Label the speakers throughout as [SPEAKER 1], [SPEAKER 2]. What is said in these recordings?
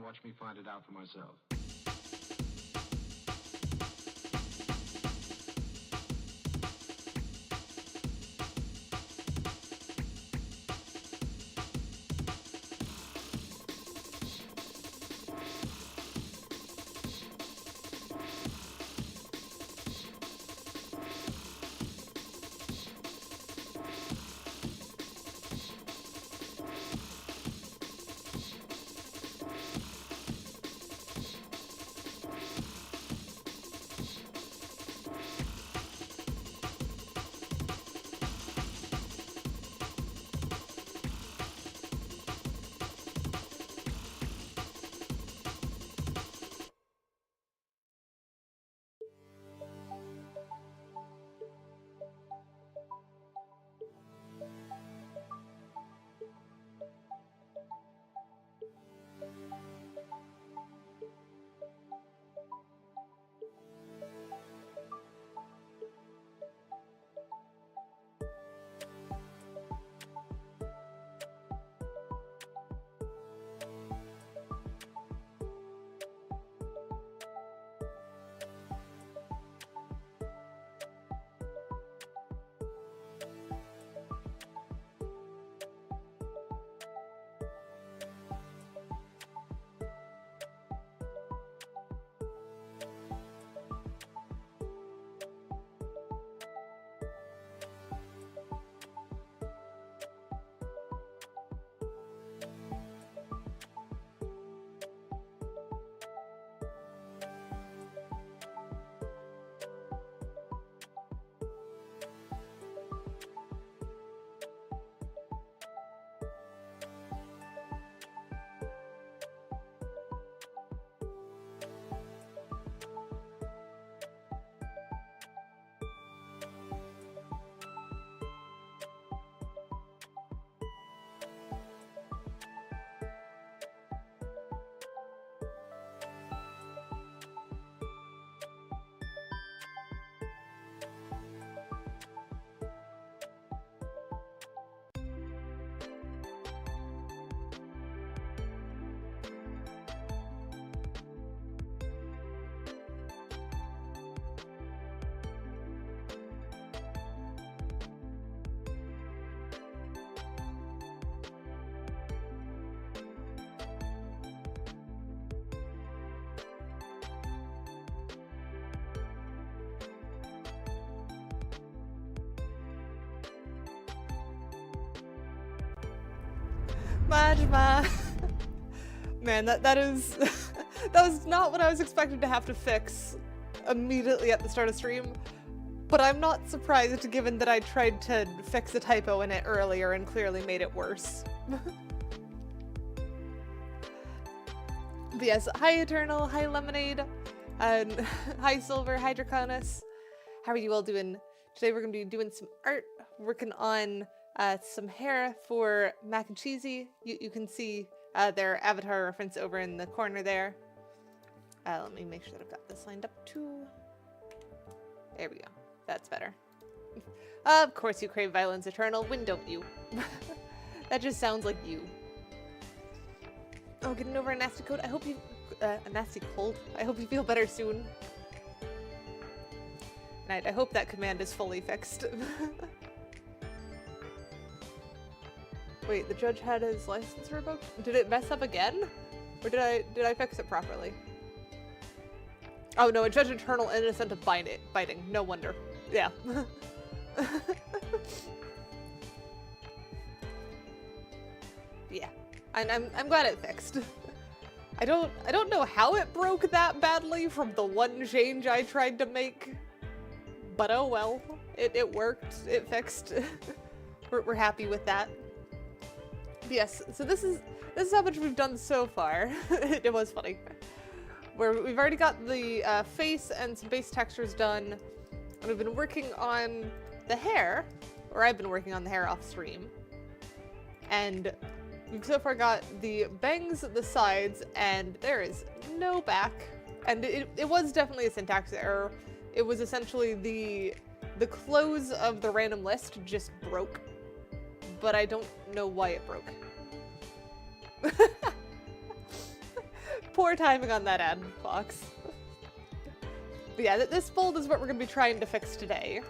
[SPEAKER 1] watch me find it out for myself.
[SPEAKER 2] Majma. Man, that is that was not what I was expecting to have to fix immediately at the start of stream. But I'm not surprised given that I tried to fix a typo in it earlier and clearly made it worse. But yes, hi Eternal, hi Lemonade, and hi Silver, hi Draconis. How are you all doing? Today we're going to be doing some art, working on some hair for Mac and Cheesy. You can see their avatar reference over in the corner there. Let me make sure that I've got this lined up too. There we go. That's better. Of course you crave violence, Eternal. When don't you? That just sounds like you. Oh, getting over a nasty cold. I hope you... a nasty cold. I hope you feel better soon. And I hope that command is fully fixed. Wait, the judge had his license revoked? Did it mess up again? Or did I fix it properly? Oh no, a judge Eternal innocent of biting. No wonder. Yeah. Yeah. And I'm glad it fixed. I don't know how it broke that badly from the one change I tried to make. But oh well. It worked. It fixed. We're happy with that. Yes, so this is how much we've done so far. It was funny. Where we've already got the face and some base textures done, and we've been working on the hair, or I've been working on the hair off stream, and we've so far got the bangs at the sides, and there is no back, and it was definitely a syntax error. It was essentially the close of the random list just broke, but I don't know why it broke. poor timing on that end, Fox. But yeah, this fold is what we're gonna be trying to fix today.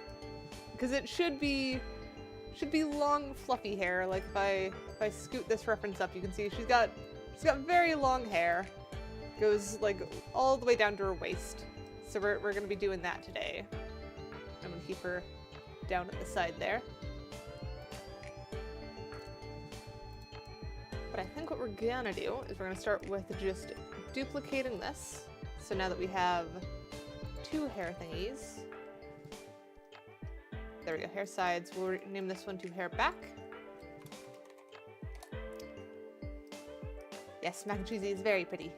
[SPEAKER 2] Because it should be long, fluffy hair. Like if I scoot this reference up, you can see she's got very long hair. Goes like all the way down to her waist. So we're gonna be doing that today. I'm gonna keep her down at the side there. But I think what we're gonna do is we're gonna start with just duplicating this. So now that we have 2 hair thingies. There we go, hair sides. We'll name this one to hair back. Yes, mac and cheesy is very pretty.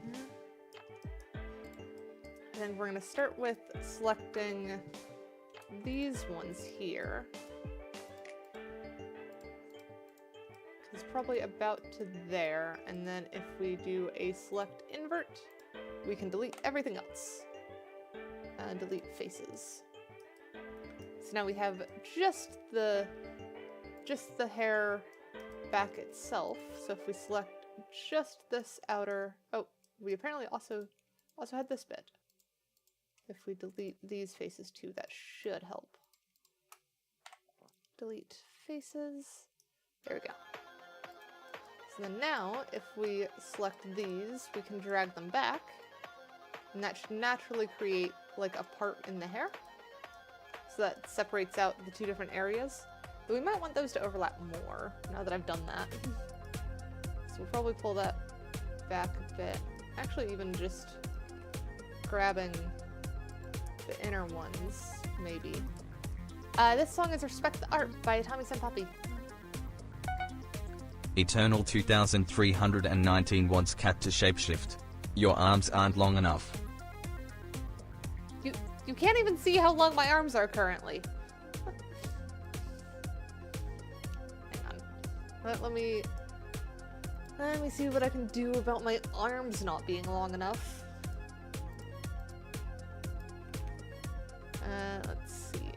[SPEAKER 2] And then we're gonna start with selecting these ones here. It's probably about to there, and then if we do a select invert, we can delete everything else. Delete faces. So now we have just the hair back itself. So if we select just this outer, oh, we apparently also had this bit. If we delete these faces too, that should help. Delete faces. There we go. So then now, if we select these, we can drag them back, and that should naturally create like a part in the hair. So that separates out the 2 different areas. But we might want those to overlap more, now that I've done that. So we'll probably pull that back a bit. Actually, even just grabbing the inner ones, maybe. This song is Respect the Art by Tommy Senpapi.
[SPEAKER 1] Eternal 2319 wants cat to shapeshift. Your arms aren't long enough.
[SPEAKER 2] You can't even see how long my arms are currently. Hang on. Let me see what I can do about my arms not being long enough. Let's see.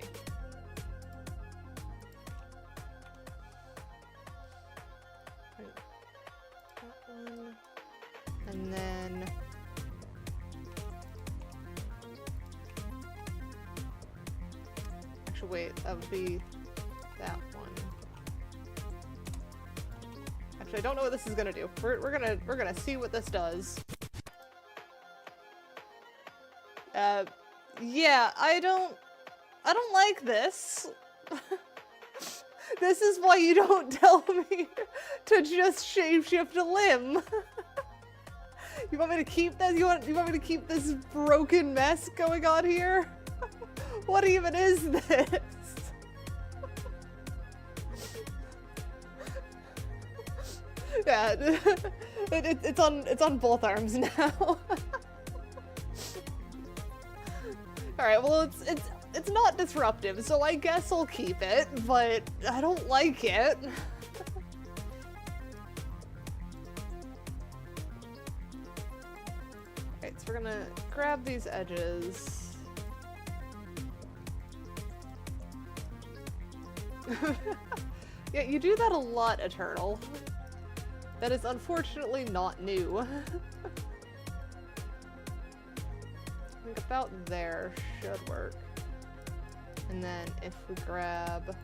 [SPEAKER 2] That one. And then actually wait, that would be that one. Actually, I don't know what this is gonna do. We're gonna see what this does. Yeah, I don't like this. This is why you don't tell me to just shapeshift a limb. You want me to keep this? You want me to keep this broken mess going on here? What even is this? Yeah, it's on both arms now. All right, well it's not disruptive, so I guess I'll keep it, but I don't like it. Alright, so we're gonna grab these edges. Yeah, you do that a lot, Eternal. That is unfortunately not new. I think about there should work. And then if we grab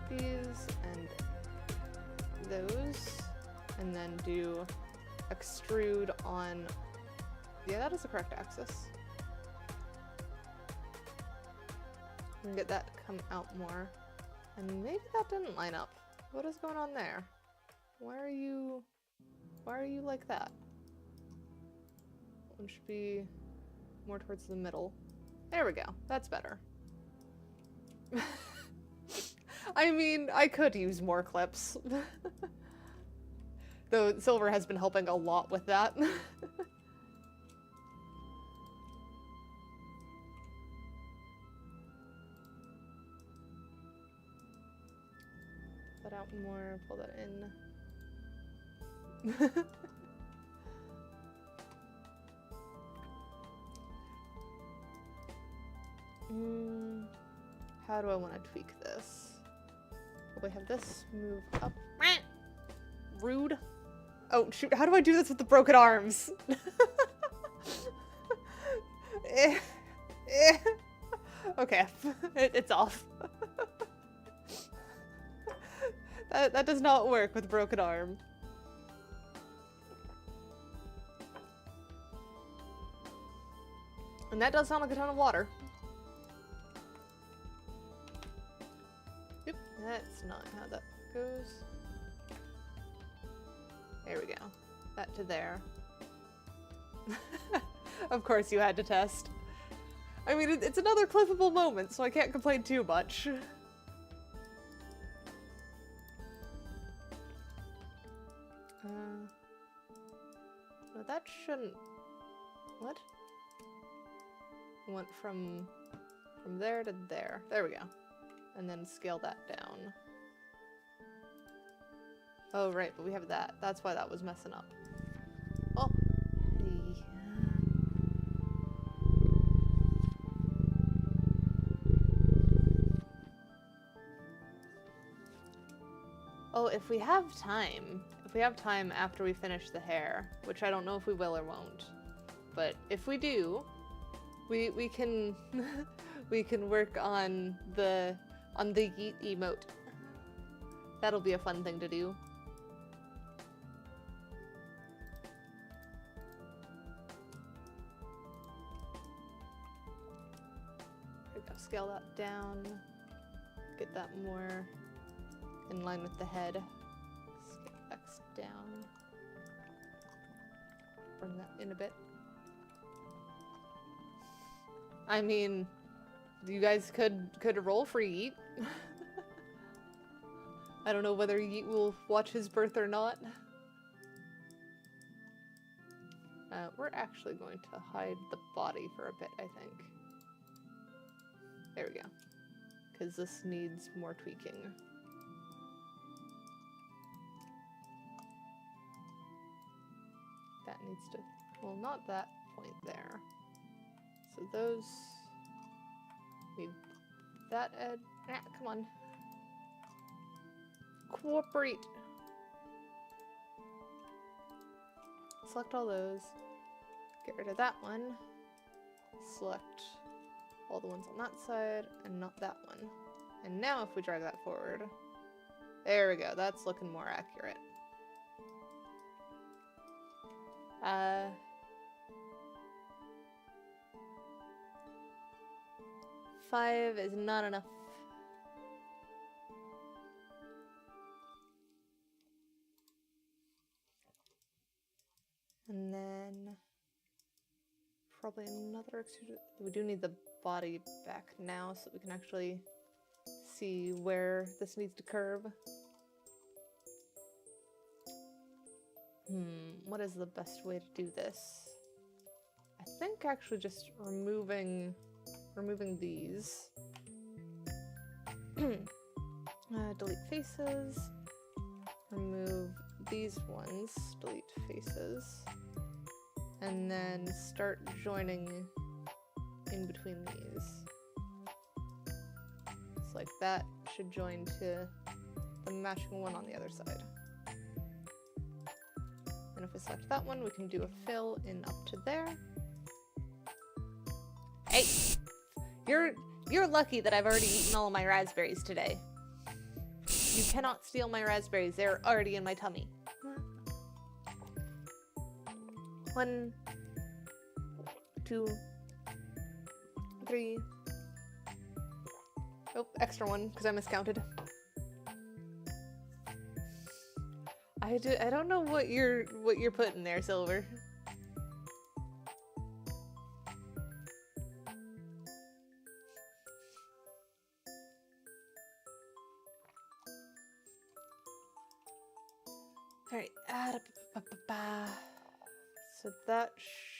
[SPEAKER 2] these and those, and then do extrude on, yeah, that is the correct axis. And get that to come out more. And maybe that didn't line up. What is going on there? Why are you like that? One should be more towards the middle. There we go. That's better. I mean, I could use more clips. Though Silver has been helping a lot with that. Pull that out more, pull that in. How do I want to tweak this? Will I have this move up? Rude. Oh, shoot, how do I do this with the broken arms? Okay, it's off. That does not work with broken arm. And that does sound like a ton of water. Oop, that's not how that goes. There we go. That to there. Of course you had to test. I mean, it's another clippable moment, so I can't complain too much. No, that shouldn't... What? Went from there to there. There we go. And then scale that down. Oh, right, but we have that. That's why that was messing up. Oh. Hey. Oh, if we have time after we finish the hair, which I don't know if we will or won't, but if we do, we can we can work on the yeet emote. That'll be a fun thing to do. There we go. Scale that down. Get that more in line with the head. Scale X down. Bring that in a bit. I mean, you guys could roll for Yeet. I don't know whether Yeet will watch his birth or not. We're actually going to hide the body for a bit, I think. There we go. Because this needs more tweaking. That needs to... Well, not that point there. So those need that edge. Ah, come on. Cooperate. Select all those. Get rid of that one. Select all the ones on that side and not that one. And now if we drag that forward, there we go. That's looking more accurate. 5 is not enough. And then probably another extruder. We do need the body back now so we can actually see where this needs to curve. What is the best way to do this? I think actually just removing these. Delete faces. Remove these ones. Delete faces. And then start joining in between these. It's like that should join to the matching one on the other side. And if we select that one, we can do a fill in up to there. Hey! You're lucky that I've already eaten all of my raspberries today. You cannot steal my raspberries, they're already in my tummy. 1, 2, 3. Oh, extra one, because I miscounted. I don't know what you're putting there, Silver. Alright, so that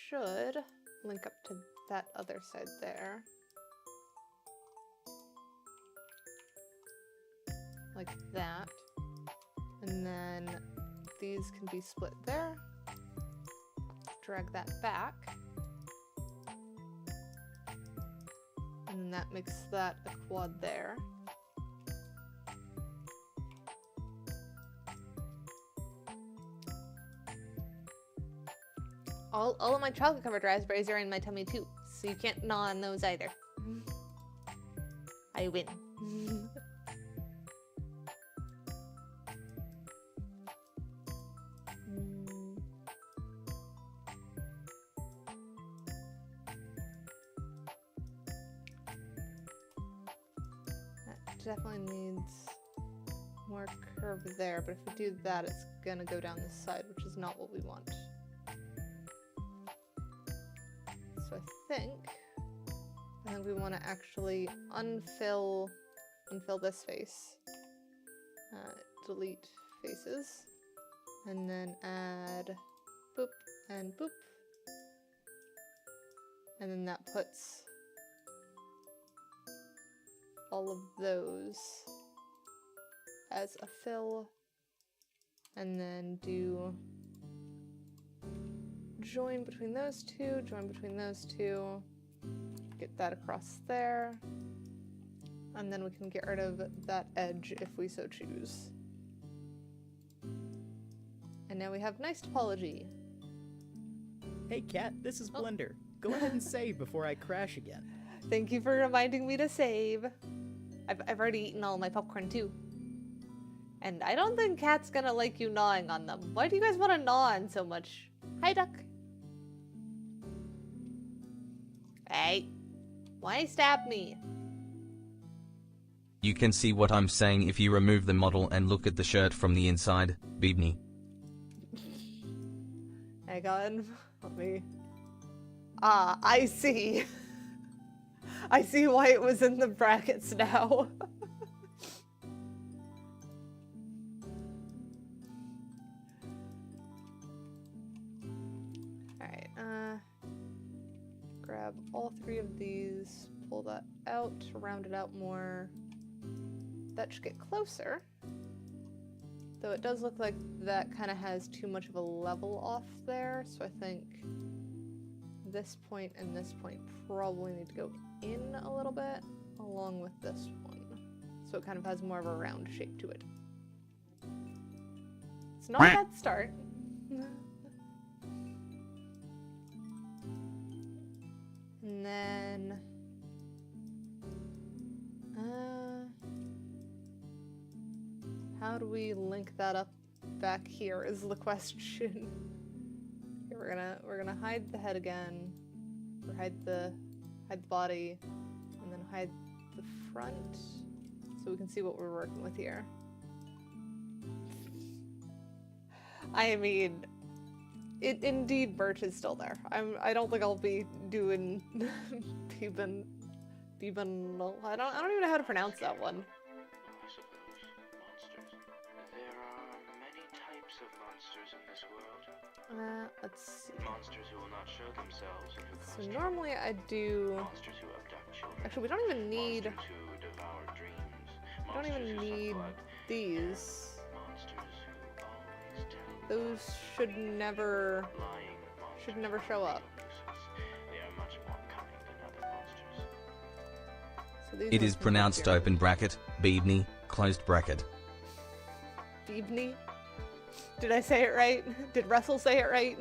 [SPEAKER 2] should link up to that other side there. Like that. And then these can be split there. Drag that back. And that makes that a quad there. All of my chocolate-covered raspberries are in my tummy too, so you can't gnaw on those either. I win. That definitely needs more curve there, but if we do that, it's gonna go down the side, which is not what we want. So I think we want to actually unfill this face, delete faces, and then add boop and boop, and then that puts all of those as a fill, and then do join between those two, get that across there, and then we can get rid of that edge if we so choose. And now we have nice topology.
[SPEAKER 3] Hey Kat, this is Blender. Go ahead and save before I crash again.
[SPEAKER 2] Thank you for reminding me to save. I've already eaten all my popcorn too. And I don't think Kat's gonna like you gnawing on them. Why do you guys want to gnaw on so much? Hi, duck. Hey. Why stab me?
[SPEAKER 1] You can see what I'm saying if you remove the model and look at the shirt from the inside, Beebney.
[SPEAKER 2] Hang on. Let me... Ah, I see. I see why it was in the brackets now. Alright, grab all three of these, pull that out to round it out more. That should get closer. Though it does look like that kind of has too much of a level off there, so I think this point and this point probably need to go in a little bit, along with this one. So it kind of has more of a round shape to it. It's not a bad start. And then... how do we link that up back here is the question. Okay, we're gonna hide the head again, or hide the body, and then hide the front, so we can see what we're working with here. I mean, indeed, Birch is still there. I don't think I'll be doing Beeben. I don't even know how to pronounce that one. Let's see.
[SPEAKER 4] Monsters who will not show themselves and who
[SPEAKER 2] So normally I do...
[SPEAKER 4] monsters who abduct children.
[SPEAKER 2] Actually, we don't even need...
[SPEAKER 4] Monsters who devour dreams.
[SPEAKER 2] We don't even need these.
[SPEAKER 4] Monsters who always tell
[SPEAKER 2] Those should never show up.
[SPEAKER 4] They are much more cunning than other monsters.
[SPEAKER 2] So these
[SPEAKER 1] It
[SPEAKER 2] ones
[SPEAKER 1] is
[SPEAKER 2] can
[SPEAKER 1] pronounced
[SPEAKER 2] go here.
[SPEAKER 1] open bracket, Beebney, closed bracket.
[SPEAKER 2] Beebney? Did I say it right? Did Russell say it right?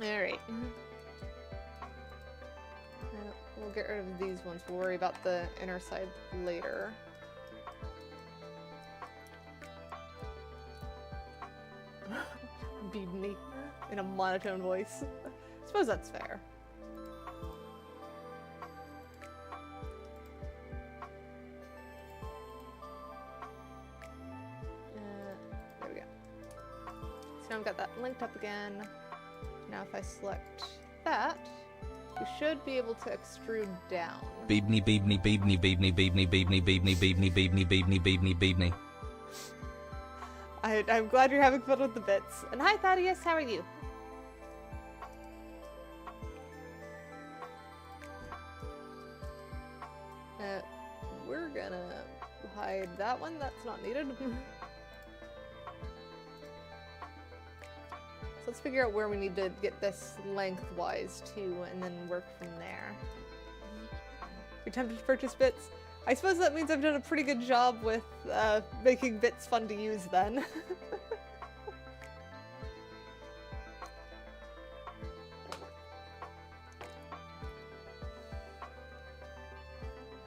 [SPEAKER 2] Alright. We'll get rid of these ones. We'll worry about the inner side later. Beebney in a monotone voice. I suppose that's fair. There we go. So now I've got that linked up again. Now if I select that, we should be able to extrude down.
[SPEAKER 1] Beebney, Beebney, Beebney, Beebney, Beebney, Beebney, Beebney, Beebney, Beebney, Beebney, Beebney, Beebney.
[SPEAKER 2] I'm glad you're having fun with the bits. And hi Thaddeus, how are you? We're gonna hide that one, that's not needed. So let's figure out where we need to get this lengthwise too, and then work from there. You're tempted to purchase bits? I suppose that means I've done a pretty good job with making bits fun to use then.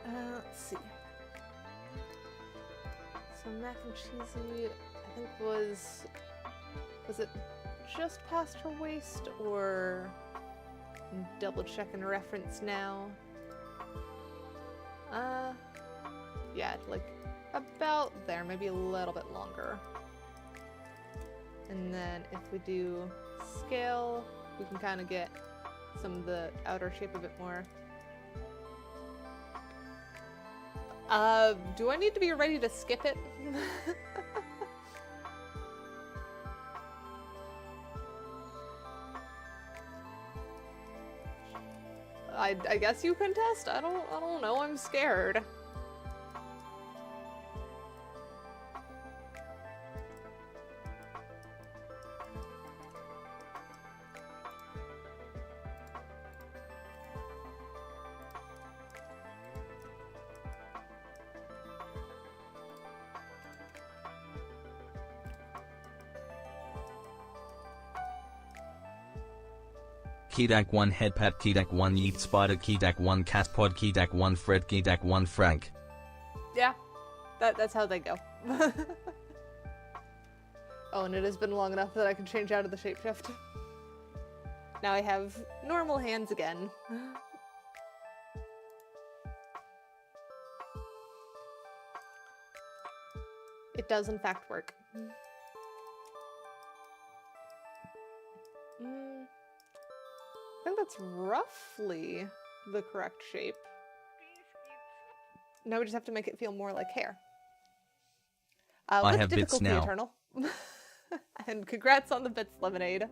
[SPEAKER 2] Let's see. So mac and cheesy, I think was it just past her waist, or double checking reference now? Yeah, like about there, maybe a little bit longer. And then if we do scale, we can kind of get some of the outer shape a bit more. Do I need to be ready to skip it? I guess you can test. I don't know. I'm scared.
[SPEAKER 1] Keidak 1 Headpat Keidak 1 Yeet Spider Keidak 1 Catpod Keidak 1 Fred Keidak 1 Frank.
[SPEAKER 2] Yeah, that's how they go. Oh, and it has been long enough that I can change out of the shapeshift. Now I have normal hands again. It does in fact work. I think that's roughly the correct shape. Now we just have to make it feel more like hair.
[SPEAKER 1] I have bits now.
[SPEAKER 2] Eternal. And congrats on the bits, Lemonade.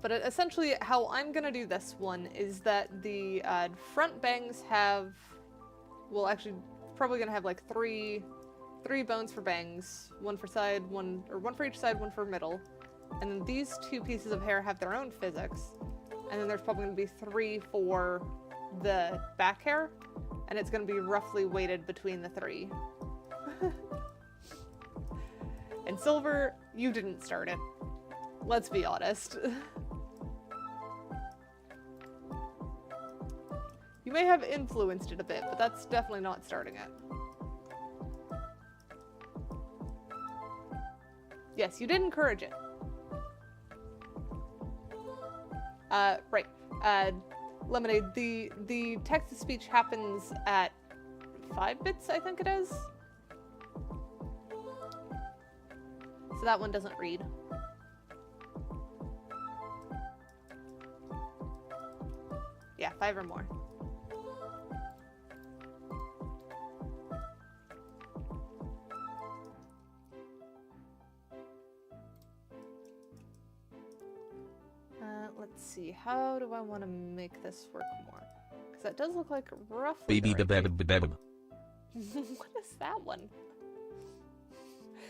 [SPEAKER 2] But essentially how I'm gonna do this one is that the front bangs have, well actually probably gonna have like three bones for bangs, one for side, one for each side, one for middle. And then these two pieces of hair have their own physics. And then there's probably gonna be 3 for the back hair, and it's gonna be roughly weighted between the 3. And Silver, you didn't start it. Let's be honest. You may have influenced it a bit, but that's definitely not starting it. Yes, you did encourage it. Right. Lemonade, the text-to-speech happens at 5 bits, I think it is. So that one doesn't read. Yeah, 5 or more. Let's see, how do I want to make this work more? Because that does look like roughly
[SPEAKER 1] Baby
[SPEAKER 2] the right shape.
[SPEAKER 1] baby.
[SPEAKER 2] What is that one?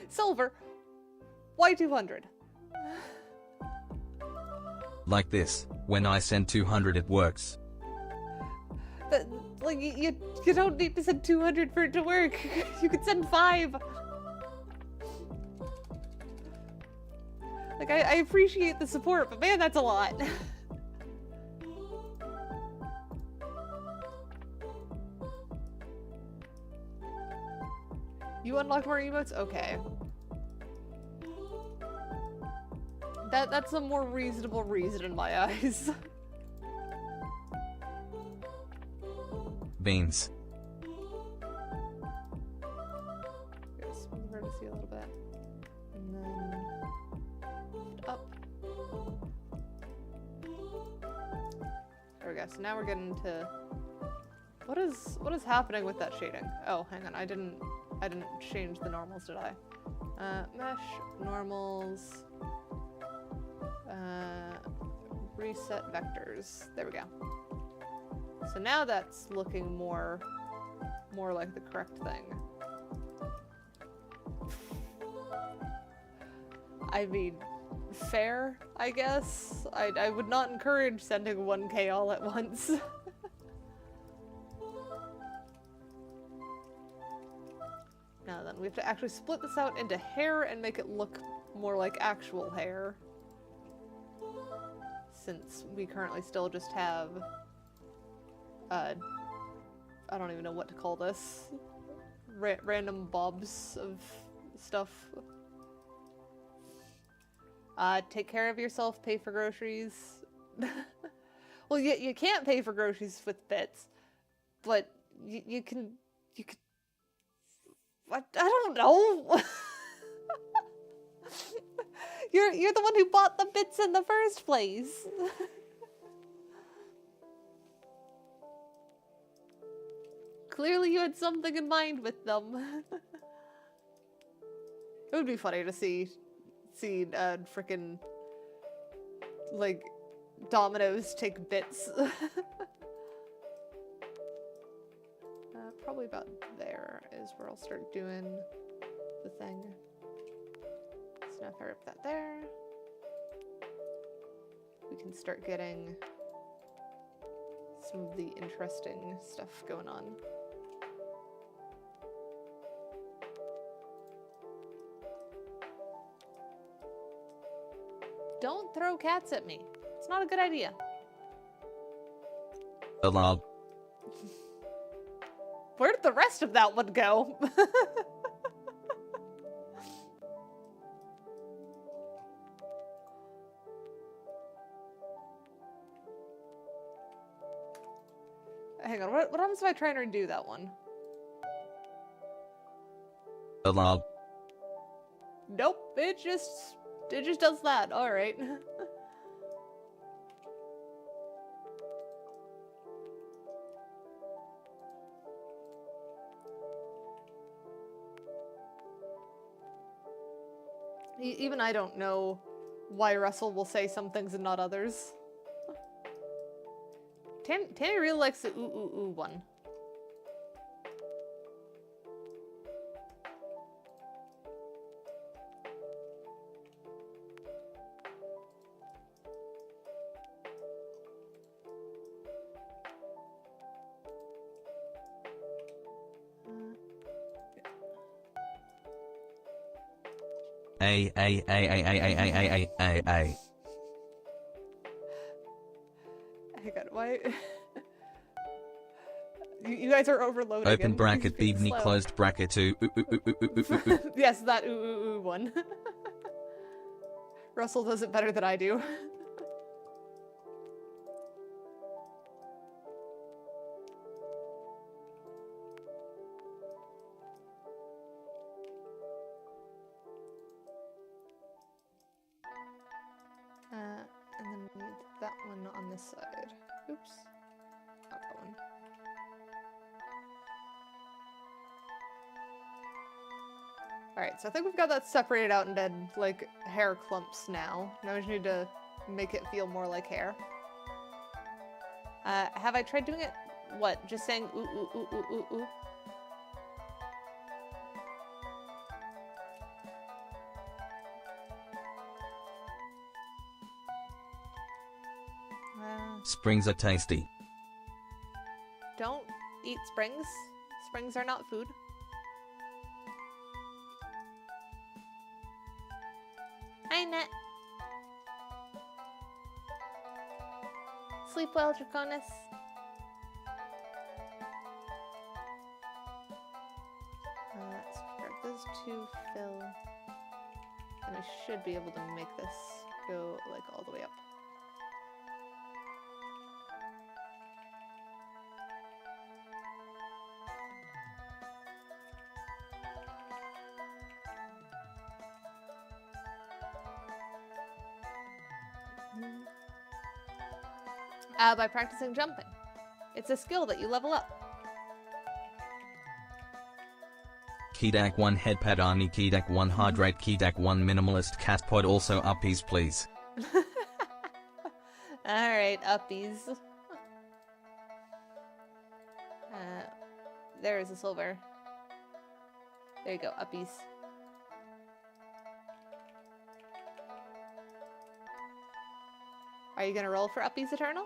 [SPEAKER 2] Silver, why 200?
[SPEAKER 1] Like this, when I send 200 it works.
[SPEAKER 2] Like, you don't need to send 200 for it to work. You could send 5. Like, I appreciate the support, but man, that's a lot. You unlock more emotes? Okay. That's a more reasonable reason in my eyes.
[SPEAKER 1] Beans.
[SPEAKER 2] Just move her to see a little bit. And then up. There we go. So now we're getting to what is happening with that shading? Oh, hang on. I didn't change the normals, did I? Mesh, normals, reset vectors. There we go. So now that's looking more like the correct thing. I mean, fair, I guess. I would not encourage sending 1K all at once. Now then, we have to actually split this out into hair and make it look more like actual hair. Since we currently still just have, I don't even know what to call this. Random bobs of stuff. Take care of yourself, pay for groceries. Well, you can't pay for groceries with bits, but you can, what? I don't know. You're the one who bought the bits in the first place. Clearly you had something in mind with them. It would be funny to see frickin' like Domino's take bits. Probably about there is where I'll start doing the thing. So now if I rip that there, we can start getting some of the interesting stuff going on. Don't throw cats at me. It's not a good idea.
[SPEAKER 1] Alarm.
[SPEAKER 2] Where did the rest of that one go? Hang on, what happens if I try and redo that one?
[SPEAKER 1] Alarm.
[SPEAKER 2] Nope, it just does that. Alright. Even I don't know why Russell will say some things and not others. Tammy really likes the ooh ooh ooh one.
[SPEAKER 1] A.
[SPEAKER 2] Hang on, why? You guys are overloading.
[SPEAKER 1] Open bracket, Beavney, closed bracket, two.
[SPEAKER 2] Yes, that ooh ooh ooh one. Russell does it better than I do. And then we need that one on this side. Oops. Not that one. Alright, so I think we've got that separated out into, like, hair clumps now. Now we just need to make it feel more like hair. Have I tried doing it? What? Just saying ooh ooh ooh ooh ooh ooh?
[SPEAKER 1] Springs are tasty.
[SPEAKER 2] Don't eat springs. Springs are not food. Hi, Net. Sleep well, Draconis. Let's grab those two fill. And I should be able to make this go, like, all the way up. By practicing jumping. It's a skill that you level up.
[SPEAKER 1] Keidakat 1 headpad Arnie, Keidakat 1 hydrate, Keidakat 1 minimalist cat pod, also uppies please.
[SPEAKER 2] Alright, uppies. There is a silver. There you go, uppies. Are you gonna roll for Uppies Eternal?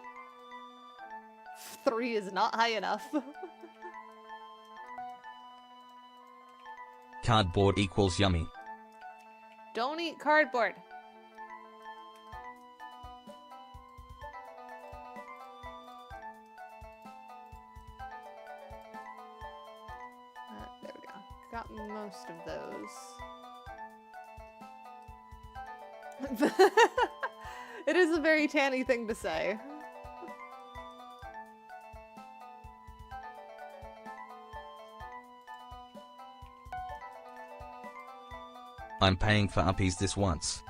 [SPEAKER 2] 3 is not high enough.
[SPEAKER 1] Cardboard equals yummy.
[SPEAKER 2] Don't eat cardboard. There we go. Got most of those. It is a very tanny thing to say.
[SPEAKER 1] I'm paying for uppies this once.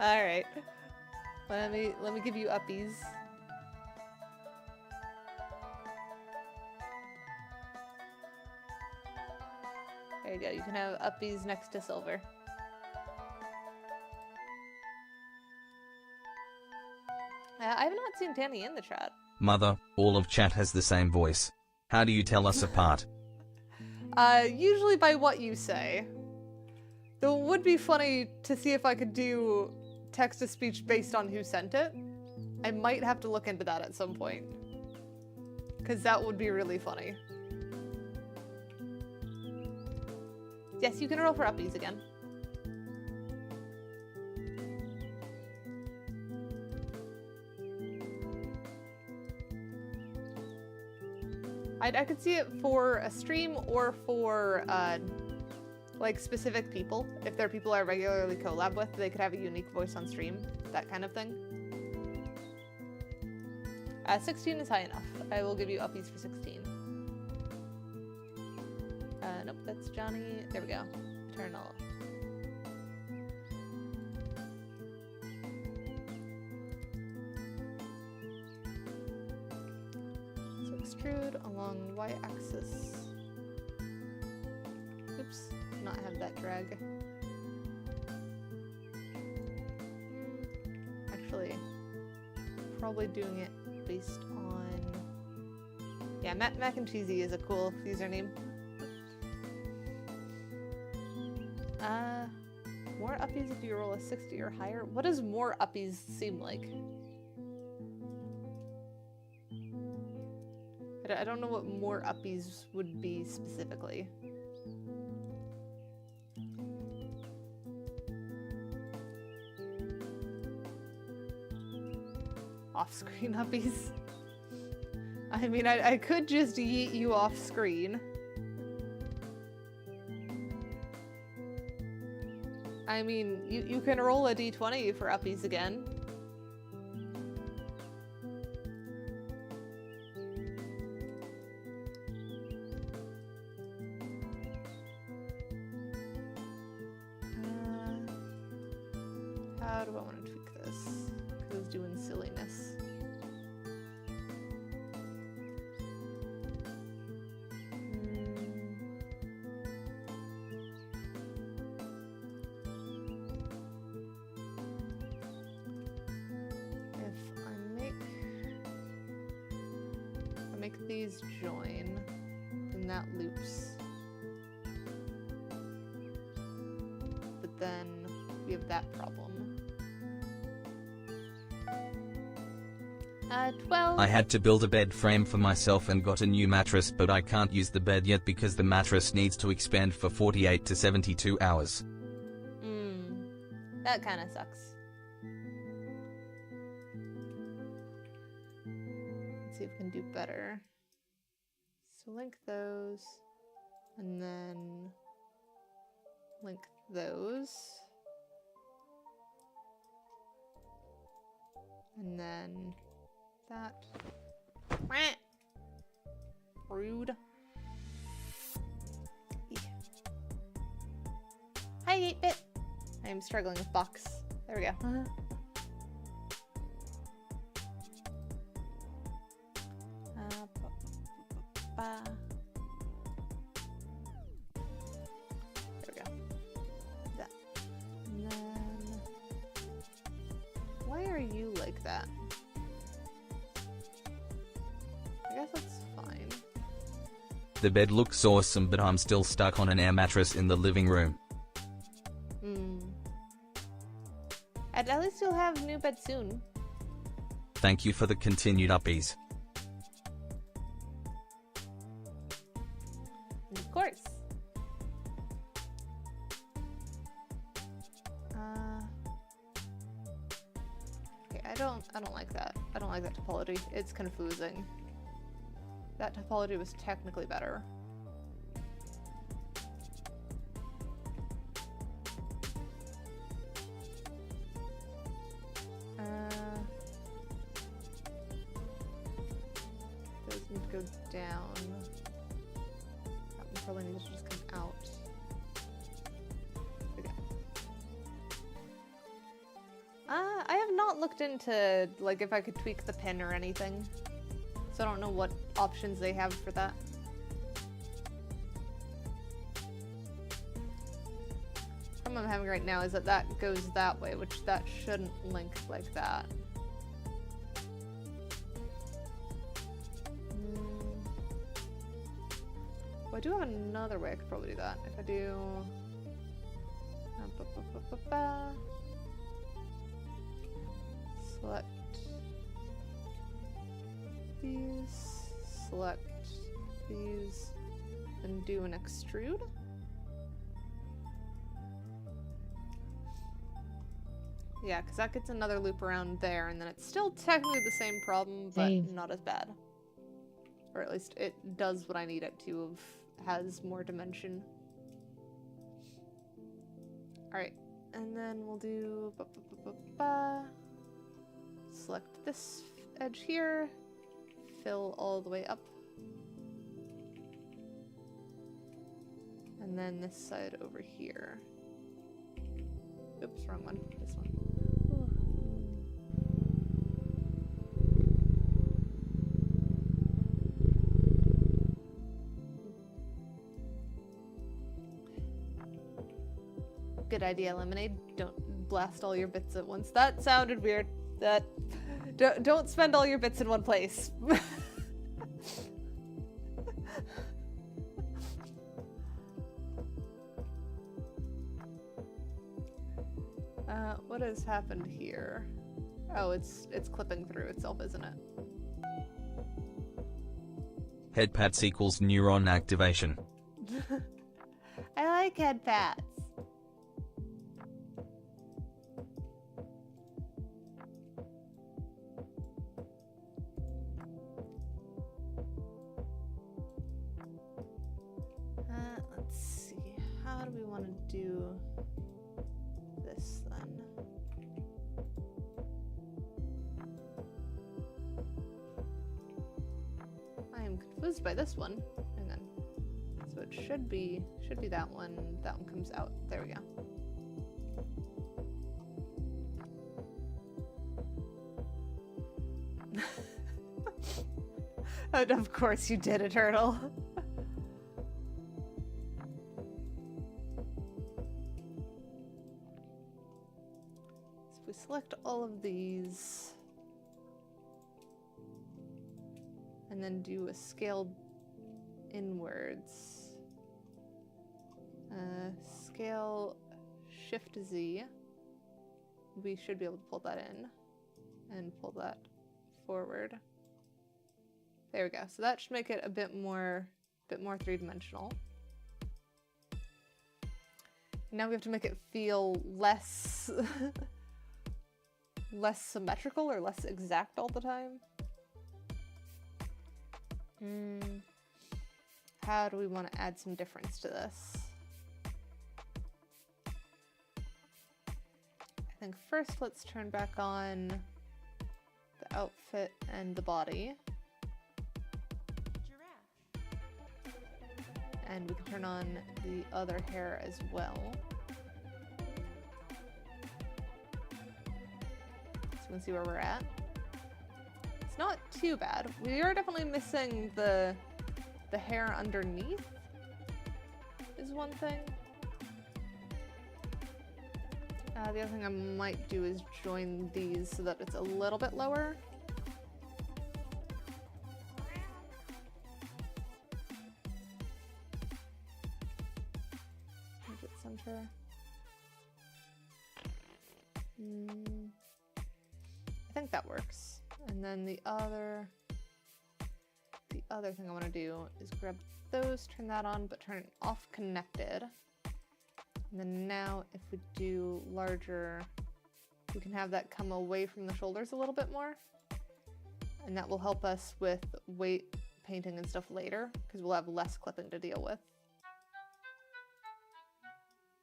[SPEAKER 2] Alright. Let me give you uppies. There you go, you can have uppies next to silver. I have not seen Tanny in the chat.
[SPEAKER 1] Mother, all of chat has the same voice. How do you tell us apart?
[SPEAKER 2] Usually by what you say. Though it would be funny to see if I could do text-to-speech based on who sent it. I might have to look into that at some point. Because that would be really funny. Yes, you can roll for uppies again. I could see it for a stream or for, like, specific people. If they're people I regularly collab with, they could have a unique voice on stream. That kind of thing. 16 is high enough. I will give you uppies for 16. Nope, that's Johnny. There we go. Eternal. Extrude along y-axis. Oops, did not have that drag. Actually, probably doing it based on... Yeah, Mac and Cheesy is a cool username. More uppies if you roll a 60 or higher. What does more uppies seem like? I don't know what more uppies would be specifically. Off-screen uppies. I mean, I could just yeet you off-screen. I mean, you can roll a d20 for uppies again. How do I want to tweak this? Because it's doing silliness. If I make these join, then that loops. But then we have that problem. 12.
[SPEAKER 1] I had to build a bed frame for myself and got a new mattress, but I can't use the bed yet because the mattress needs to expand for 48 to 72 hours.
[SPEAKER 2] That kind of sucks. Let's see if we can do better. So link those, and then link those. And then that. Rude. Yeah. Hi, 8-bit. I am struggling with box. There we go. There we go. That. And then... Why are you like that? I guess that's fine.
[SPEAKER 1] The bed looks awesome, but I'm still stuck on an air mattress in the living room.
[SPEAKER 2] And at least you'll have new bed soon.
[SPEAKER 1] Thank you for the continued uppies.
[SPEAKER 2] Of course. Okay, I don't like that. I don't like that topology. It's confusing. That topology was technically better. Those need to go down. That one probably needs to just come out. Okay. I have not looked into, like, if I could tweak the pin or anything. So I don't know what options they have for that. The problem I'm having right now is that that goes that way, which that shouldn't link like that. Well, I do have another way I could probably do that. If I do... select these, select these, and do an extrude. Yeah, because that gets another loop around there, and then it's still technically the same problem, but not as bad. Or at least it does what I need it to, has more dimension. Alright, and then we'll do... select this edge here, fill all the way up. And then this side over here. Oops, wrong one. This one. Good idea, Lemonade. Don't blast all your bits at once. That sounded weird. That... Don't spend all your bits in one place. What has happened here? Oh, it's clipping through itself, isn't it?
[SPEAKER 1] Head pats equals neuron activation.
[SPEAKER 2] I like head pats. Let's see. How do we want to do this then? I am confused by this one. Hang on. So it should be that one. That one comes out. There we go. And of course you did a turtle. So we select all of these and then do a scale inwards. Scale Shift Z. We should be able to pull that in and pull that forward. There we go. So that should make it a bit more three-dimensional. Now we have to make it feel less less symmetrical or less exact all the time. How do we want to add some difference to this? I think first let's turn back on the outfit and the body. And we can turn on the other hair as well. So we can see where we're at. It's not too bad. We are definitely missing the hair underneath is one thing. The other thing I might do is join these so that it's a little bit lower. Center. I think that works. And then the other thing I want to do is grab those, turn that on, but turn it off connected. And then now if we do larger, we can have that come away from the shoulders a little bit more. And that will help us with weight painting and stuff later, because we'll have less clipping to deal with.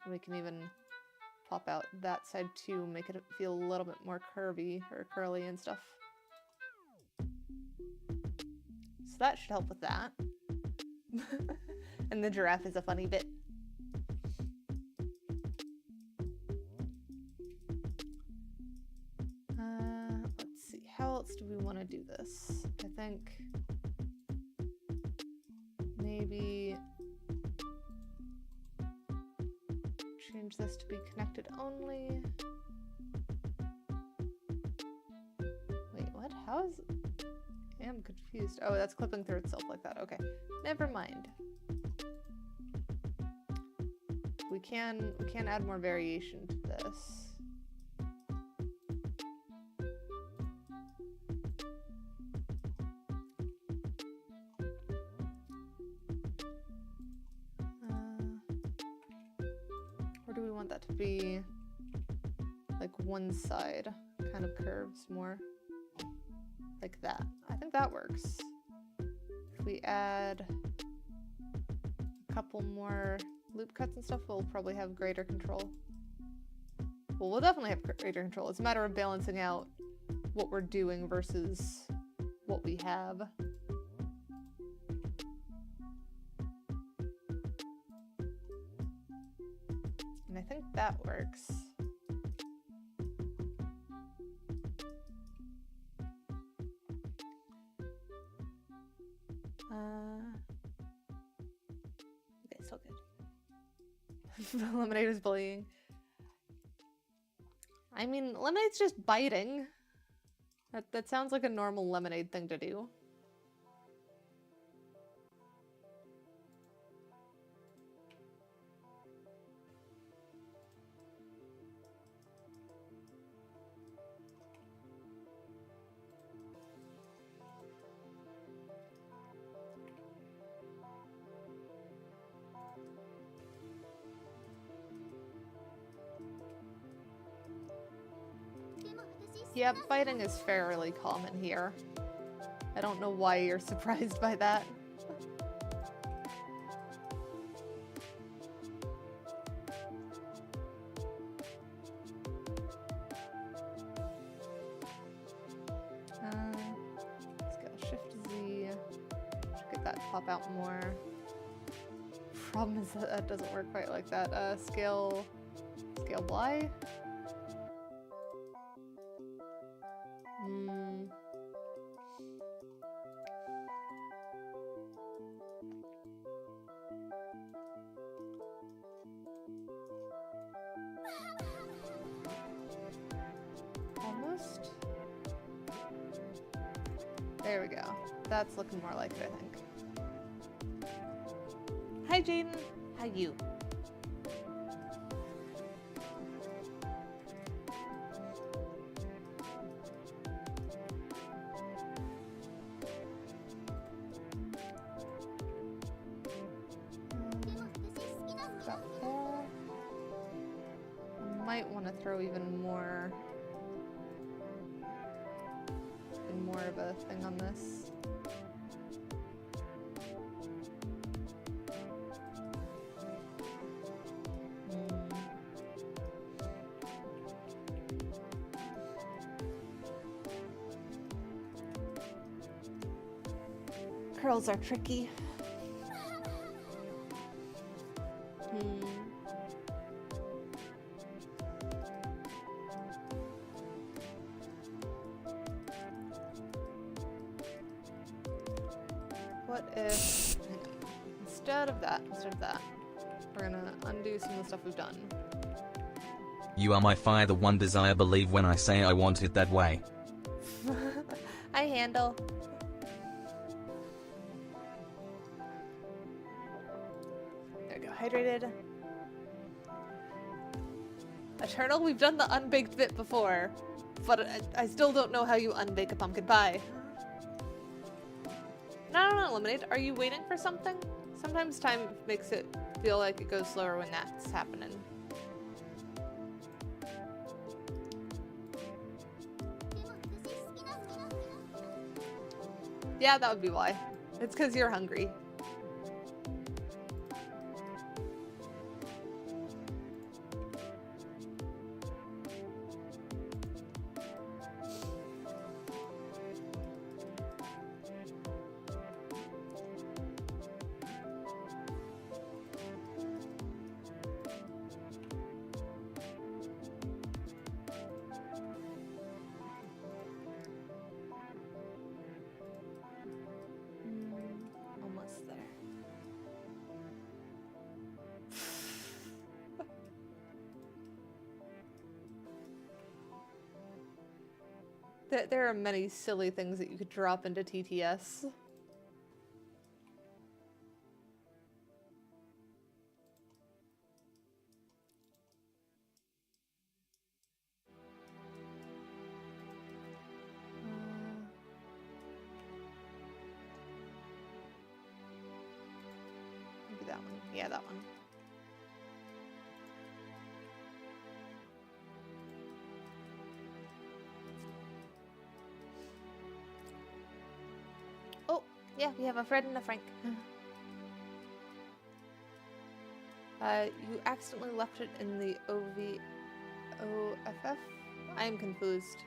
[SPEAKER 2] We can even pop out that side too, make it feel a little bit more curvy or curly and stuff. So that should help with that. And the giraffe is a funny bit. Let's see, how else do we want to do this? I think maybe change this to be connected only. Wait, what? How is... I am confused. Oh, that's clipping through itself like that. Okay, never mind. We can add more variation to this. Or do we want that to be like one side kind of curves more? Like that. I think that works. If we add a couple more loop cuts and stuff, we'll probably have greater control. Well, we'll definitely have greater control. It's a matter of balancing out what we're doing versus what we have. And I think that works. Okay, so good. Lemonade is bullying. I mean, Lemonade's just biting. That sounds like a normal Lemonade thing to do. Yeah, biting is fairly common here. I don't know why you're surprised by that. Let's go Shift Z. Get that to pop out more. Problem is that doesn't work quite like that. Scale Y. Almost. There we go. That's looking more like it, I think. Hi, Jaden. How you? Might want to throw even more of a thing on this. Curls are tricky. What if, instead of that, we're gonna undo some of the stuff we've done.
[SPEAKER 1] You are my fire, the one desire, believe when I say I want it that way.
[SPEAKER 2] I handle. There we go, hydrated. Eternal, we've done the unbaked bit before, but I still don't know how you unbake a pumpkin pie. No, Lemonade, are you waiting for something? Sometimes time makes it feel like it goes slower when that's happening. Yeah, that would be why. It's because you're hungry. Almost there. There are many silly things that you could drop into TTS. Maybe that one. Yeah, that one. Oh, yeah, we have a Fred and a Frank. You accidentally left it in the OVOFF? I am confused.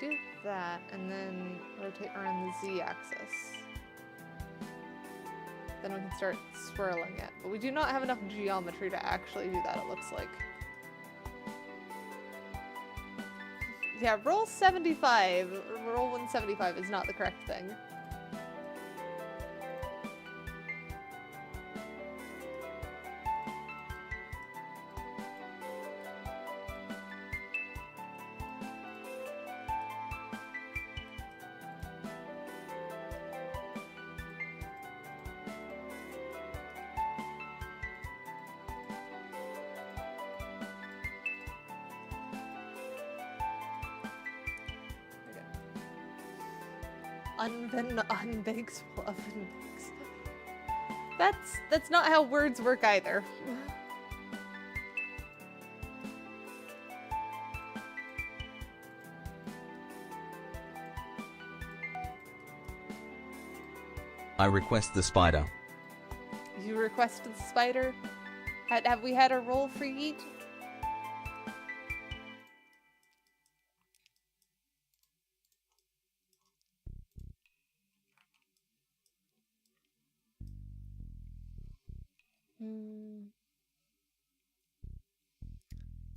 [SPEAKER 2] Do that and then rotate around the Z-axis. Then we can start swirling it. But we do not have enough geometry to actually do that, it looks like. Yeah, roll 75. Roll 175 is not the correct thing. Unbakes will oven bakes. That's not how words work either.
[SPEAKER 1] I request the spider.
[SPEAKER 2] You requested the spider? Have we had a roll for Yeet?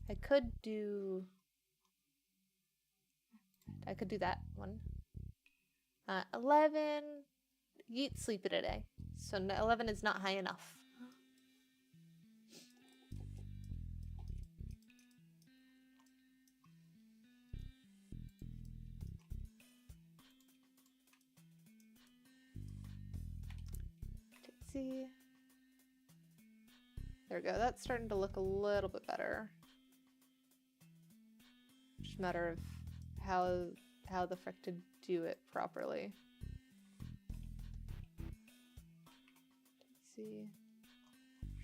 [SPEAKER 2] I could do that one. 11. Yeet sleep it a day. So 11 is not high enough. Let's see. There we go. That's starting to look a little bit better. Just a matter of how the frick to do it properly. Let's see.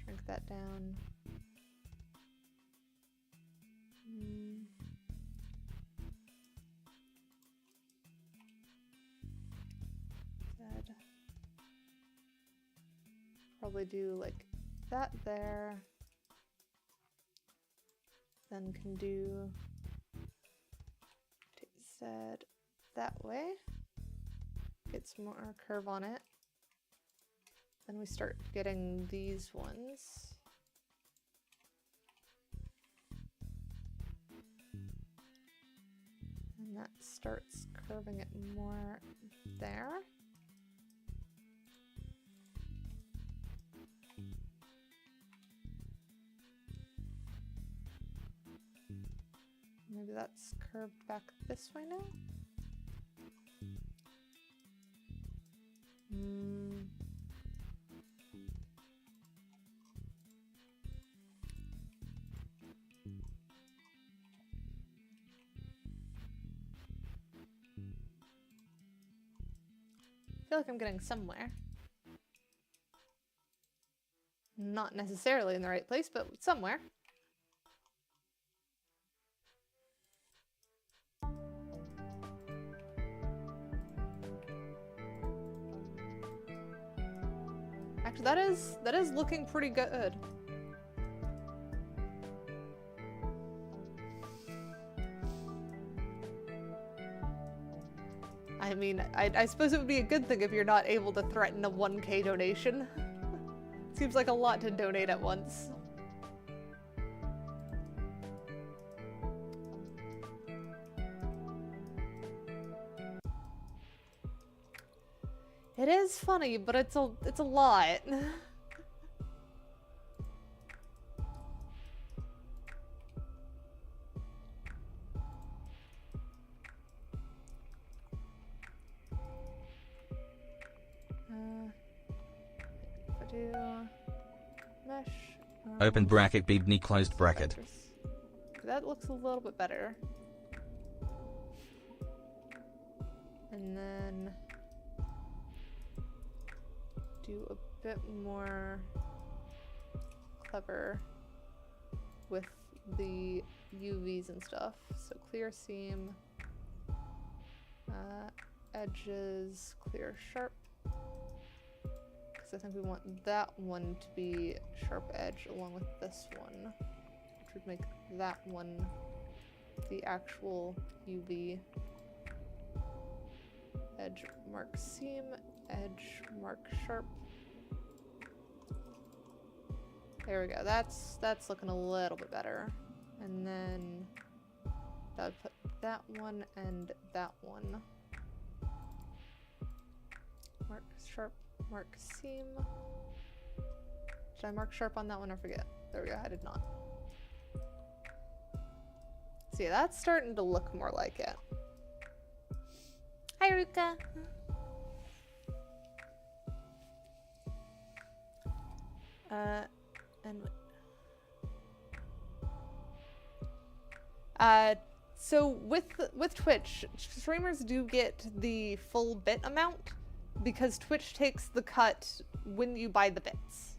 [SPEAKER 2] Shrink that down. Probably do like that there. Then can do Z that way. Get some more curve on it. Then we start getting these ones. And that starts curving it more there. that's curved back this way now? I feel like I'm getting somewhere. Not necessarily in the right place, but somewhere. Actually, that is looking pretty good. I mean, I suppose it would be a good thing if you're not able to threaten a 1K donation. Seems like a lot to donate at once. It is funny, but it's a lot. If I do mesh.
[SPEAKER 1] Open bracket, Bibney closed bracket.
[SPEAKER 2] That looks a little bit better. And then do a bit more clever with the UVs and stuff. So clear seam, edges, clear sharp. Because I think we want that one to be sharp edge along with this one, which would make that one the actual UV. Edge mark seam, edge mark sharp. There we go. That's looking a little bit better. And then that would put that one and that one. Mark sharp, mark seam. Did I mark sharp on that one or forget? There we go. I did not. See, that's starting to look more like it. Hi, Ruka. So with Twitch, streamers do get the full bit amount because Twitch takes the cut when you buy the bits.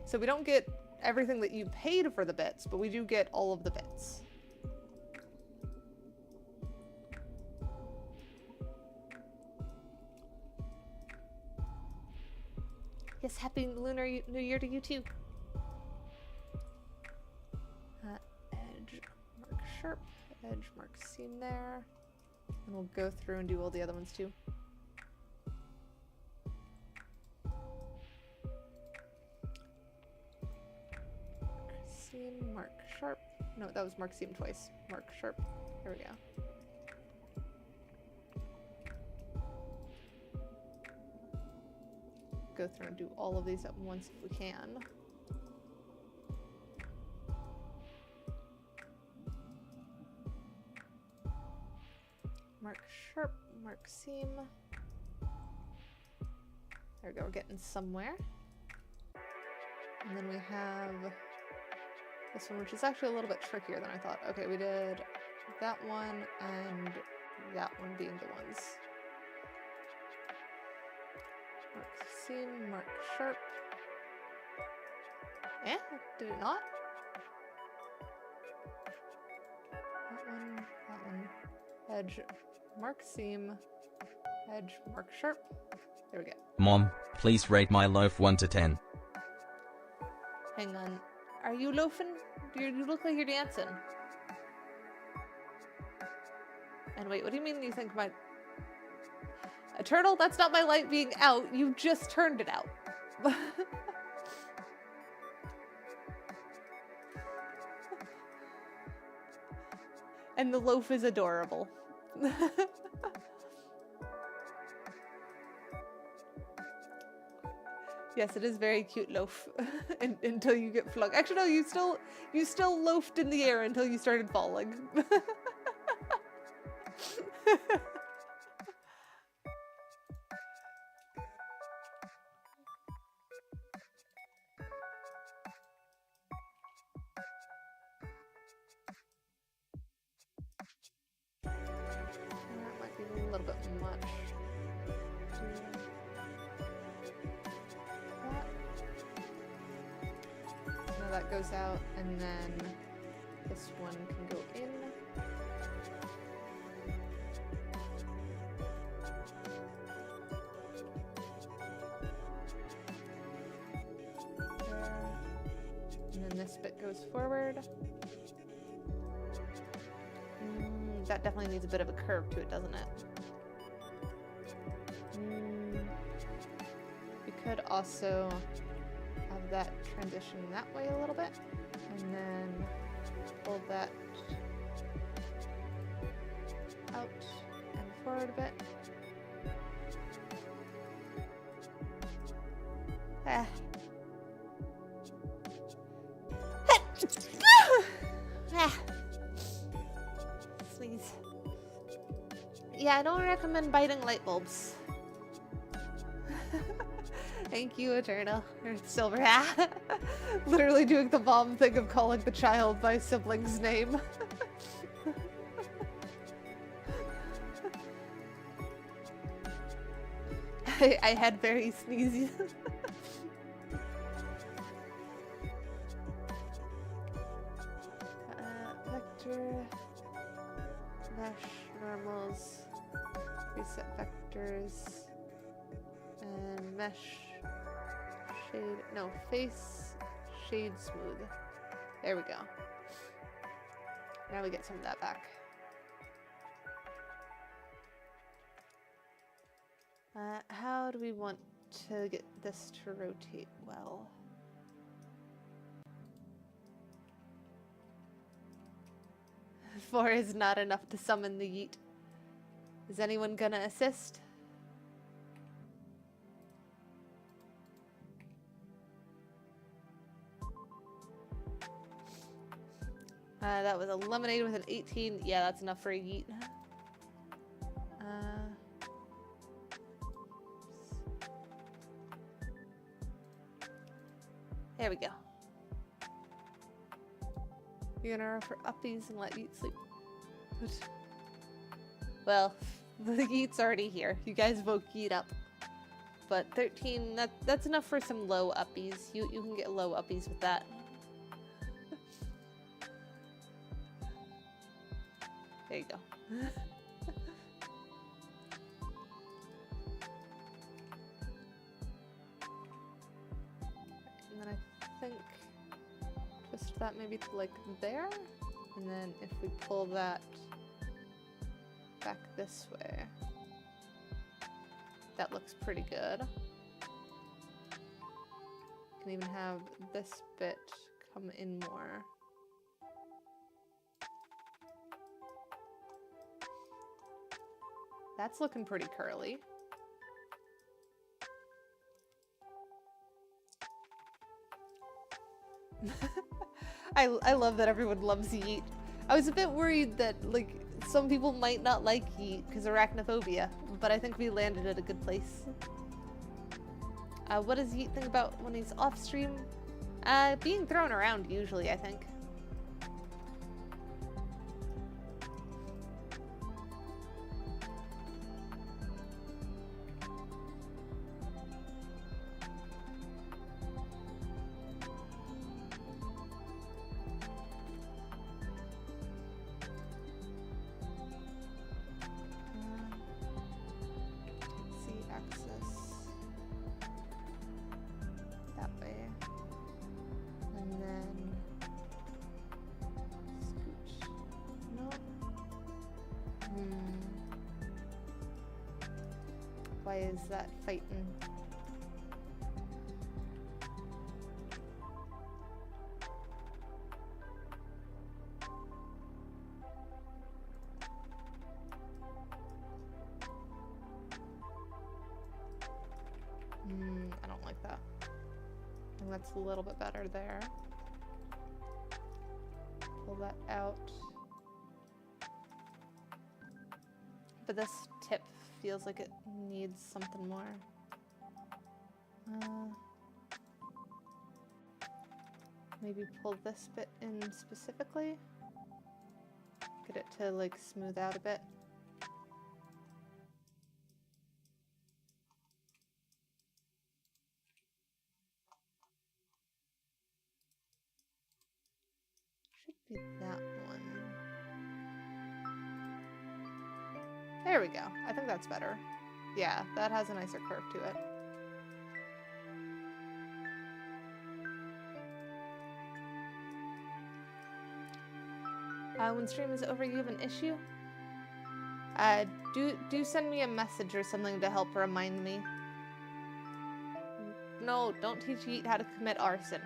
[SPEAKER 2] So we don't get everything that you paid for the bits, but we do get all of the bits. Yes, happy Lunar New Year to you too. Edge mark sharp, edge mark seam there. And we'll go through and do all the other ones too. Mark seam, mark sharp. No, that was mark seam twice. Mark sharp. There we go. Go through and do all of these at once if we can. Mark sharp, mark seam. There we go, we're getting somewhere. And then we have this one, which is actually a little bit trickier than I thought. Okay, we did that one and that one being the ones. Mark seam, mark sharp. Eh? Did it not? That one. Edge, mark seam, edge, mark sharp. There we go.
[SPEAKER 1] Mom, please rate my loaf 1 to 10.
[SPEAKER 2] Hang on. Are you loafing? You look like you're dancing. And wait, what do you mean you think my... A turtle? That's not my light being out. You just turned it out. And the loaf is adorable. Yes, it is very cute loaf until you get flung. Actually, no, you still loafed in the air until you started falling. That might be a little bit much. Now that goes out, and then this one can go in. There. And then this bit goes forward. That definitely needs a bit of a curve to it, doesn't it? We could also have that transition that way a little bit, and then pull that out and forward a bit. Ah. Ah. Sneeze. Yeah, I don't recommend biting light bulbs. Thank you, Eternal. Or Silver. Literally doing the mom thing of calling the child by sibling's name. I had very sneezy. Vector, mesh, normals, reset vectors, and mesh, shade, no, face, shade smooth. There we go. Now we get some of that back. How do we want to get this to rotate well? Four is not enough to summon the yeet. Is anyone gonna assist? That was eliminated with an 18. Yeah, that's enough for a yeet. There we go. You're gonna offer uppies and let Yeet sleep. Well, the Yeet's already here. You guys woke Yeet up. But 13, that's enough for some low uppies. You can get low uppies with that. There you go. And then I think twist that maybe to like there, and then if we pull that back this way, that looks pretty good. Can even have this bit come in more. That's looking pretty curly. I love that everyone loves Yeet. I was a bit worried that like some people might not like Yeet because arachnophobia, but I think we landed at a good place. What does Yeet think about when he's off stream? Being thrown around usually, I think. Why is that fighting? I don't like that. that's a little bit better there. Pull that out. But this tip feels like it needs something more. Maybe pull this bit in specifically. Get it to like smooth out a bit. Should be that one. There we go. I think that's better. Yeah, that has a nicer curve to it. When stream is over, you have an issue? Do send me a message or something to help remind me. No, don't teach Yeet how to commit arson.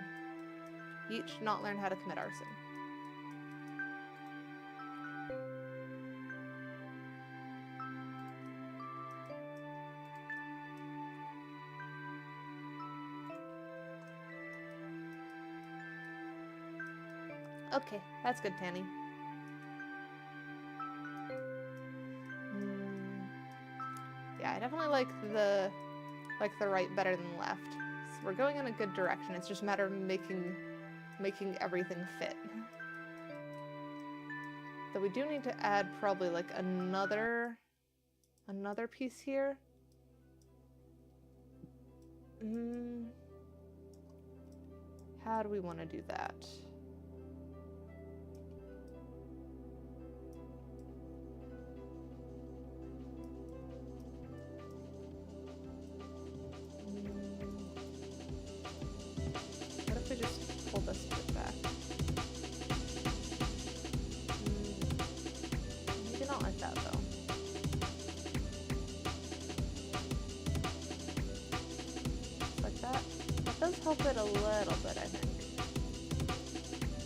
[SPEAKER 2] Yeet should not learn how to commit arson. Okay, that's good, Tanny. Yeah, I definitely like the right better than the left. So we're going in a good direction. It's just a matter of making everything fit. Though we do need to add probably like another piece here. How do we want to do that? What if we just pull this bit back? Maybe not like that though. Like that. That does help it a little bit, I think.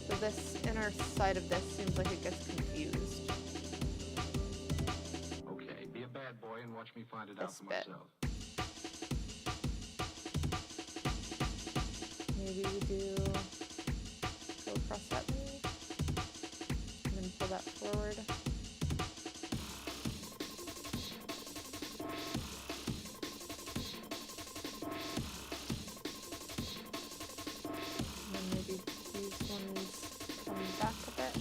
[SPEAKER 2] So this inner side of this seems like it gets confused.
[SPEAKER 5] Okay, be a bad boy and watch me find it out for myself.
[SPEAKER 2] Maybe we do go across that knee, and then pull that forward. And then maybe these ones come back a bit.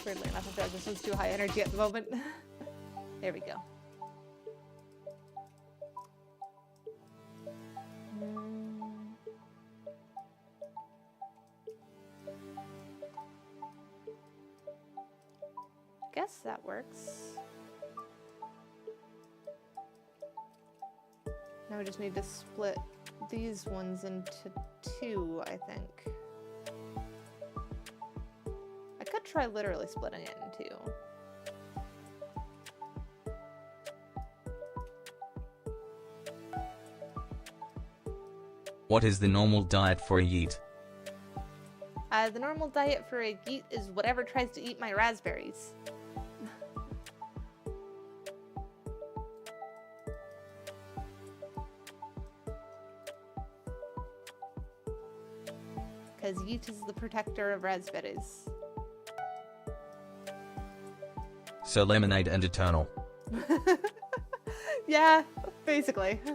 [SPEAKER 2] Weirdly enough, I feel like this one's too high energy at the moment. There we go. Guess that works. Now we just need to split these ones into two, I think. I could try literally splitting it in two.
[SPEAKER 1] What is the normal diet for a yeet?
[SPEAKER 2] The normal diet for a yeet is whatever tries to eat my raspberries. Because yeet is the protector of raspberries.
[SPEAKER 1] So lemonade and eternal.
[SPEAKER 2] Yeah, basically. I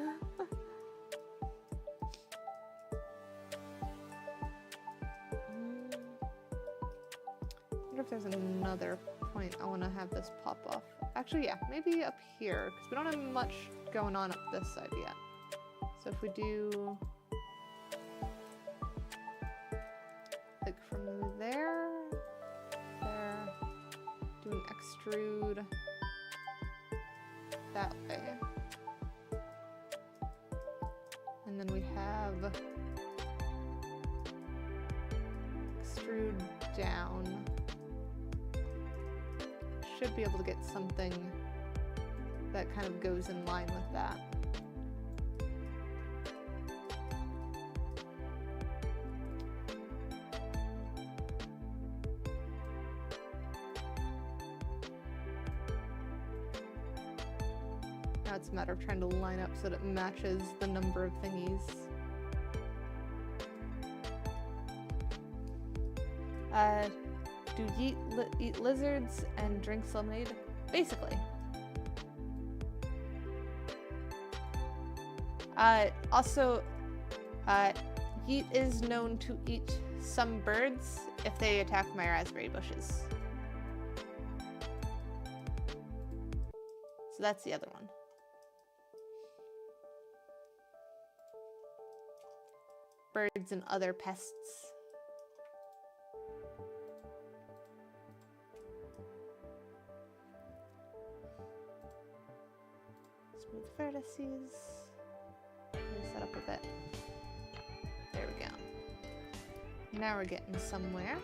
[SPEAKER 2] wonder if there's another point I want to have this pop off. Actually, yeah, maybe up here, because we don't have much going on up this side yet. So if we do... like from there, do an extrude that way. And then we have extrude down. Should be able to get something that kind of goes in line with that. Now it's a matter of trying to line up so that it matches the number of thingies. Do you eat lizards and drink lemonade? Basically. Also, Yeet is known to eat some birds if they attack my raspberry bushes. So that's the other one. Birds and other pests. Smooth vertices. Set up a bit. There we go. Now we're getting somewhere.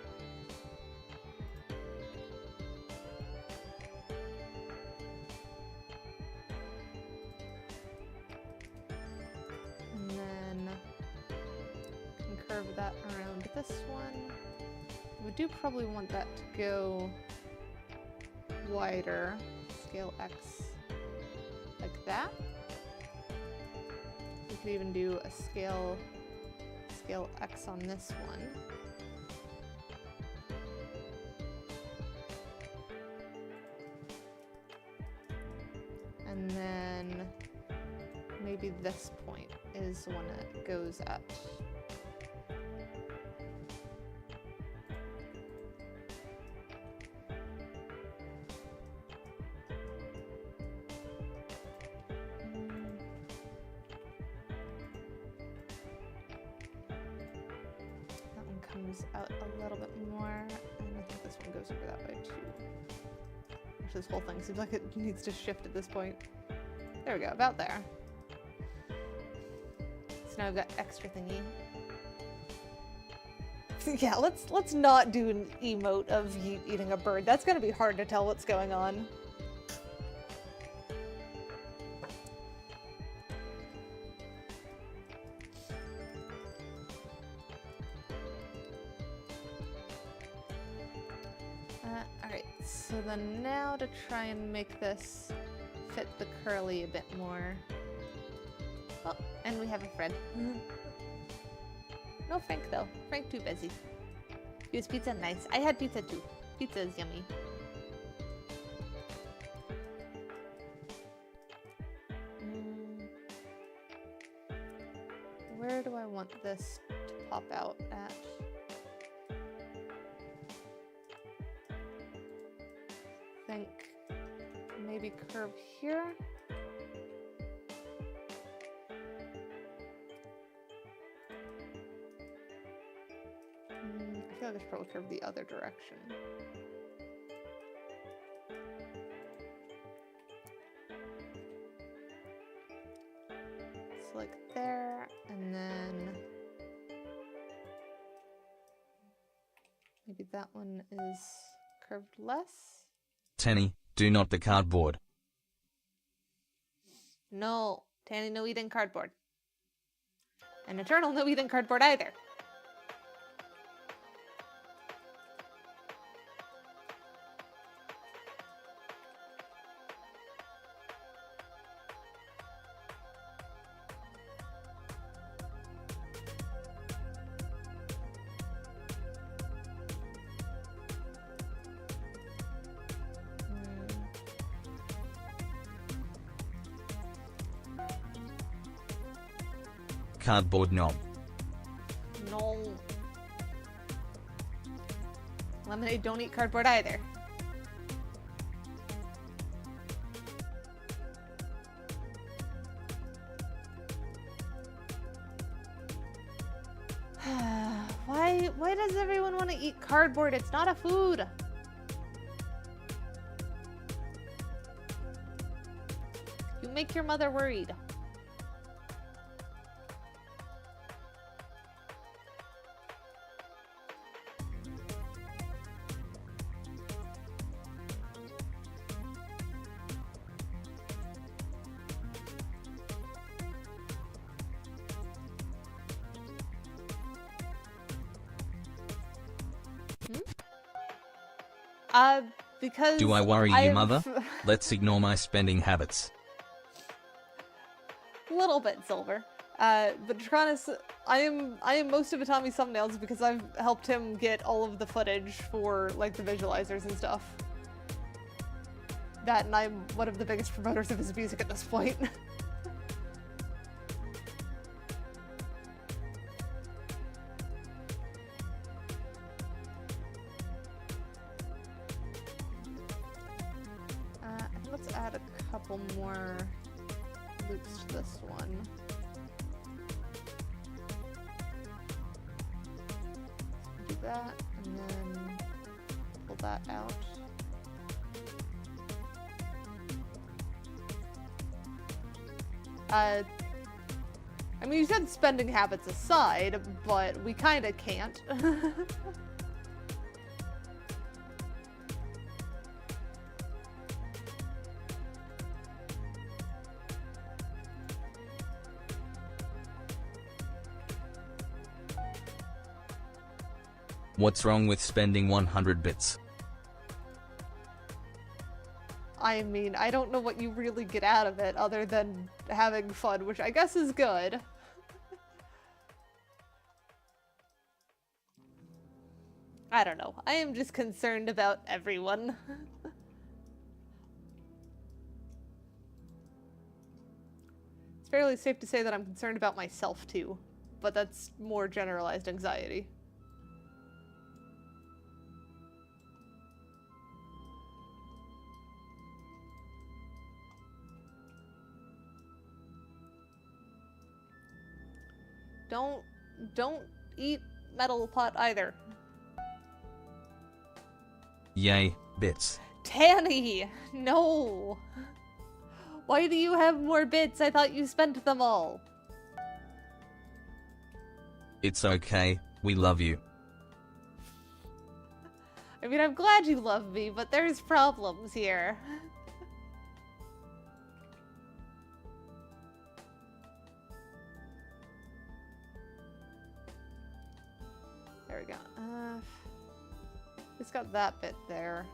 [SPEAKER 2] And then can curve that around this one. We do probably want that to go wider. Scale X like that. We could even do a scale X on this one. And then maybe this point is the one that goes at. Out a little bit more, and I think this one goes over that way too. Actually, this whole thing seems like it needs to shift at this point. There we go, about there. So now I've got extra thingy. Yeah, let's not do an emote of Yeet eating a bird. That's gonna be hard to tell what's going on. So then now to try and make this fit the curly a bit more. Oh, and we have a friend. No Frank though. Frank too busy. Is pizza nice? I had pizza too. Pizza is yummy. Where do I want this to pop out at? Think maybe curve here. I feel like I should probably curve the other direction. So like there, and then maybe that one is curved less.
[SPEAKER 1] Tenny, do not the cardboard.
[SPEAKER 2] No, Tanny, no eating cardboard. And Eternal, no eating cardboard either.
[SPEAKER 1] Cardboard knob.
[SPEAKER 2] No. Lemonade don't eat cardboard either. Why does everyone want to eat cardboard? It's not a food. You make your mother worried. Because
[SPEAKER 1] Do I worry you, mother? Let's ignore my spending habits.
[SPEAKER 2] little bit Silver. But Draconis, I am most of Itami's thumbnails because I've helped him get all of the footage for, like, the visualizers and stuff. That, and I'm one of the biggest promoters of his music at this point. Let's add a couple more loops to this one. Do that, and then pull that out. I mean, you said spending habits aside, but we kinda can't.
[SPEAKER 1] What's wrong with spending 100 bits?
[SPEAKER 2] I mean, I don't know what you really get out of it other than having fun, which I guess is good. I don't know. I am just concerned about everyone. It's fairly safe to say that I'm concerned about myself too, but that's more generalized anxiety. Don't eat metal pot either.
[SPEAKER 1] Yay, bits.
[SPEAKER 2] Tanny! No! Why do you have more bits? I thought you spent them all.
[SPEAKER 1] It's okay, we love you.
[SPEAKER 2] I mean, I'm glad you love me, but there's problems here. There we go. It's got that bit there.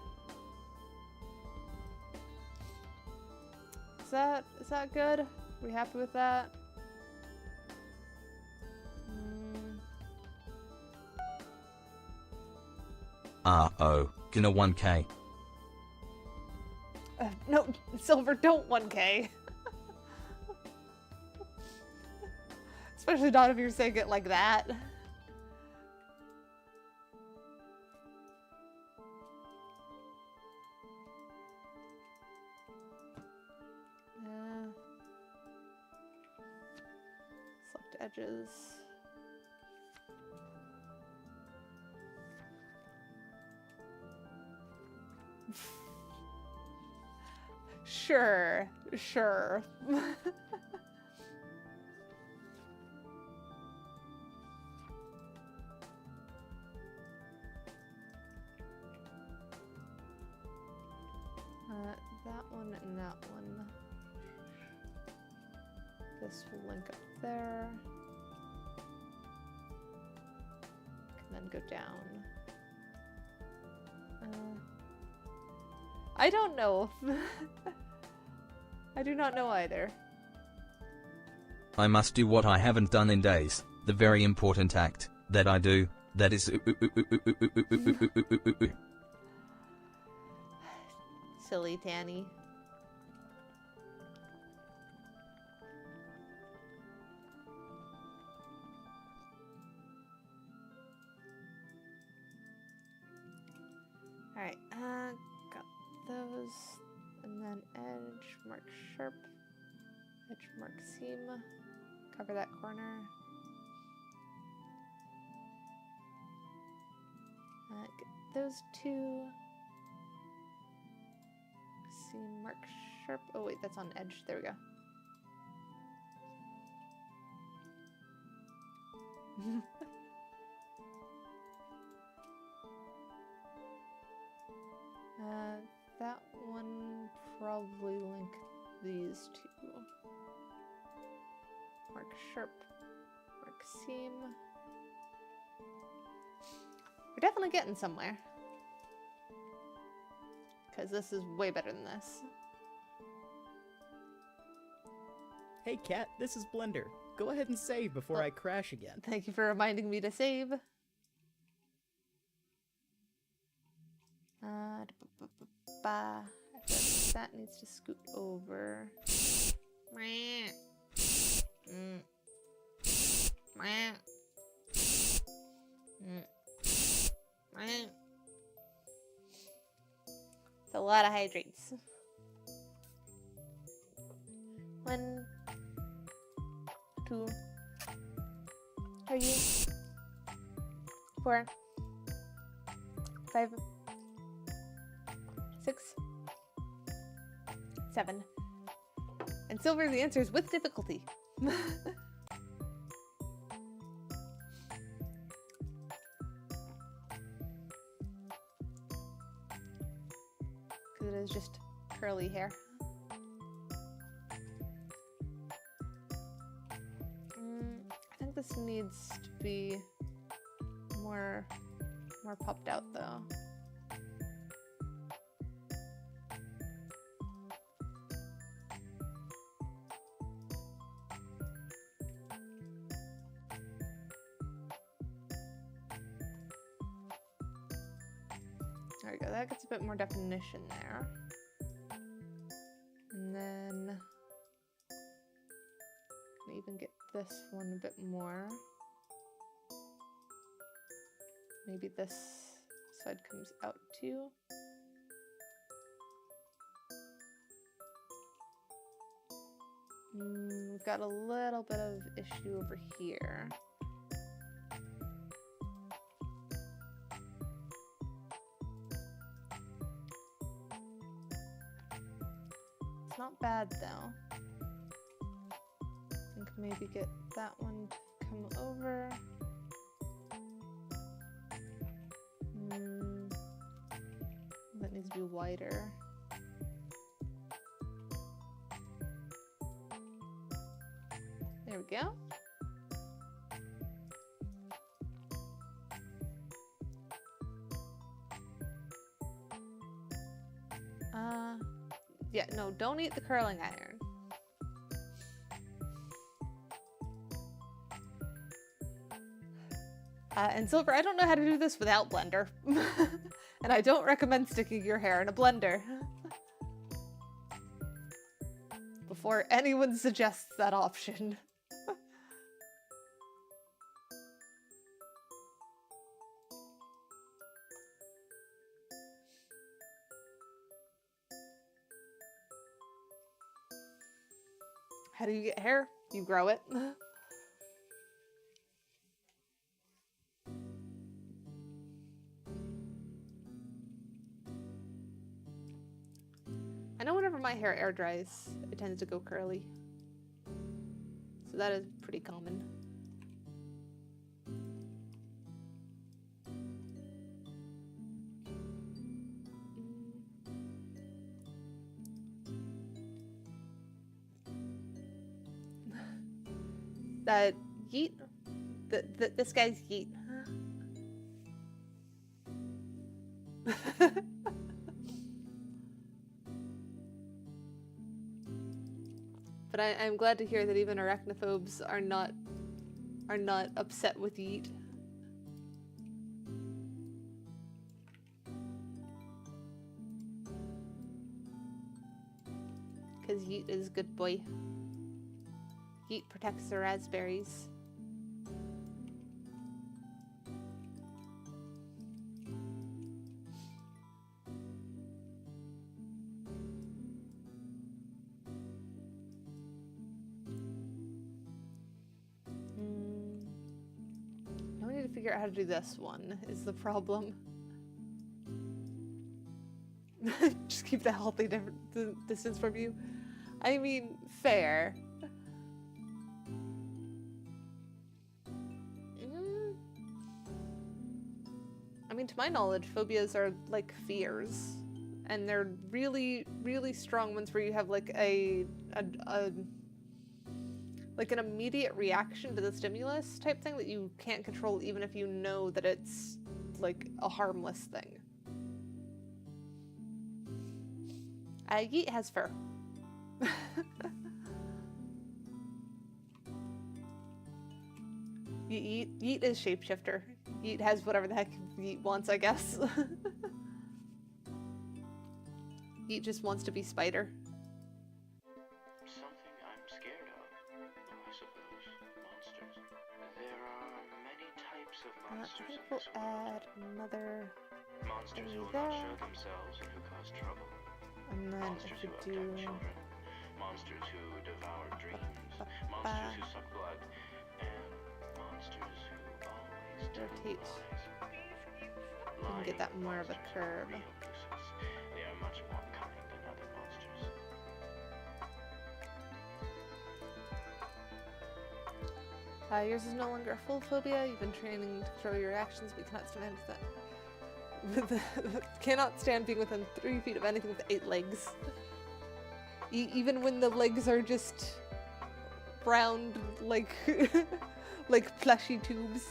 [SPEAKER 2] Is that good? Are we happy with that?
[SPEAKER 1] Oh, gonna 1K.
[SPEAKER 2] No, Silver, don't 1K. Especially not if you're saying it like that. Select edges. Sure. That one and that one. This will link up there. And then go down. I don't know. I do not know either.
[SPEAKER 1] I must do what I haven't done in days. The very important act that I do. That is.
[SPEAKER 2] Silly Tanny. Alright, got those, and then edge, mark sharp, edge, mark seam, cover that corner. Get those two. Seam, mark sharp. Oh wait, that's on edge. There we go. That one probably link these two. Mark sharp, mark seam. We're definitely getting somewhere. Because this is way better than this.
[SPEAKER 3] Hey Cat, this is Blender. Go ahead and save before I crash again.
[SPEAKER 2] Thank you for reminding me to save. That needs to scoot over. It's a lot of hydrates. 1, 2, 3, 4, 5, 6, 7. And silver, the answer is with difficulty. Because it is just curly hair. I think this needs to be more popped out though. There we go, that gets a bit more definition there. And then can even get this one a bit more. Maybe this side comes out too. We've got a little bit of issue over here. It's not bad though. I think maybe get that one to come over. That needs to be wider. There we go. Yeah, no, don't eat the curling iron. And Silver, I don't know how to do this without Blender. And I don't recommend sticking your hair in a blender. Before anyone suggests that option. How do you get hair? You grow it. I know whenever my hair air dries, it tends to go curly. So that is pretty common. That yeet? This guy's yeet. But I'm glad to hear that even arachnophobes are not upset with yeet. Because yeet is a good boy. Yeet protects the raspberries. Now we need to figure out how to do this one, is the problem. Just keep the healthy distance from you. I mean, fair. I mean, to my knowledge, phobias are like fears, and they're really, really strong ones where you have like like an immediate reaction to the stimulus type thing that you can't control, even if you know that it's like a harmless thing. Yeet has fur. Yeet is shapeshifter. Yeet has whatever the heck Yeet wants, I guess. Yeet just wants to be spider.
[SPEAKER 4] Something I'm scared of, I suppose. Monsters. There are many types of
[SPEAKER 2] I
[SPEAKER 4] monsters
[SPEAKER 2] think
[SPEAKER 4] in
[SPEAKER 2] we'll
[SPEAKER 4] this world.
[SPEAKER 2] add another
[SPEAKER 4] Monsters
[SPEAKER 2] thingy
[SPEAKER 4] who will
[SPEAKER 2] there.
[SPEAKER 4] not show themselves and who cause trouble.
[SPEAKER 2] And then
[SPEAKER 4] Monsters
[SPEAKER 2] if
[SPEAKER 4] who
[SPEAKER 2] we
[SPEAKER 4] abduct
[SPEAKER 2] do
[SPEAKER 4] children. Monsters who devour dreams. Monsters who suck blood. And monsters who always tell
[SPEAKER 2] rotate,
[SPEAKER 4] lies.
[SPEAKER 2] we can get that more of a
[SPEAKER 4] Monsters are
[SPEAKER 2] curve.
[SPEAKER 4] real nuisance. They are much more cunning than other monsters.
[SPEAKER 2] Yours is no longer a full phobia. You've been training to control your actions, but you cannot stand that. Cannot stand being within 3 feet of anything with 8 legs. Even when the legs are just round, like like plushy tubes.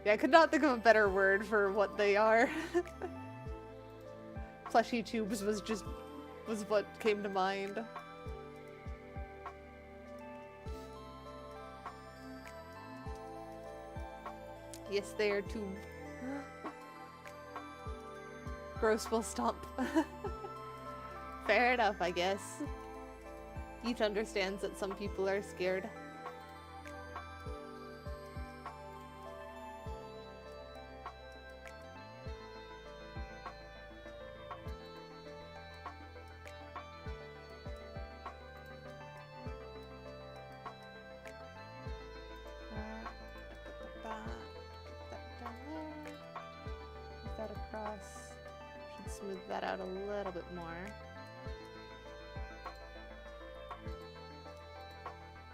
[SPEAKER 2] Yeah, I could not think of a better word for what they are. Plushy tubes was what came to mind. Yes, they are tube. Gross will stomp. Fair enough, I guess. Each understands that some people are scared. Smooth that out a little bit more.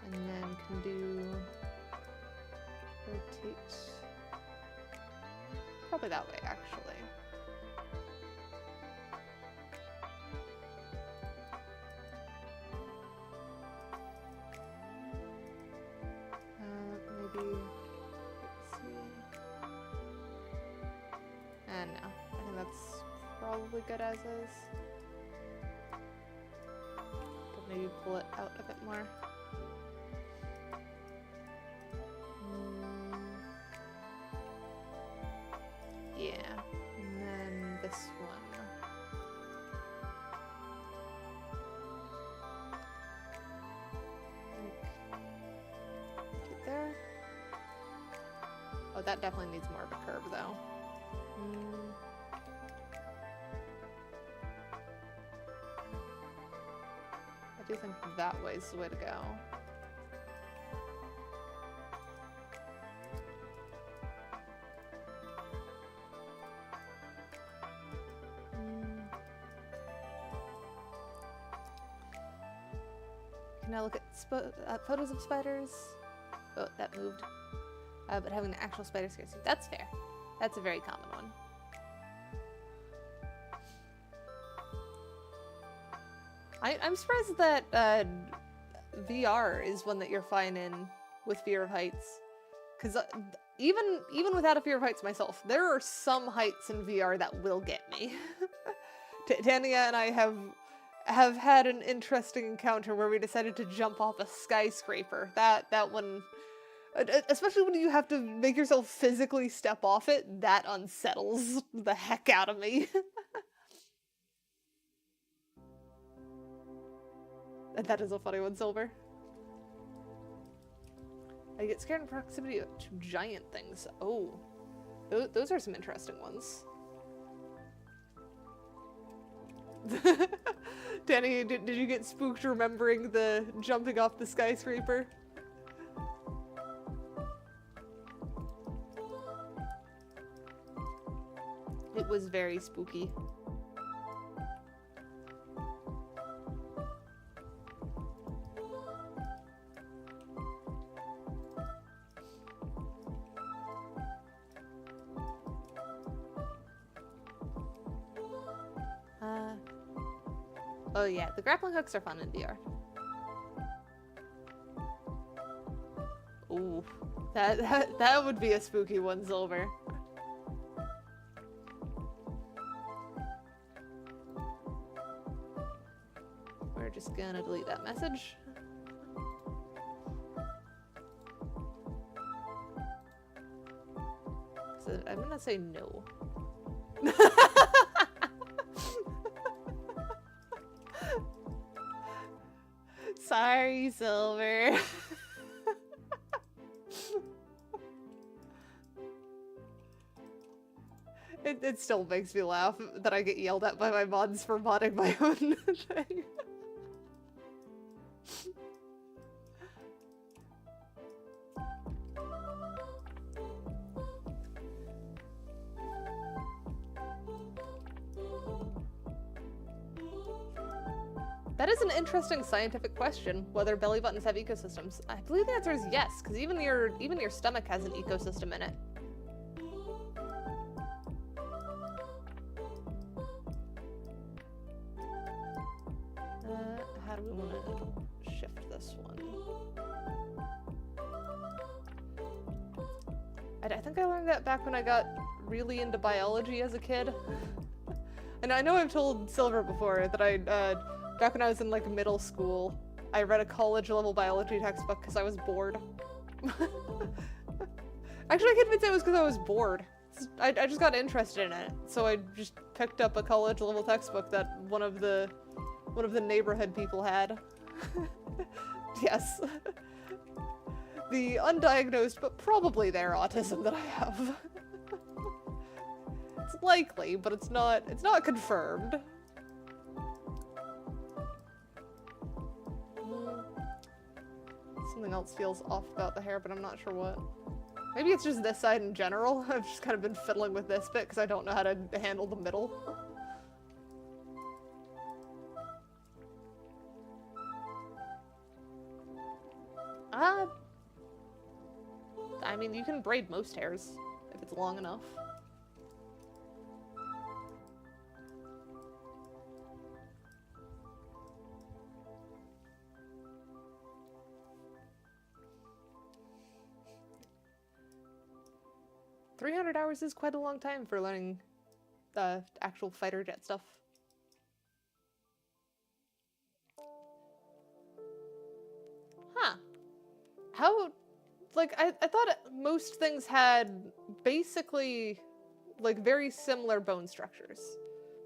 [SPEAKER 2] And then can do rotate. Probably that way, actually. Maybe, let's see. And no, I think that's probably good as is. But maybe pull it out a bit more. Yeah, and then this one. Right there. Oh, that definitely needs more of a curve though. I do think that way's the way to go. Can I look at photos of spiders? Oh, that moved. But having an actual spider scares you. That's fair. That's a very common one. I'm surprised that VR is one that you're fine in with fear of heights. Because even without a fear of heights myself, there are some heights in VR that will get me. Tania and I have had an interesting encounter where we decided to jump off a skyscraper. That one, especially when you have to make yourself physically step off it, that unsettles the heck out of me. That is a funny one, Silver. I get scared in proximity to giant things. Oh, those are some interesting ones. Danny, did you get spooked remembering the jumping off the skyscraper? It was very spooky. Oh yeah, the grappling hooks are fun in VR. Ooh, that would be a spooky one, Silver. We're just gonna delete that message. So I'm gonna say no. Sorry, Silver. It still makes me laugh that I get yelled at by my mods for modding my own thing. That is an interesting scientific question, whether belly buttons have ecosystems. I believe the answer is yes, because even your stomach has an ecosystem in it. How do we want to shift this one? I think I learned that back when I got really into biology as a kid. And I know I've told Silver before that back when I was in like middle school, I read a college-level biology textbook because I was bored. Actually, I can't even say it was because I was bored. I just got interested in it, so I just picked up a college-level textbook that one of the neighborhood people had. Yes. The undiagnosed, but probably there autism that I have. It's likely, but it's not confirmed. Something else feels off about the hair, but I'm not sure what. Maybe it's just this side in general. I've just kind of been fiddling with this bit because I don't know how to handle the middle. I mean, you can braid most hairs if it's long enough. $300 hours is quite a long time for learning the actual fighter jet stuff. Huh. How, like, I thought most things had basically, like, very similar bone structures.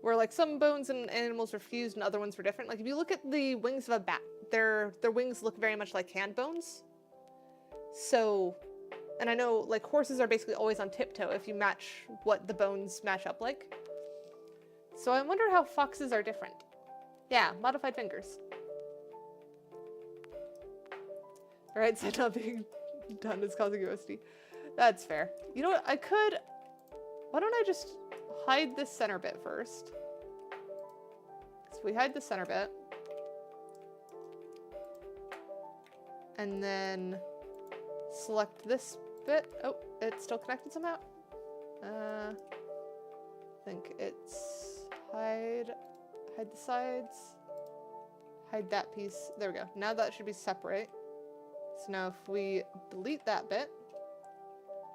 [SPEAKER 2] Where, like, some bones in animals were fused and other ones were different. Like, if you look at the wings of a bat, their wings look very much like hand bones. So, and I know, like, horses are basically always on tiptoe if you match what the bones match up like. So I wonder how foxes are different. Yeah, modified fingers. Alright, so not being done is causing USD. That's fair. You know what, I could... Why don't I just hide this center bit first? So we hide the center bit. And then select this bit. Oh, it's still connected somehow. I think it's hide the sides, hide that piece. There we go. Now that should be separate. So now if we delete that bit,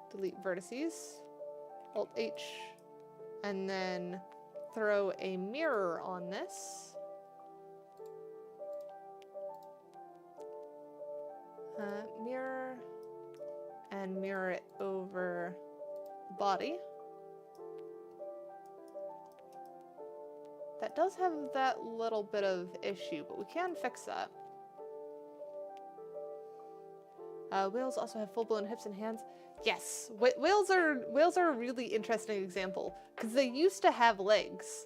[SPEAKER 2] delete vertices, Alt-H, and then throw a mirror on this. Mirror, and mirror it over the body. That does have that little bit of issue, but we can fix that. Whales also have full-blown hips and hands. Yes, whales are a really interesting example because they used to have legs.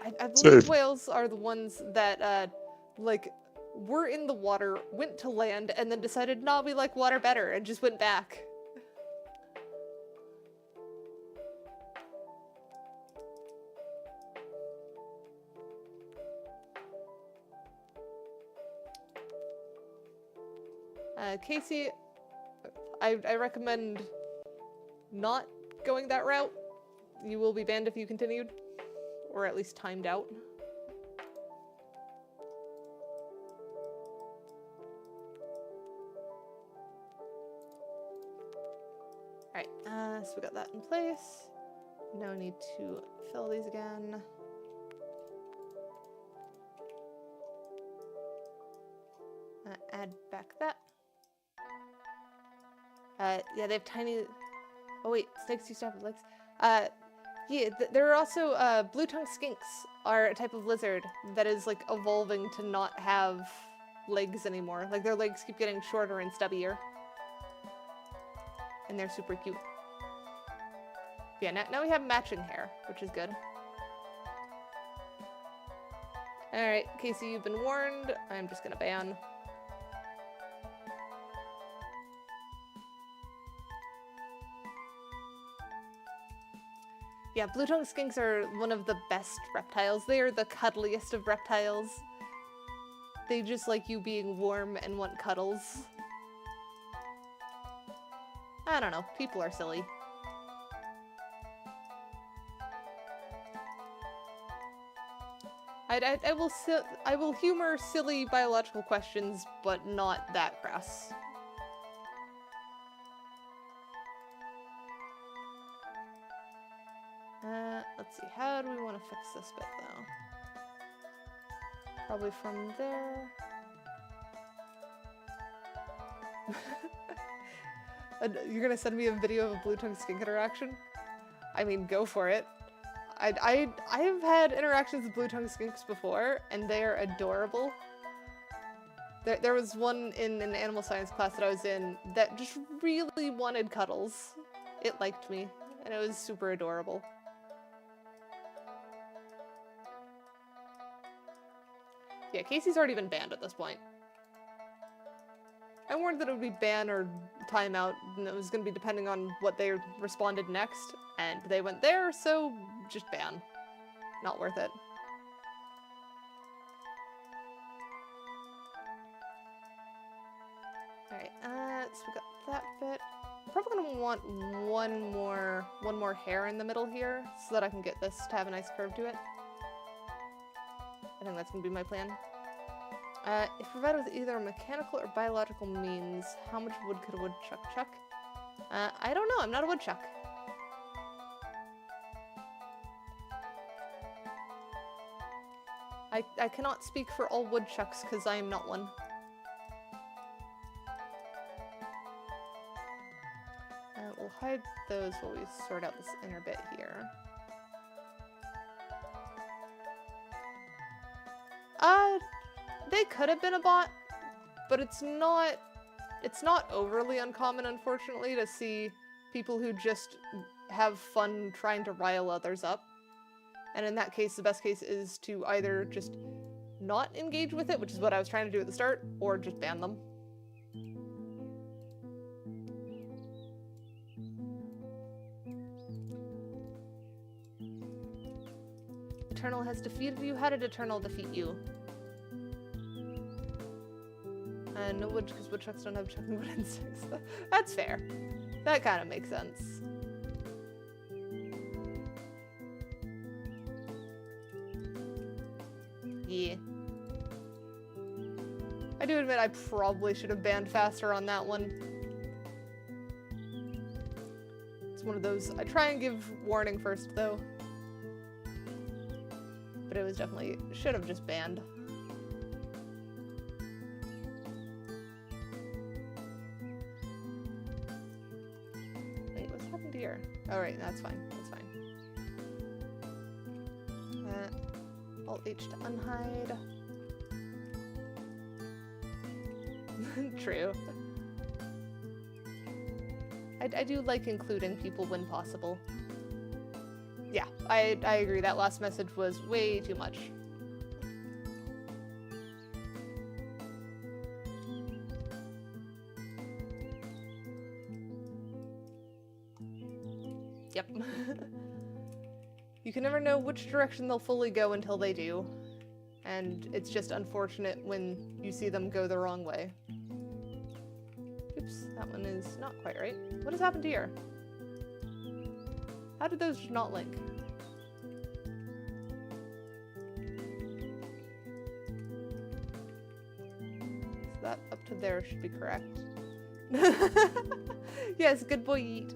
[SPEAKER 2] I believe whales are the ones that like were in the water, went to land, and then decided, nah, we like water better, and just went back. Casey, I recommend not going that route. You will be banned if you continued, or at least timed out. Alright, so we got that in place. Now we need to fill these again. Add back that. Yeah, they have tiny... Oh wait, snakes used to have legs. Yeah, there are also, blue-tongued skinks are a type of lizard that is, like, evolving to not have legs anymore. Like, their legs keep getting shorter and stubbier. And they're super cute. Yeah, now we have matching hair, which is good. Alright, Casey, you've been warned. I'm just gonna ban. Yeah, blue-tongued skinks are one of the best reptiles. They are the cuddliest of reptiles. They just like you being warm and want cuddles. I don't know, people are silly. I will humor silly biological questions, but not that crass. Let's see, how do we want to fix this bit, though? Probably from there. You're gonna send me a video of a blue-tongued skink interaction? I mean, go for it. I have had interactions with blue-tongued skinks before, and they are adorable. There was one in an animal science class that I was in that just really wanted cuddles. It liked me, and it was super adorable. Yeah, Casey's already been banned at this point. I warned that it would be ban or timeout, and it was going to be depending on what they responded next, and they went there, so just ban. Not worth it. Alright, so we got that bit. I'm probably going to want one more hair in the middle here, so that I can get this to have a nice curve to it. I think that's going to be my plan. If provided with either a mechanical or biological means, how much wood could a woodchuck chuck? I don't know, I'm not a woodchuck. I cannot speak for all woodchucks because I am not one. We'll hide those while we sort out this inner bit here. They could have been a bot, but it's not overly uncommon, unfortunately, to see people who just have fun trying to rile others up. And in that case, the best case is to either just not engage with it, which is what I was trying to do at the start, or just ban them. Eternal has defeated you. How did Eternal defeat you? No wood, because woodchucks don't have chucking wood insects. That's fair. That kind of makes sense. Yeah. I do admit I probably should have banned faster on that one. It's one of those, I try and give warning first, though. But it was definitely, should have just banned. Here. Alright, that's fine. That's fine. Alt H to unhide. True. I do like including people when possible. Yeah, I agree. That last message was way too much. Yep. You can never know which direction they'll fully go until they do. And it's just unfortunate when you see them go the wrong way. Oops, that one is not quite right. What has happened here? How did those not link? So that up to there should be correct. Yes, good boy, Yeet.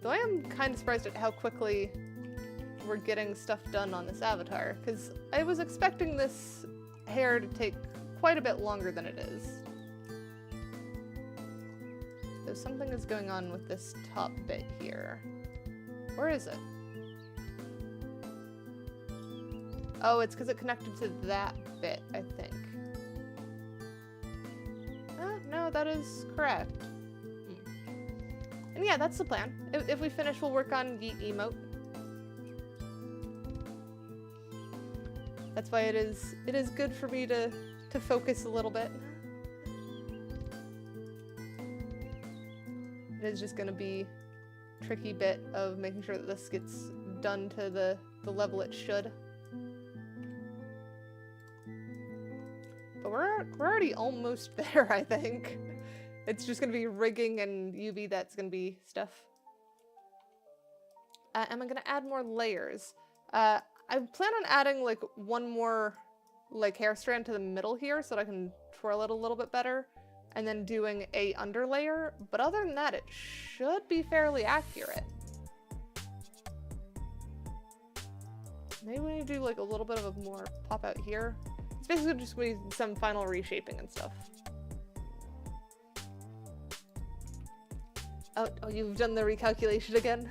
[SPEAKER 2] Though I am kind of surprised at how quickly we're getting stuff done on this avatar, because I was expecting this hair to take quite a bit longer than it is. So something is going on with this top bit here. Where is it? Oh, it's because it connected to that bit, I think. No, that is correct. And yeah, that's the plan. If we finish, we'll work on Yeet emote. That's why it is good for me to focus a little bit. It is just gonna be a tricky bit of making sure that this gets done to the level it should. But we're already almost there, I think. It's just gonna be rigging and UV that's gonna be stuff. And I'm gonna add more layers. I plan on adding like one more like hair strand to the middle here so that I can twirl it a little bit better. And then doing a underlayer. But other than that, it should be fairly accurate. Maybe we need to do like a little bit of a more pop out here. It's basically just some final reshaping and stuff. Oh, you've done the recalculation again?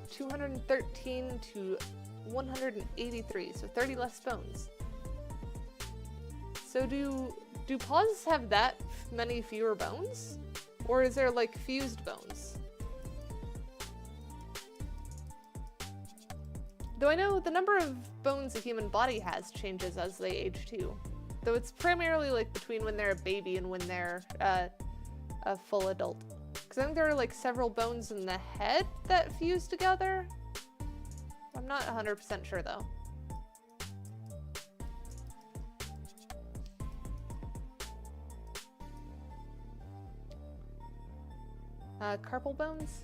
[SPEAKER 2] 213 to 183, so 30 less bones. So do paws have that many fewer bones? Or is there like fused bones? Though I know the number of bones a human body has changes as they age too. Though it's primarily like between when they're a baby and when they're a full adult. Because I think there are like several bones in the head that fuse together. I'm not 100% sure though. Carpal bones?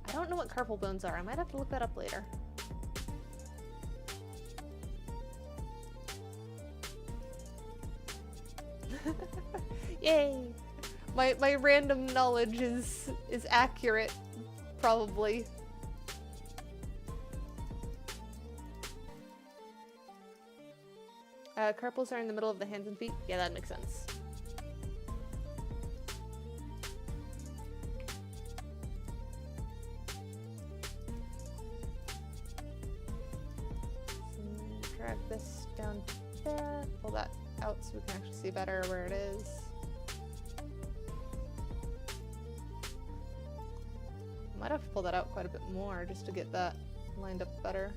[SPEAKER 2] I don't know what carpal bones are. I might have to look that up later. Yay! My random knowledge is accurate, probably. Carpals are in the middle of the hands and feet? Yeah, that makes sense. Drag this down there, pull that out so we can actually see better where it is. Might have to pull that out quite a bit more just to get that lined up better.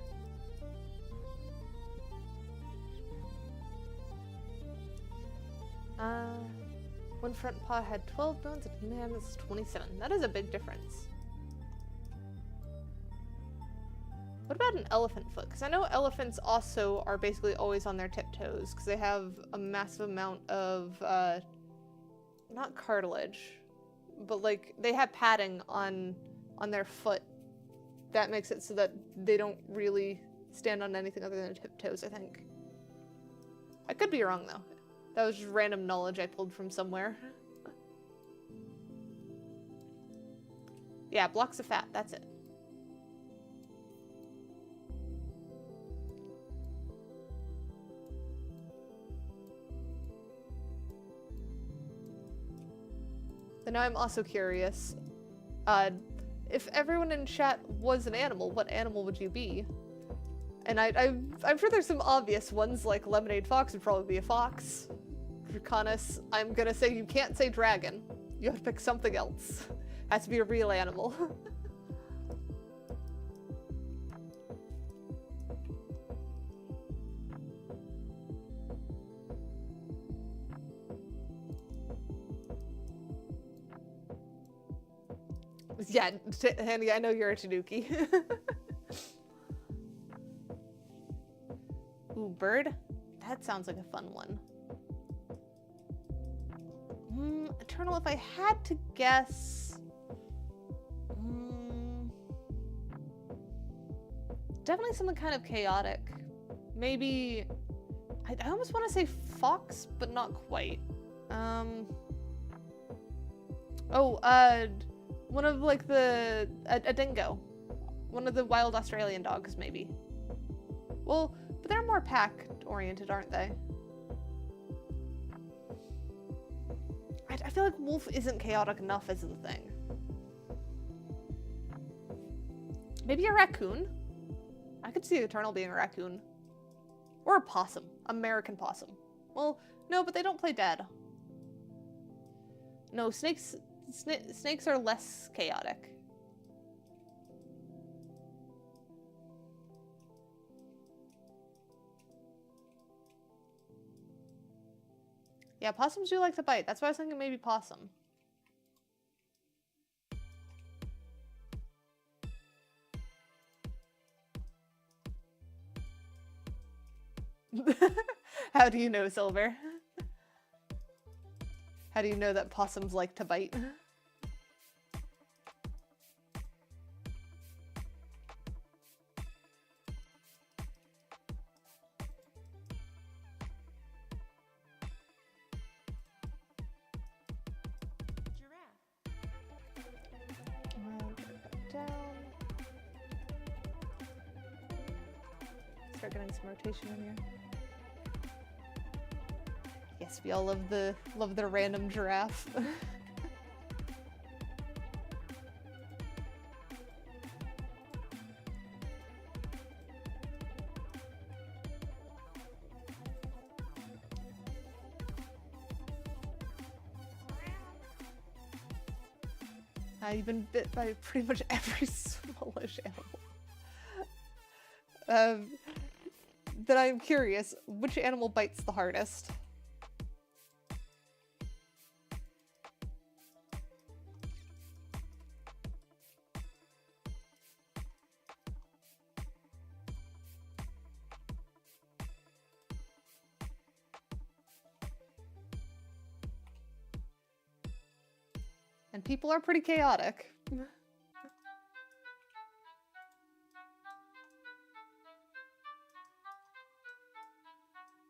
[SPEAKER 2] One front paw had 12 bones and human hand is 27. That is a big difference. What about an elephant foot? Because I know elephants also are basically always on their tiptoes because they have a massive amount of, not cartilage, but like they have padding on their foot. That makes it so that they don't really stand on anything other than tiptoes, I think. I could be wrong though. That was just random knowledge I pulled from somewhere. Yeah, blocks of fat, that's it. But now I'm also curious. If everyone in chat was an animal, what animal would you be? And I'm sure there's some obvious ones, like Lemonade Fox would probably be a fox. Draconis, I'm gonna say you can't say dragon. You have to pick something else. Has to be a real animal. Yeah, Handy, I know you're a Tanuki. Ooh, bird? That sounds like a fun one. Eternal, if I had to guess... definitely something kind of chaotic. Maybe... I almost want to say fox, but not quite. One of like a dingo. One of the wild Australian dogs, maybe. Well, but they're more pack-oriented, aren't they? I feel like wolf isn't chaotic enough as the thing. Maybe a raccoon? I could see Eternal being a raccoon. Or a possum. American possum. Well, no, but they don't play dead. No, snakes are less chaotic. Yeah, possums do like to bite. That's why I was thinking maybe possum. How do you know, Silver? How do you know that possums like to bite? Down. Start getting some rotation in here. Yes, we all love the random giraffe. You've been bit by pretty much every smallish animal. Then I'm curious, which animal bites the hardest? And people are pretty chaotic.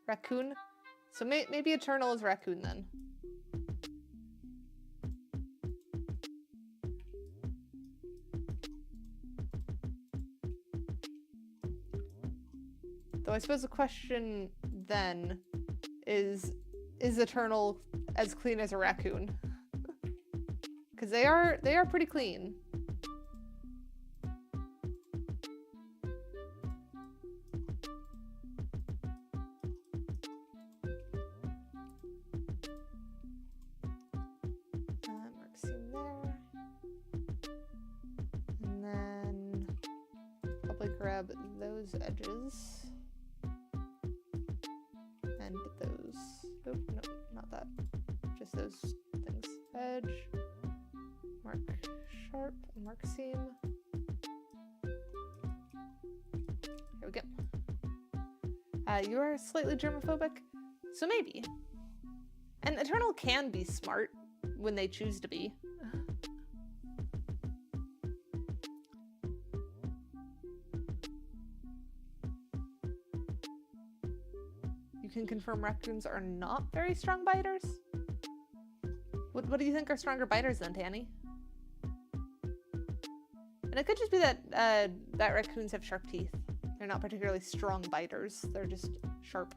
[SPEAKER 2] Raccoon? So maybe Eternal is raccoon then. Though I suppose the question then is Eternal as clean as a raccoon? Because they are pretty clean. Mark's in there. And then probably grab those edges. And those. Oh, no, not that. Just those things. Edge. Mark sharp, mark seam. Here we go. You are slightly germophobic, so maybe. And Eternal can be smart when they choose to be. You can confirm raccoons are not very strong biters? What do you think are stronger biters then, Tanny? And it could just be that that raccoons have sharp teeth. They're not particularly strong biters. They're just sharp.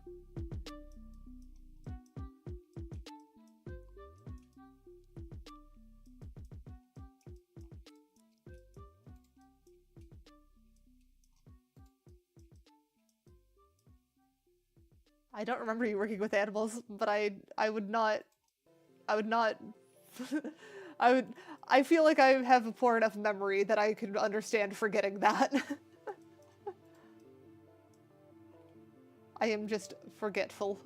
[SPEAKER 2] I don't remember you working with animals, but I would not I feel like I have a poor enough memory that I could understand forgetting that. I am just forgetful.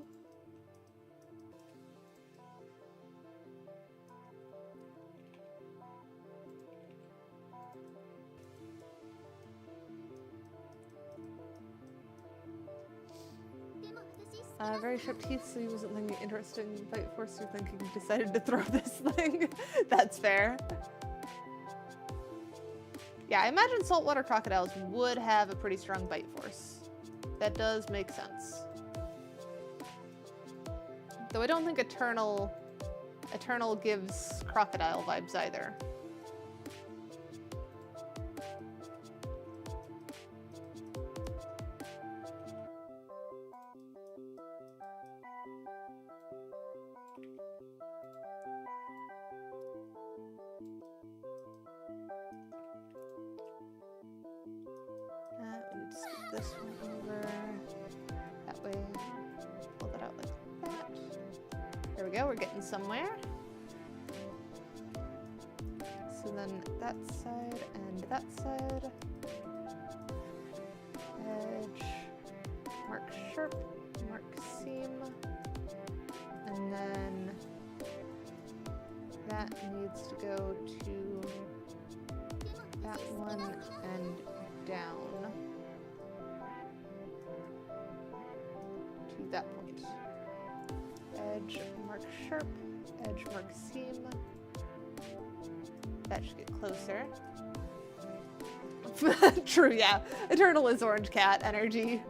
[SPEAKER 2] Very sharp teeth, so he wasn't thinking interesting bite force, so thinking he decided to throw this thing. That's fair. Yeah, I imagine saltwater crocodiles would have a pretty strong bite force. That does make sense. Though I don't think Eternal gives crocodile vibes either. this one over that way. Pull that out like that. There we go, we're getting somewhere. So then that side and that side. Edge, mark sharp, mark seam, and then that needs to go to that one and down to that point. Edge, mark sharp, edge, mark seam. That should get closer. True, yeah. Eternal is orange cat energy.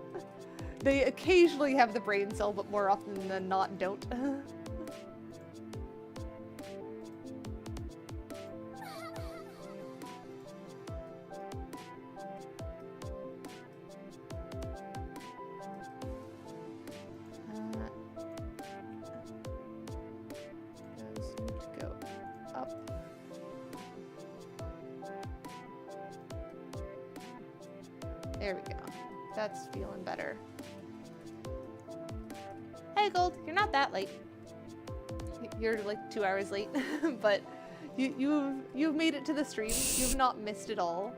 [SPEAKER 2] They occasionally have the brain cell, but more often than not don't. Those need to go up. There we go. That's feeling better. Hey Gold, you're not that late. You're like 2 hours late, but you've made it to the stream. You've not missed it all.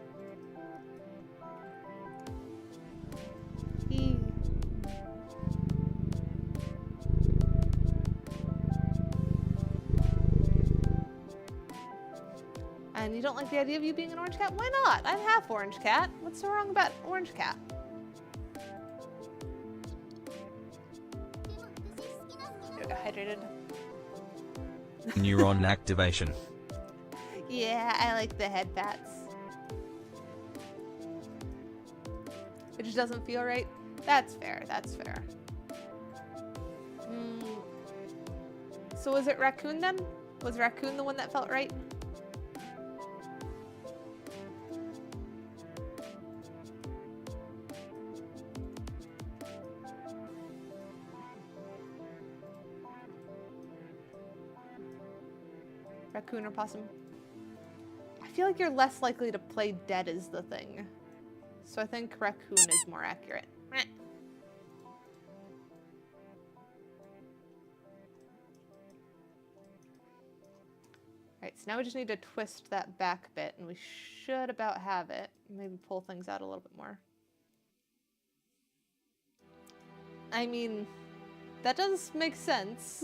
[SPEAKER 2] Eee. And you don't like the idea of you being an orange cat? Why not? I'm half orange cat. What's so wrong about orange cat? There we go, hydrated.
[SPEAKER 1] Neuron activation.
[SPEAKER 2] Yeah, I like the head pats. It just doesn't feel right. That's fair, that's fair. So was it Raccoon then? Was Raccoon the one that felt right? Raccoon or possum? I feel like you're less likely to play dead is the thing. So I think raccoon is more accurate. Alright, so now we just need to twist that back bit, and we should about have it. Maybe pull things out a little bit more. I mean, that does make sense.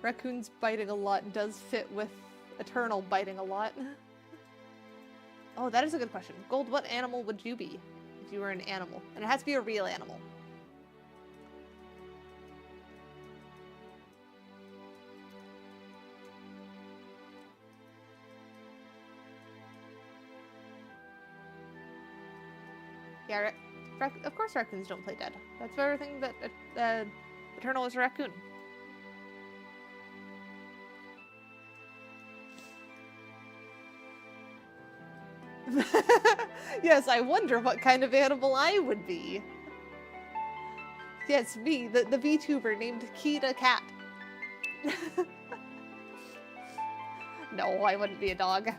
[SPEAKER 2] Raccoon's biting a lot does fit with Eternal biting a lot. Oh, that is a good question. Gold, what animal would you be if you were an animal? And it has to be a real animal. Yeah, of course raccoons don't play dead. That's everything that Eternal is a raccoon. Yes, I wonder what kind of animal I would be. Yes, me, the Vtuber named Keidakat. No, I wouldn't be a dog.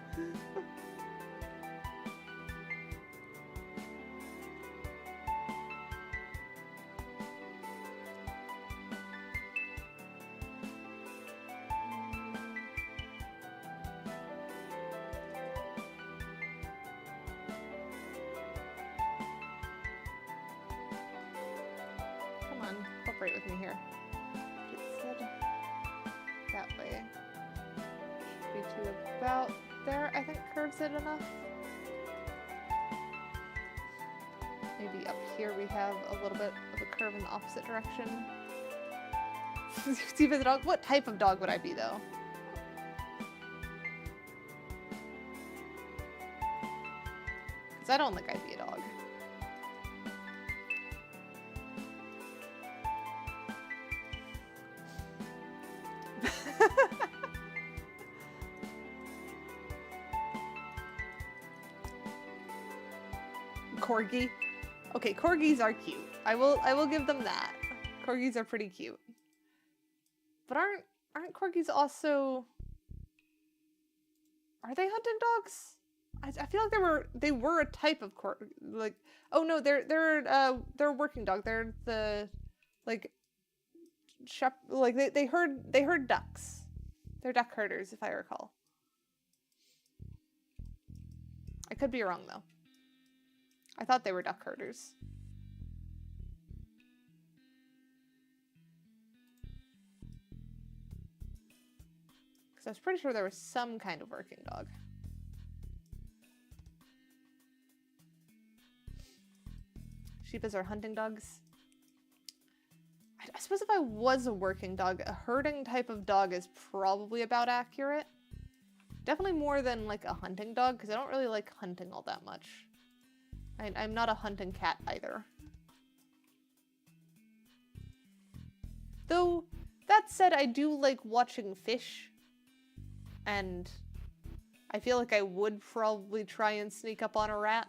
[SPEAKER 2] Cooperate with me here. Get said that way. Should be to about there. I think curves it enough. Maybe up here we have a little bit of a curve in the opposite direction. Steve is a dog. What type of dog would I be though? Because I don't think I'd be a dog. Corgi. Okay, corgis are cute. I will give them that. Corgis are pretty cute. But aren't corgis also... Are they hunting dogs? I feel like they were a type of like, oh no, they're a working dog. They're the like they herd ducks. They're duck herders, if I recall. I could be wrong though. I thought they were duck herders. Because I was pretty sure there was some kind of working dog. Sheepas are hunting dogs. I suppose if I was a working dog, a herding type of dog is probably about accurate. Definitely more than like a hunting dog, because I don't really like hunting all that much. I'm not a hunting cat either. Though, that said, I do like watching fish. And I feel like I would probably try and sneak up on a rat.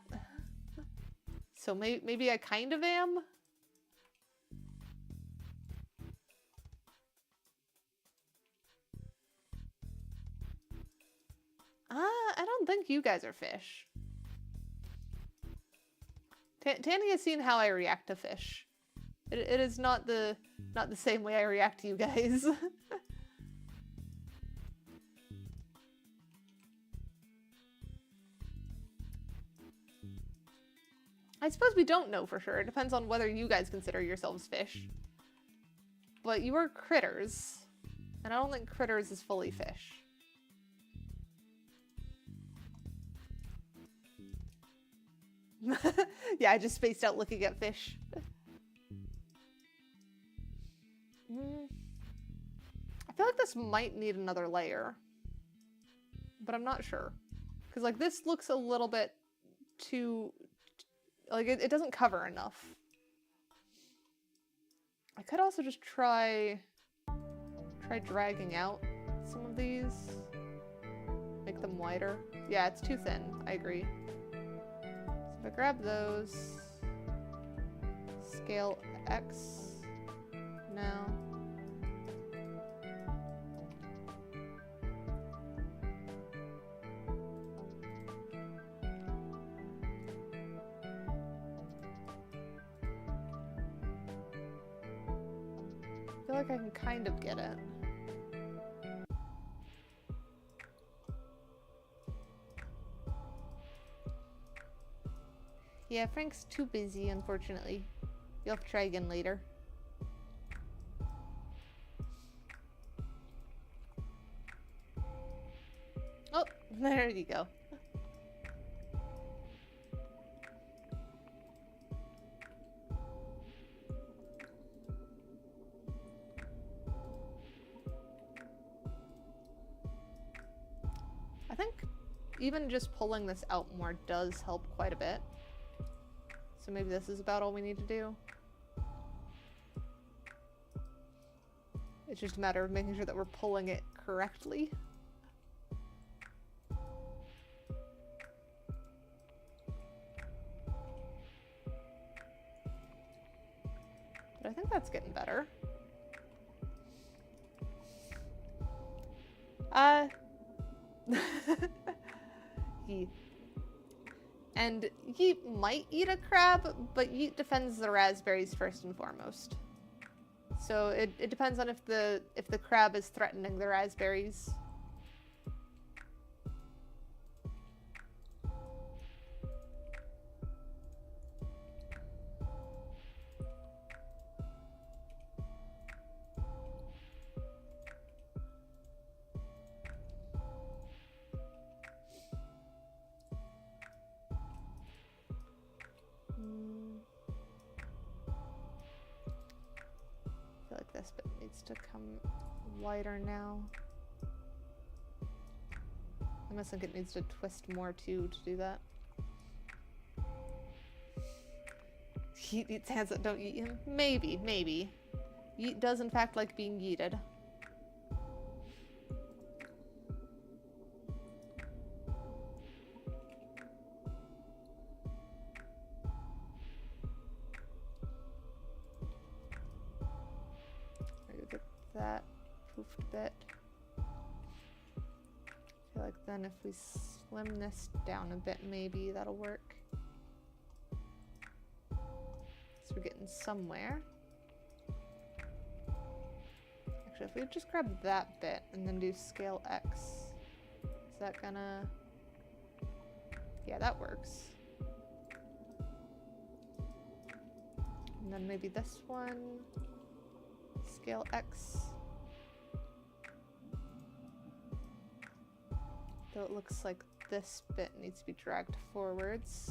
[SPEAKER 2] So maybe I kind of am? I don't think you guys are fish. Tanny has seen how I react to fish. It is not the same way I react to you guys. I suppose we don't know for sure. It depends on whether you guys consider yourselves fish. But you are critters. And I don't think critters is fully fish. Yeah, I just spaced out looking at fish. I feel like this might need another layer. But I'm not sure. Because, like, this looks a little bit too... Like, it doesn't cover enough. I could also just try dragging out some of these. Make them wider. Yeah, it's too thin. I agree. So if I grab those, scale X now. I feel like I can kind of get it. Yeah, Frank's too busy, unfortunately. You'll have to try again later. Oh, there you go. I think even just pulling this out more does help quite a bit. So maybe this is about all we need to do. It's just a matter of making sure that we're pulling it correctly. But I think that's getting better. Yeet. And Yeet might eat a crab, but Yeet defends the raspberries first and foremost. So it depends on if the crab is threatening the raspberries. I feel like this bit needs to come wider now. I must think it needs to twist more too to do that. Yeet eats hands that don't eat him? Maybe, maybe. Yeet does in fact like being yeeted. Get that poofed bit. I feel like then if we slim this down a bit, maybe that'll work. So we're getting somewhere. Actually, if we just grab that bit and then do scale X, is that gonna... Yeah, that works. And then maybe this one, scale X. Though it looks like this bit needs to be dragged forwards.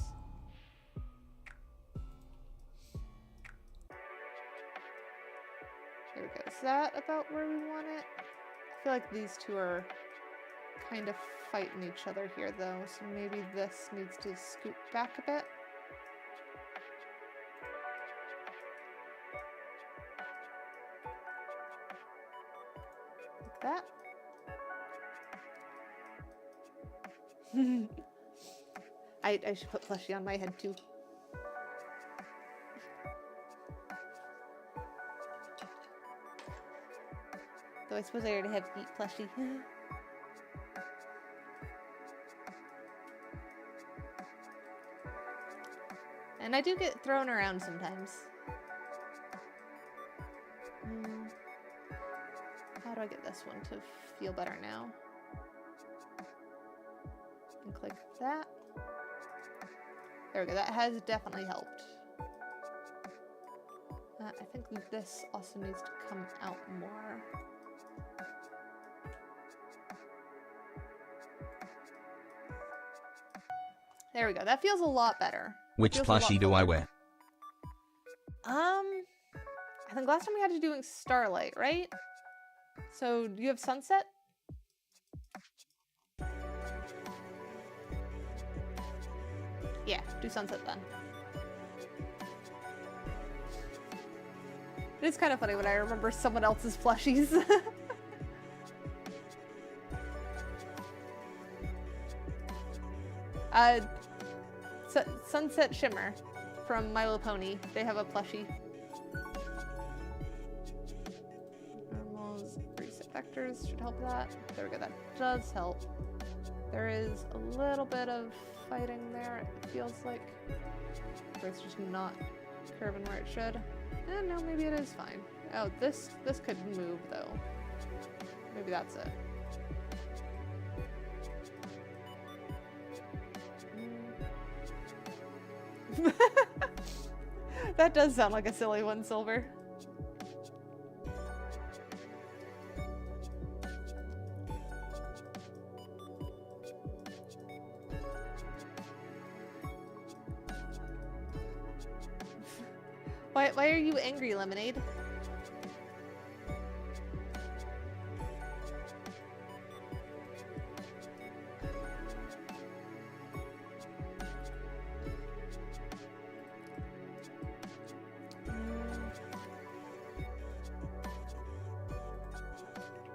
[SPEAKER 2] There we go. Is that about where we want it? I feel like these two are kind of fighting each other here though, so maybe this needs to scoot back a bit. Like that. I should put plushie on my head too. Though I suppose I already have feet plushie. And I do get thrown around sometimes. How do I get this one to feel better now? And click that. There we go, that has definitely helped. I think this also needs to come out more. There we go, that feels a lot better.
[SPEAKER 1] Which plushie do I wear?
[SPEAKER 2] I think last time we had to do Starlight, right? So, do you have Sunset? Yeah, do Sunset then. It's kind of funny when I remember someone else's plushies. Sunset Shimmer from My Little Pony. They have a plushie. Normals, reset vectors should help that. There we go, that does help. There is a little bit of fighting there, it feels like. Or it's just not curving where it should. No, maybe it is fine. Oh, this could move though. Maybe that's it. That does sound like a silly one, Silver. Why are you angry, Lemonade?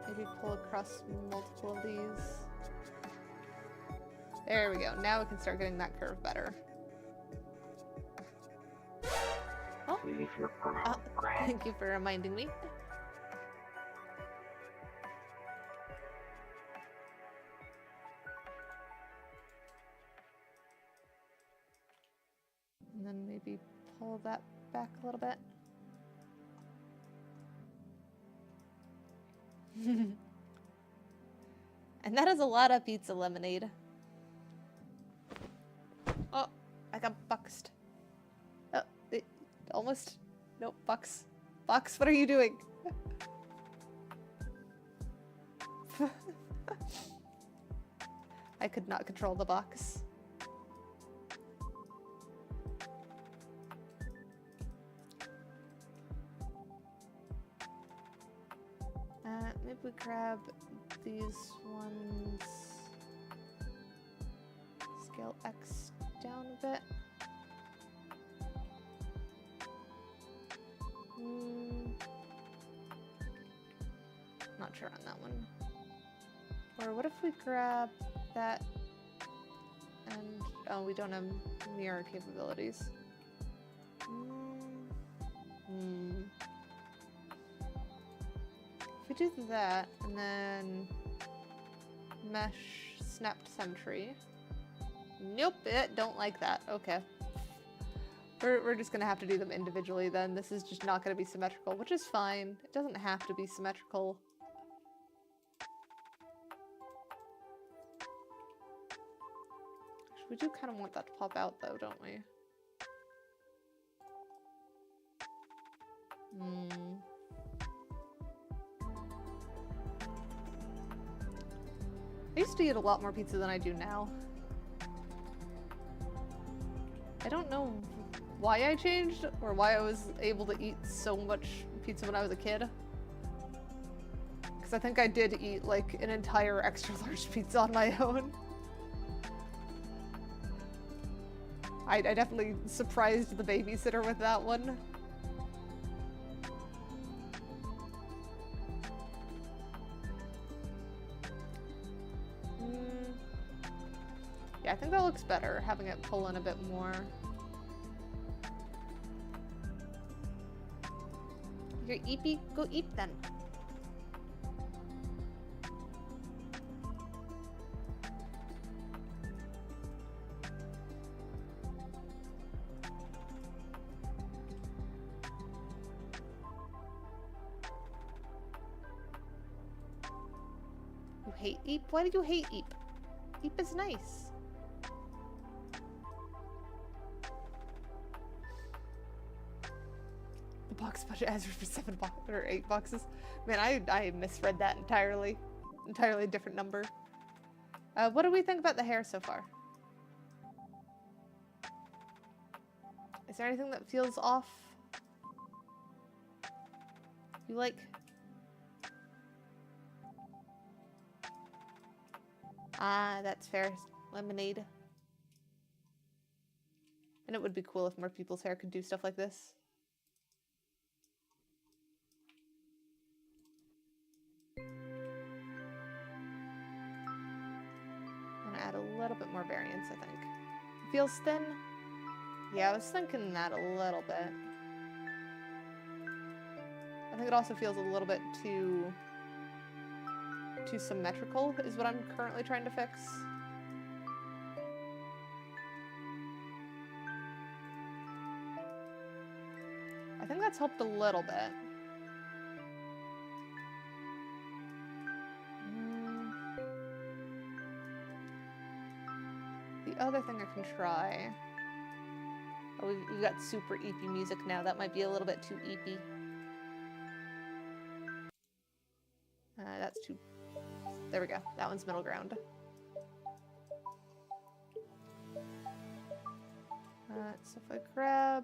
[SPEAKER 2] Maybe pull across multiple of these. There we go. Now we can start getting that curve better. Oh, thank you for reminding me. And then maybe pull that back a little bit. And that is a lot of pizza, Lemonade. Oh, I got boxed. Oh, almost. Nope, box. Box, what are you doing? I could not control the box. Maybe we grab these ones. Scale X down a bit. Not sure on that one. Or what if we grab that and... Oh, we don't have mirror capabilities. If we do that, and then mesh Snapped sentry. Nope, don't like that. Okay. We're just gonna have to do them individually then. This is just not gonna be symmetrical, which is fine. It doesn't have to be symmetrical. We do kind of want that to pop out though, don't we? I used to eat a lot more pizza than I do now. I don't know why I changed or why I was able to eat so much pizza when I was a kid. Because I think I did eat like an entire extra large pizza on my own. I definitely surprised the babysitter with that one. Yeah, I think that looks better, having it pull in a bit more. You're eepy? Go eep then. You hate eep? Why do you hate eep? Eep is nice. The box budget has for 7 or 8 boxes. Man, I misread that entirely. Entirely different number. What do we think about the hair so far? Is there anything that feels off? You like? Ah, that's fair. Lemonade. And it would be cool if more people's hair could do stuff like this. I'm gonna add a little bit more variance, I think. It feels thin? Yeah, I was thinking that a little bit. I think it also feels a little bit too symmetrical is what I'm currently trying to fix. I think that's helped a little bit. The other thing I can try... Oh, we've got super eepy music now. That might be a little bit too eepy. That's too... There we go. That one's middle ground. So if I grab,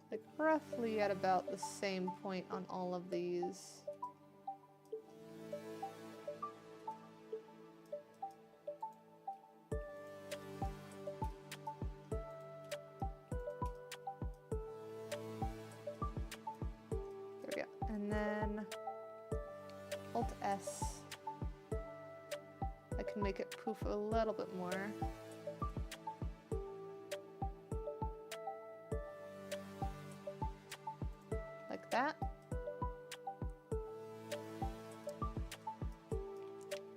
[SPEAKER 2] like, roughly at about the same point on all of these. There we go. And then Alt S. I can make it poof a little bit more. Like that.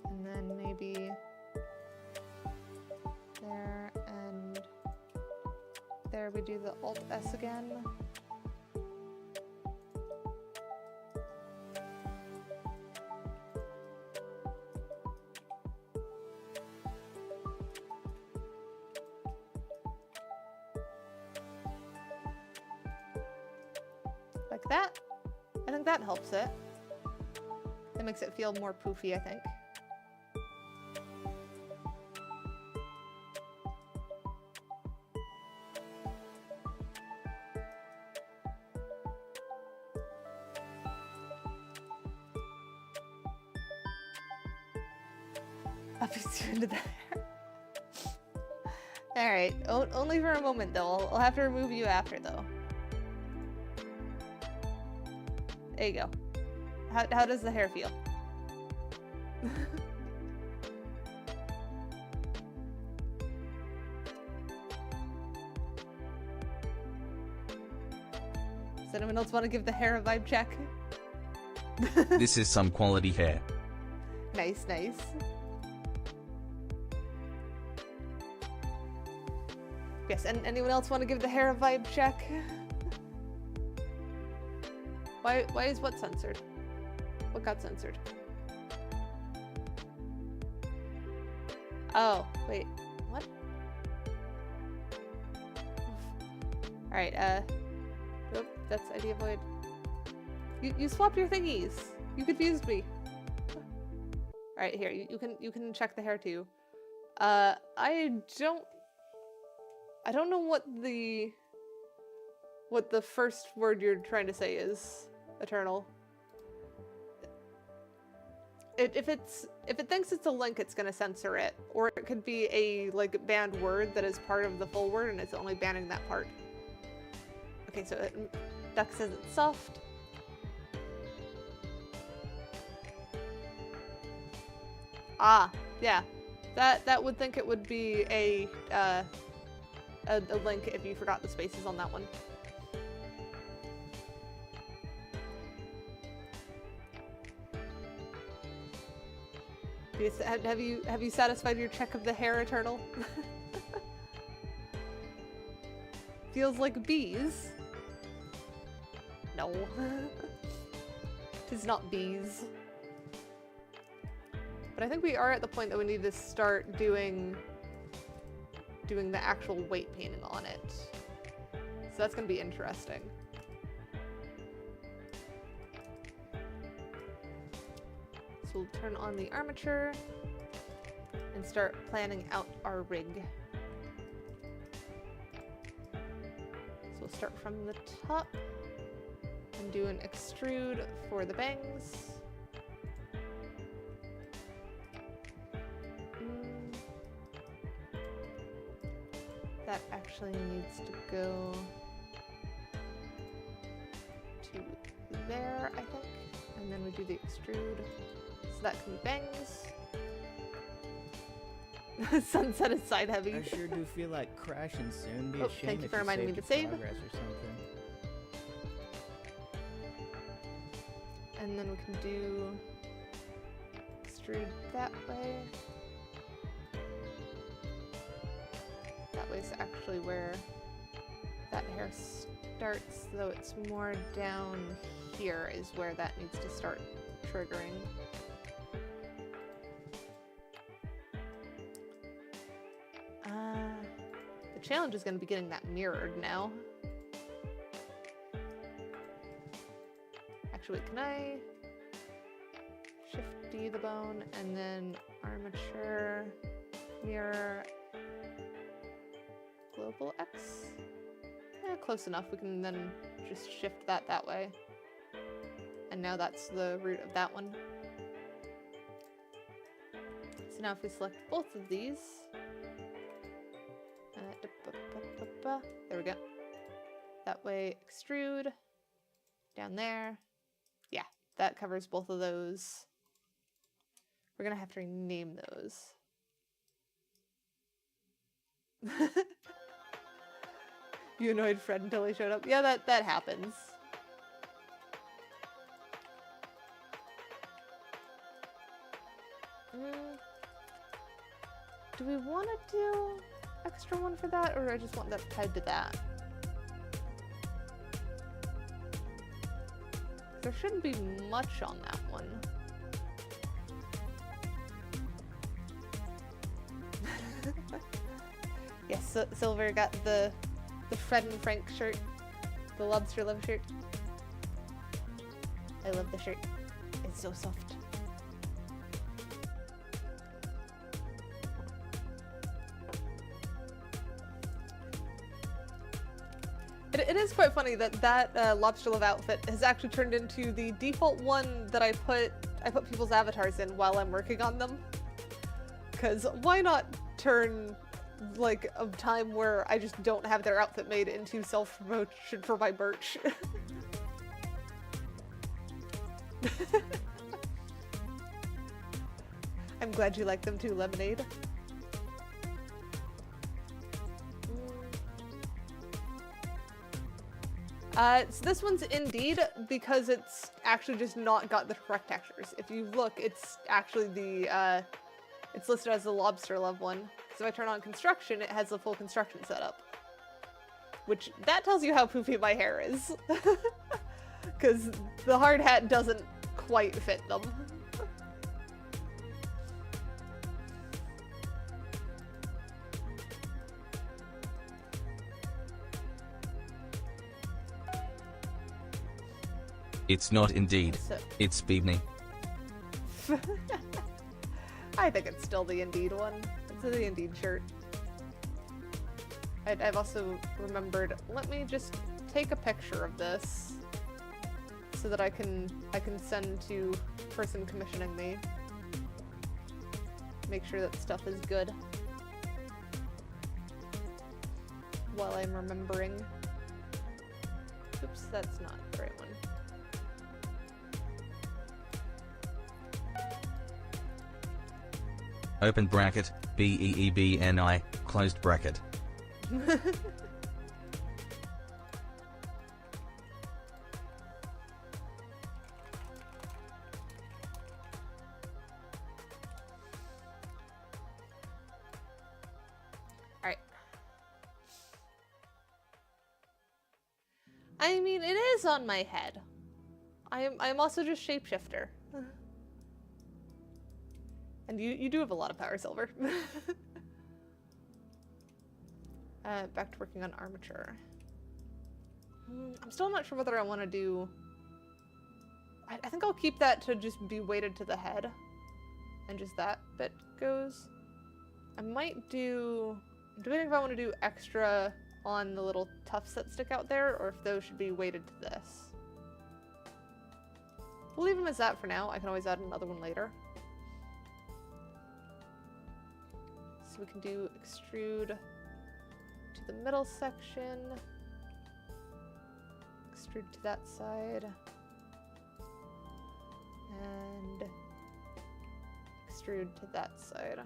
[SPEAKER 2] And then maybe there and there we do the Alt S again. Like that. I think that helps it. That makes it feel more poofy, I think. I'll be soon to the hair. Alright, only for a moment though. I'll have to remove you after though. There you go. How does the hair feel? Does anyone else want to give the hair a vibe check?
[SPEAKER 1] This is some quality hair.
[SPEAKER 2] Nice, nice. Yes, and anyone else want to give the hair a vibe check? Why is what censored? What got censored? Oh, wait. What? Alright, oop, that's idea void. You swapped your thingies. You confused me. Alright, here, you can check the hair too. I don't know what the first word you're trying to say is, Eternal. If it thinks it's a link, it's gonna censor it, or it could be a like banned word that is part of the full word, and it's only banning that part. Okay, so Duck says it's soft. Ah, yeah, that would think it would be a link if you forgot the spaces on that one. Have you satisfied your check of the hair, Eternal? Feels like bees. No. Tis not bees. But I think we are at the point that we need to start doing the actual weight painting on it. So that's gonna be interesting. So we'll turn on the armature and start planning out our rig. So we'll start from the top and do an extrude for the bangs. That actually needs to go to there, I think. And then we do the extrude. So that can be bangs. Sunset is side heavy.
[SPEAKER 3] I sure do feel like crashing soon. Be
[SPEAKER 2] Oh,
[SPEAKER 3] a shame
[SPEAKER 2] thank you
[SPEAKER 3] if
[SPEAKER 2] for reminding me to
[SPEAKER 3] saved
[SPEAKER 2] save.
[SPEAKER 3] progress or something.
[SPEAKER 2] And then we can do extrude that way. That way's actually where that hair starts, though it's more down here is where that needs to start triggering. The challenge is going to be getting that mirrored now. Actually, can I shift D the bone and then armature, mirror, global X? Close enough. We can then just shift that way. And now that's the root of that one. So now if we select both of these, there we go. That way, extrude, down there. Yeah, that covers both of those. We're gonna have to rename those. You annoyed Fred until he showed up. Yeah, that happens. Do we want to do extra one for that, or I just want that tied to that? There shouldn't be much on that one. Yes, so Silver got the Fred and Frank shirt, the lobster love shirt. I love the shirt. It's so soft. It is quite funny that lobster love outfit has actually turned into the default one that I put people's avatars in while I'm working on them. Because why not turn like a time where I just don't have their outfit made into self-promotion for my merch? I'm glad you like them too, Lemonade. So this one's Indeed because it's actually just not got the correct textures. If you look, it's actually it's listed as the lobster love one. So if I turn on construction, it has the full construction setup. which that tells you how poofy my hair is. Because the hard hat doesn't quite fit them.
[SPEAKER 1] It's not indeed.
[SPEAKER 2] So
[SPEAKER 1] It's Beebney.
[SPEAKER 2] I think it's still the Indeed one. It's the Indeed shirt. I've also remembered, let me just take a picture of this so that I can send to person commissioning me. Make sure that stuff is good while I'm remembering. Oops, that's not the right one.
[SPEAKER 1] Open bracket, BEEBNI, closed bracket.
[SPEAKER 2] Alright. I mean, it is on my head. I'm also just shapeshifter. And you do have a lot of power, Silver. Back to working on armature. I'm still not sure whether I want to do... I think I'll keep that to just be weighted to the head. And just that bit goes. I might do... I'm debating if I want to do extra on the little tufts that stick out there, or if those should be weighted to this. We'll leave them as that for now. I can always add another one later. So we can do extrude to the middle section, extrude to that side, and extrude to that side.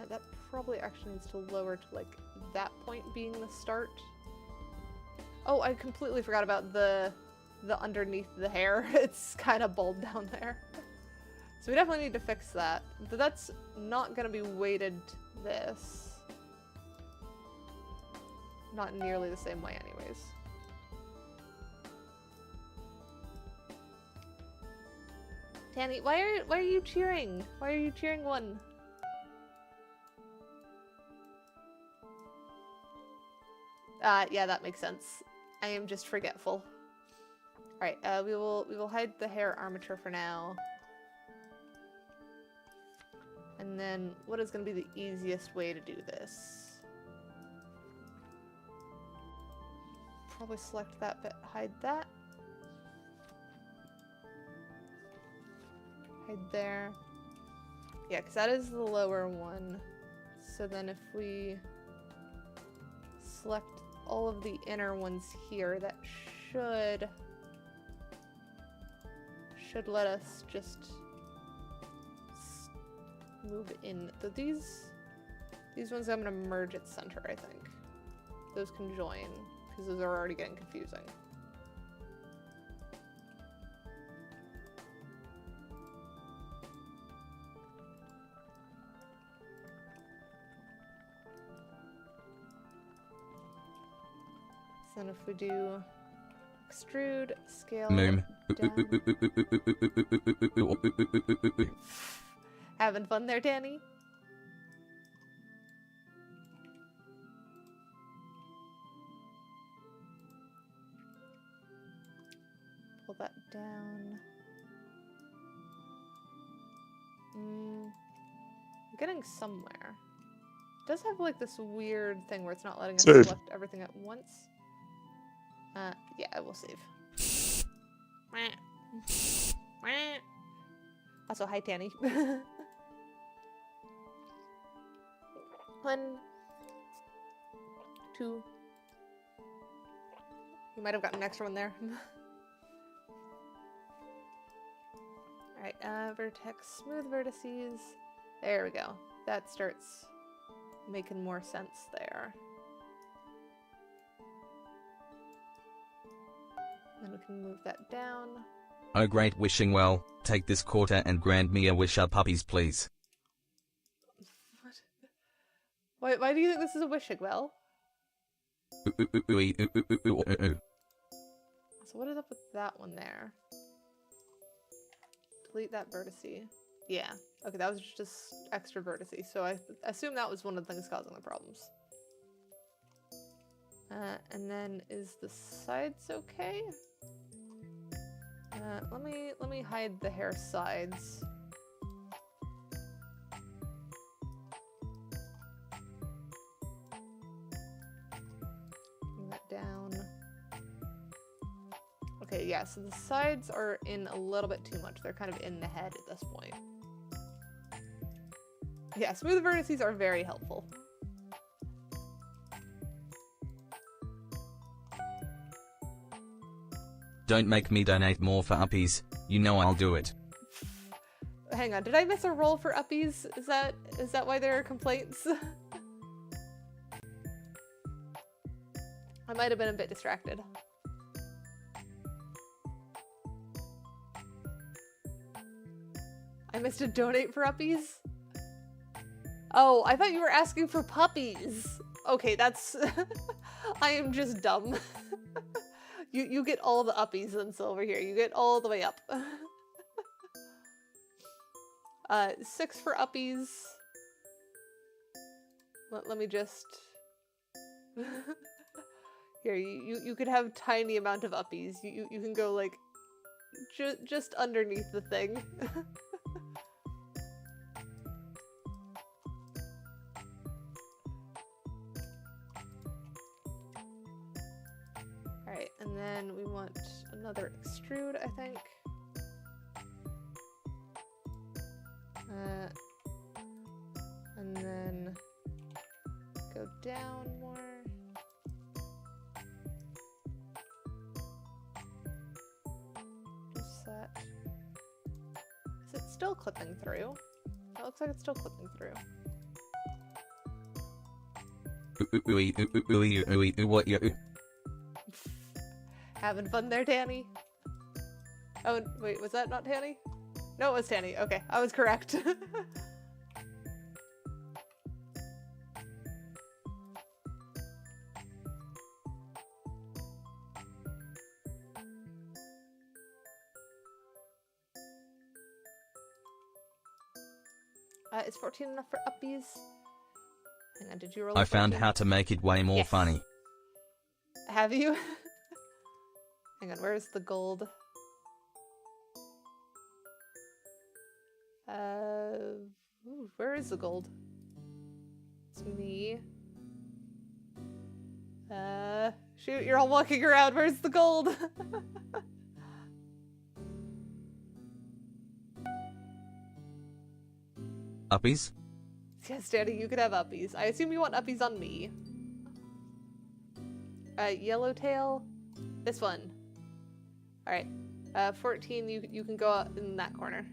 [SPEAKER 2] That probably actually needs to lower to like that point being the start. Oh, I completely forgot about the underneath the hair. It's kind of bald down there. So we definitely need to fix that. But that's not going to be weighted to this. Not nearly the same way anyways. Tanny, why are you cheering? Why are you cheering one? Yeah, that makes sense. I am just forgetful. Alright, we will hide the hair armature for now. And then, what is going to be the easiest way to do this? Probably select that bit, hide that. Hide there. Yeah, because that is the lower one. So then if we select all of the inner ones here, that should let us just move in. These ones I'm going to merge at center, I think. Those can join, because those are already getting confusing. So then if we do extrude, scale
[SPEAKER 1] Moom.
[SPEAKER 2] down. Having fun there, Danny? Pull that down. I'm getting somewhere. It does have like this weird thing where it's not letting us select everything at once. Yeah, we'll save. Also, hi, Tanny. 1, 2. You might have gotten an extra one there. Alright, vertex, smooth vertices. There we go. That starts making more sense there. Then we can move that down.
[SPEAKER 1] Oh great, wishing well, take this quarter and grant me a wish, puppies please.
[SPEAKER 2] Why do you think this is a wishing well? So what is up with that one there? Delete that vertice. Yeah. Okay, that was just extra vertice, so I assume that was one of the things causing the problems. And then is the sides okay? Let me hide the hair sides. Bring that down. Okay, yeah, so the sides are in a little bit too much. They're kind of in the head at this point. Yeah, smooth vertices are very helpful.
[SPEAKER 1] Don't make me donate more for uppies. You know I'll do it.
[SPEAKER 2] Hang on, did I miss a roll for uppies? Is that why there are complaints? I might have been a bit distracted. I missed a donate for uppies? Oh, I thought you were asking for puppies. Okay, that's... I am just dumb. You get all the uppies then, Silver here. You get all the way up. 6 for uppies. Let me just... Here, you could have tiny amount of uppies. You can go, like, just underneath the thing. Alright, and then we want another extrude, I think. And then go down more. Just that. Is it still clipping through? That looks like it's still clipping through. Having fun there, Tanny? Oh, wait, was that not Tanny? No, it was Tanny. Okay, I was correct. Is 14 enough for uppies? Hang on, did you roll?
[SPEAKER 1] I found how to make it way more funny.
[SPEAKER 2] Have you? Hang on, where's the gold? Ooh, where is the gold? It's me. Shoot, you're all walking around. Where's the gold?
[SPEAKER 1] Uppies?
[SPEAKER 2] Yes, Danny, you could have uppies. I assume you want uppies on me. Yellowtail. This one. Alright. 14, you can go out in that corner.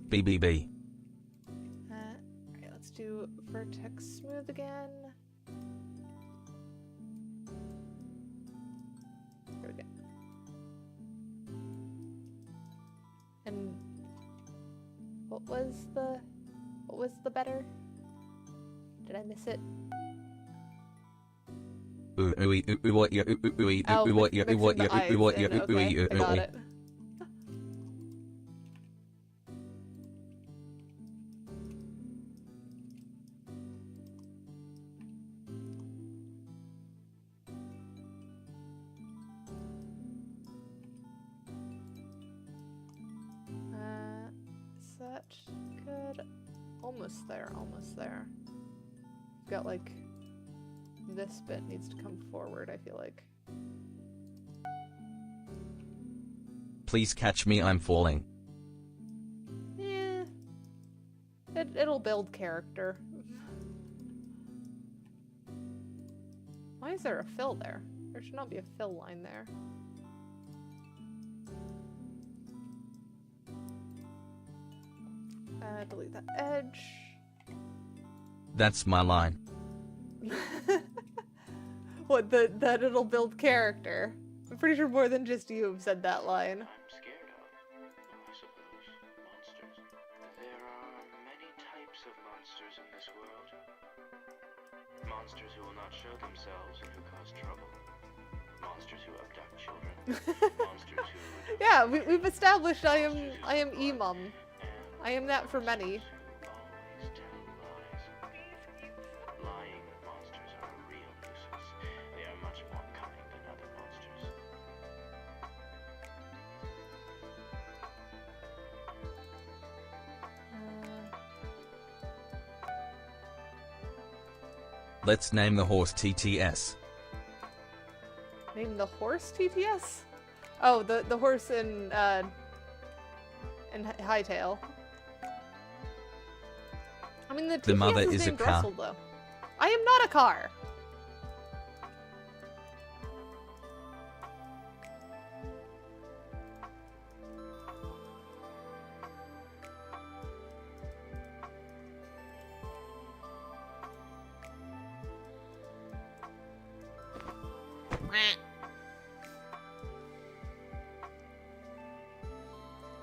[SPEAKER 1] BBB.
[SPEAKER 2] Alright, let's do vertex smooth again. There we go. And what was the better? Did I miss it? Okay, I got it. Is that good? Almost there, almost there. Got like this bit needs to come forward, I feel like.
[SPEAKER 1] Please catch me, I'm falling.
[SPEAKER 2] Yeah. It'll build character. Why is there a fill there? There should not be a fill line there. Delete that edge.
[SPEAKER 1] That's my line.
[SPEAKER 2] What, that it'll build character? I'm pretty sure more than just you have said that line.
[SPEAKER 4] I'm scared of, I suppose, monsters. There are many types of monsters in this world. Monsters who will not show themselves and who cause trouble. Monsters who abduct children. Monsters who...
[SPEAKER 2] Yeah, we've established I am E-mum. I am that for many.
[SPEAKER 4] Always tell lies. Lying monsters are a real nuisance. They are much more cunning than other monsters.
[SPEAKER 1] Let's name the horse TTS.
[SPEAKER 2] Name the horse TTS? Oh, the horse in Hightail. I mean, the TTS
[SPEAKER 1] mother
[SPEAKER 2] is
[SPEAKER 1] is a
[SPEAKER 2] named
[SPEAKER 1] car.
[SPEAKER 2] Russell, though. I am not a car.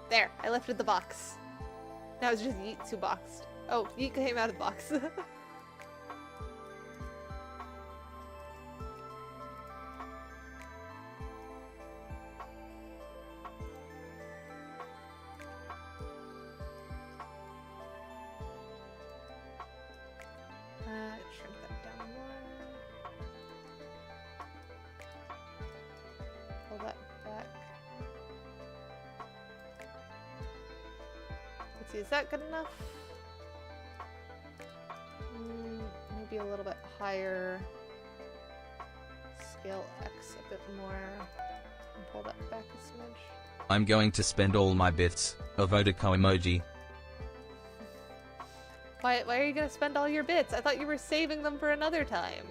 [SPEAKER 2] There, I lifted the box. Now it's just Yeets who boxed. Oh, Yeet came out of the box. Shrink that down more. Pull that back. Let's see, is that good enough? Maybe a little bit higher. Scale X a bit more. And pull that back a smidge.
[SPEAKER 1] I'm going to spend all my bits. Evotiko emoji.
[SPEAKER 2] Why are you gonna spend all your bits? I thought you were saving them for another time.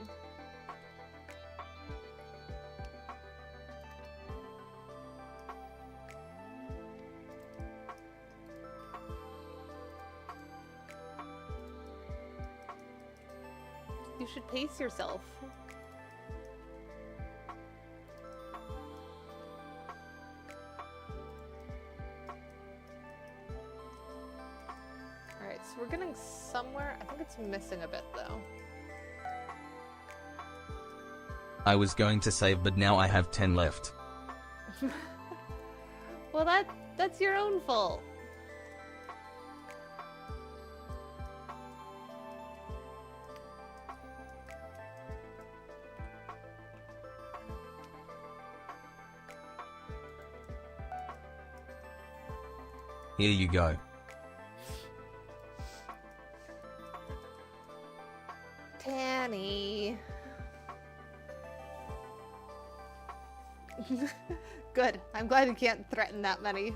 [SPEAKER 2] You should pace yourself. Alright, so we're getting somewhere. I think it's missing a bit though.
[SPEAKER 1] I was going to save, but now I have 10 left.
[SPEAKER 2] Well, that's your own fault.
[SPEAKER 1] Here you go.
[SPEAKER 2] Tanny. Good. I'm glad you can't threaten that many.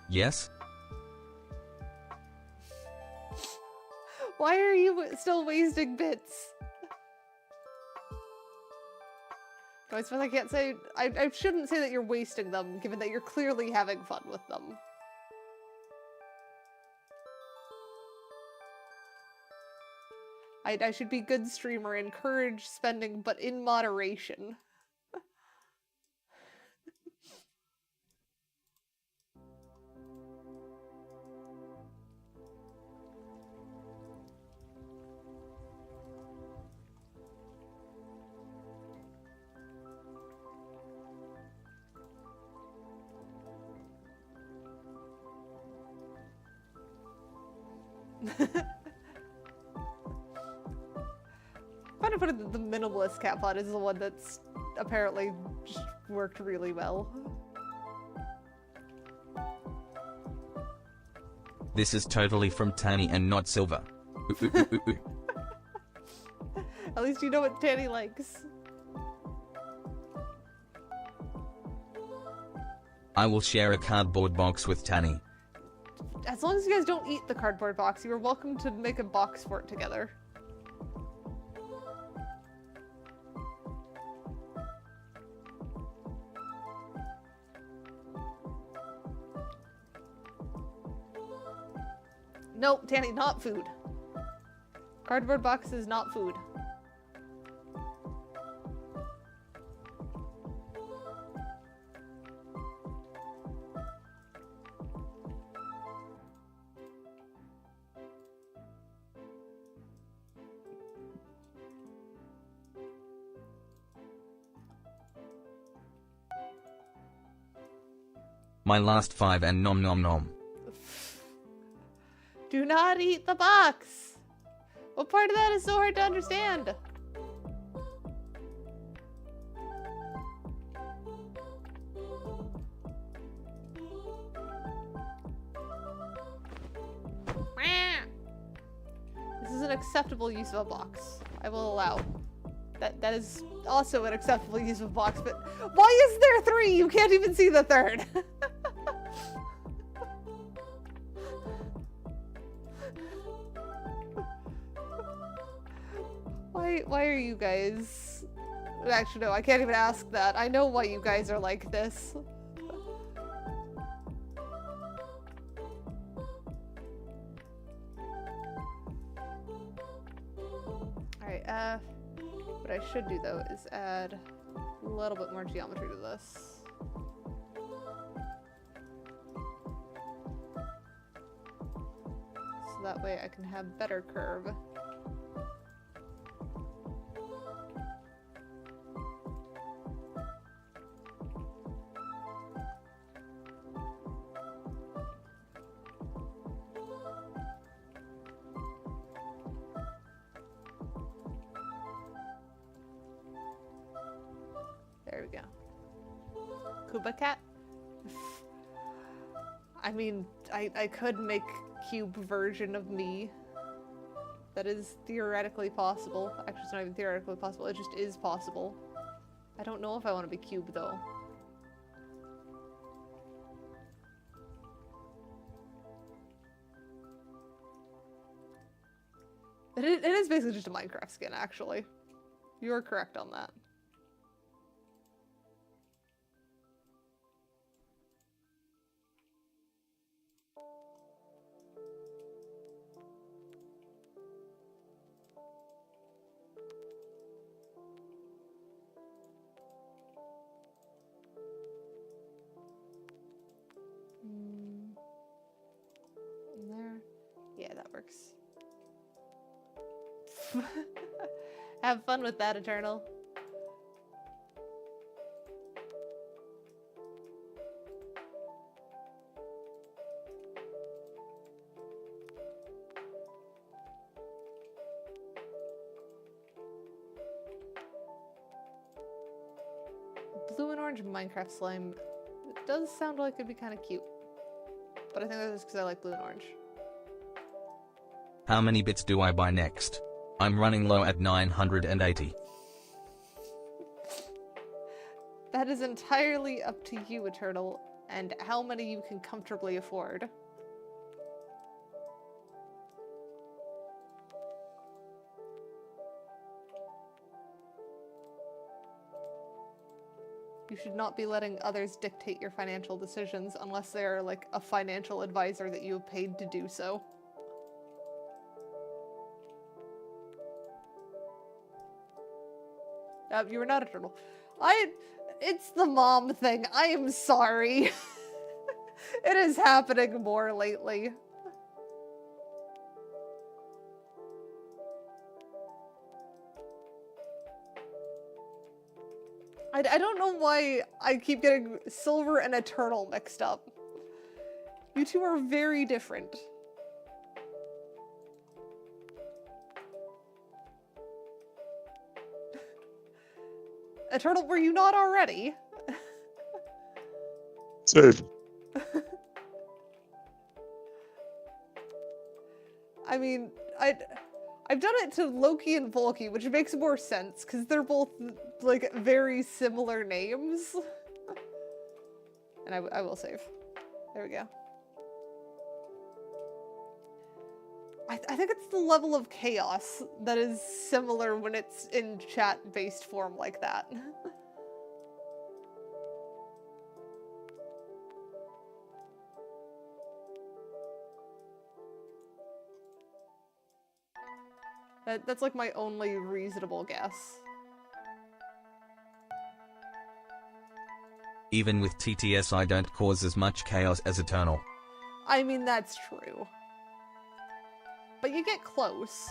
[SPEAKER 1] Yes?
[SPEAKER 2] Why are you still wasting bits? I suppose I can't say... I shouldn't say that you're wasting them, given that you're clearly having fun with them. I should be good streamer, encourage spending, but in moderation. I find it funny that the minimalist cat pod is the one that's apparently just worked really well.
[SPEAKER 1] This is totally from Tanny and not Silver. Ooh, ooh, ooh, ooh.
[SPEAKER 2] At least you know what Tanny likes.
[SPEAKER 1] I will share a cardboard box with Tanny.
[SPEAKER 2] As long as you guys don't eat the cardboard box, you are welcome to make a box for it together. Nope, Danny, not food. Cardboard box is not food.
[SPEAKER 1] My last 5 and nom nom nom.
[SPEAKER 2] Do not eat the box! What part of that is so hard to understand? This is an acceptable use of a box. I will allow. That is also an acceptable use of a box, but why is there 3? You can't even see the 3rd. Why are you guys... Actually, no, I can't even ask that. I know why you guys are like this. Alright, what I should do, though, is add a little bit more geometry to this. So that way I can have better curve. There we go. Keidakat? I mean, I could make cube version of me. That is theoretically possible. Actually, it's not even theoretically possible, it just is possible. I don't know if I want to be cube, though. It is basically just a Minecraft skin, actually. You are correct on that. There. Yeah, that works. Have fun with that, Eternal. Blue and orange Minecraft slime. It does sound like it'd be kind of cute. But I think that's just because I like blue and orange.
[SPEAKER 1] How many bits do I buy next? I'm running low at 980.
[SPEAKER 2] That is entirely up to you, Eternal, and how many you can comfortably afford. You should not be letting others dictate your financial decisions unless they're like a financial advisor that you have paid to do so. You were not Eternal. It's the mom thing. I am sorry. It is happening more lately. I don't know why I keep getting Silver and Eternal mixed up. You two are very different. Eternal, were you not already?
[SPEAKER 6] Save.
[SPEAKER 2] I mean, I've done it to Loki and Volky, which makes more sense, because they're both, like, very similar names. And I will save. There we go. I think it's the level of chaos that is similar when it's in chat-based form like that. That's like my only reasonable guess.
[SPEAKER 1] Even with TTS I don't cause as much chaos as Eternal.
[SPEAKER 2] I mean, that's true. But you get close.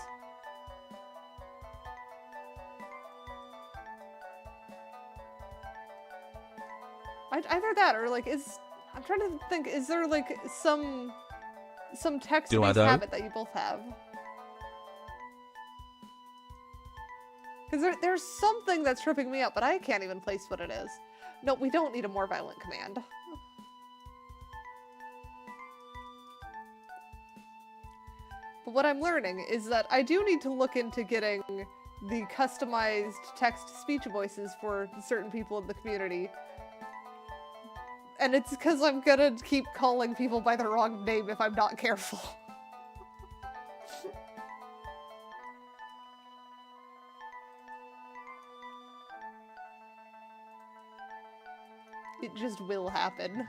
[SPEAKER 2] Either that or like I'm trying to think, is there like some text-based habit that you both have? Because there's something that's tripping me up, but I can't even place what it is. No, we don't need a more violent command. But what I'm learning is that I do need to look into getting the customized text-speech voices for certain people in the community. And it's because I'm gonna keep calling people by the wrong name if I'm not careful. It just will happen.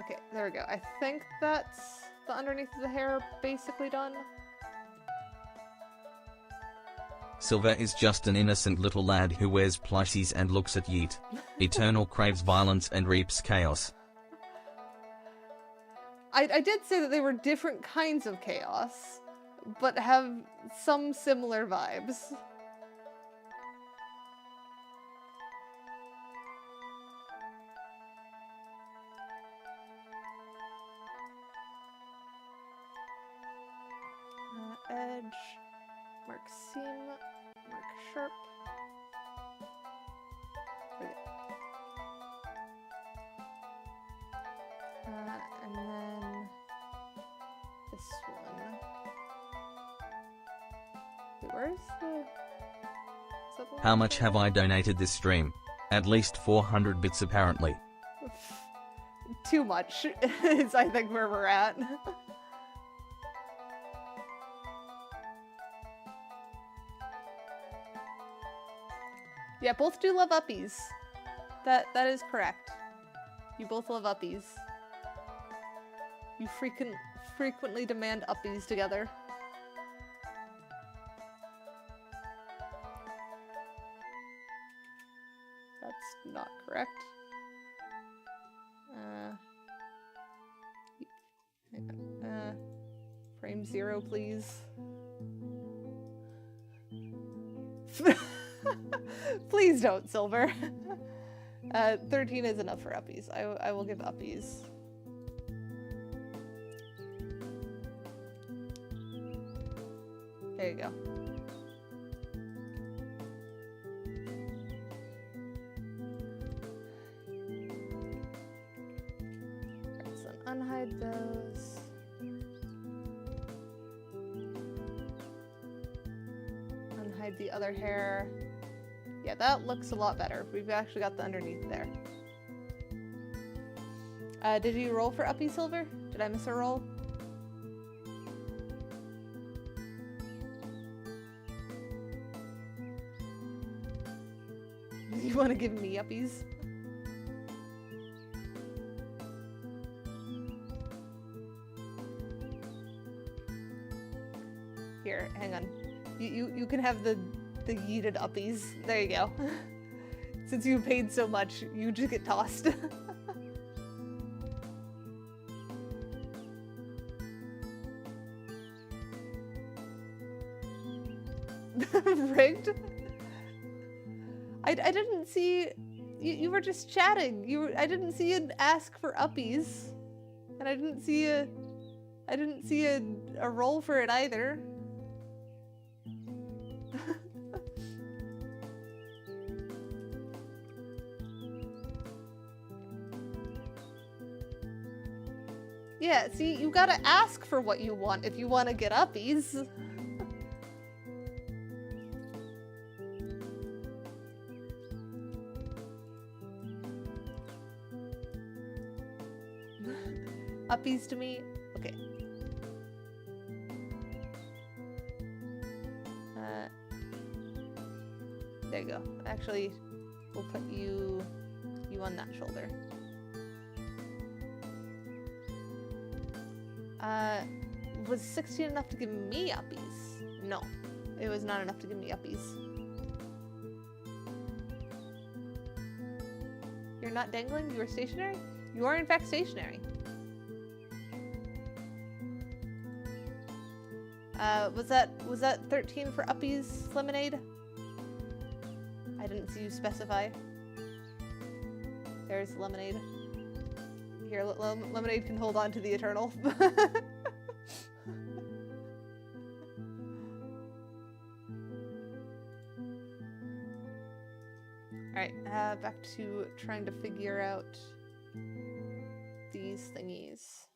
[SPEAKER 2] Okay, there we go. I think that's the underneath of the hair basically done.
[SPEAKER 1] Silver is just an innocent little lad who wears plushies and looks at Yeet. Eternal craves violence and reaps chaos.
[SPEAKER 2] I did say that they were different kinds of chaos, but have some similar vibes. Edge, mark seam, mark sharp. There we go. And then this one. Wait, where's the...
[SPEAKER 1] How much have I donated this stream? At least 400 bits apparently.
[SPEAKER 2] Too much is, I think, where we're at. Yeah, both do love uppies. That is correct. You both love uppies. You frequently demand uppies together. That's not correct. Hang on. Frame 0, please. Please don't, Silver. 13 is enough for uppies. I will give uppies. There you go. Alright, so unhide those. Unhide the other hair. Yeah, that looks a lot better. We've actually got the underneath there. Did you roll for Uppy Silver? Did I miss a roll? You want to give me uppies? Here, hang on. You can have the yeeted uppies. There you go. Since you paid so much, you just get tossed. Rigged? I didn't see... You were just chatting. I didn't see an ask for uppies. And I didn't see a roll for it either. Yeah, see, you gotta ask for what you want if you want to get uppies. Uppies to me? Okay. There you go. Actually, we'll put you on that shoulder. Was 16 enough to give me uppies? No, it was not enough to give me uppies. You're not dangling? You are stationary? You are in fact stationary. Was that 13 for uppies, Lemonade? I didn't see you specify. There's Lemonade. Here, Lemonade can hold on to the Eternal. Alright, back to trying to figure out these thingies.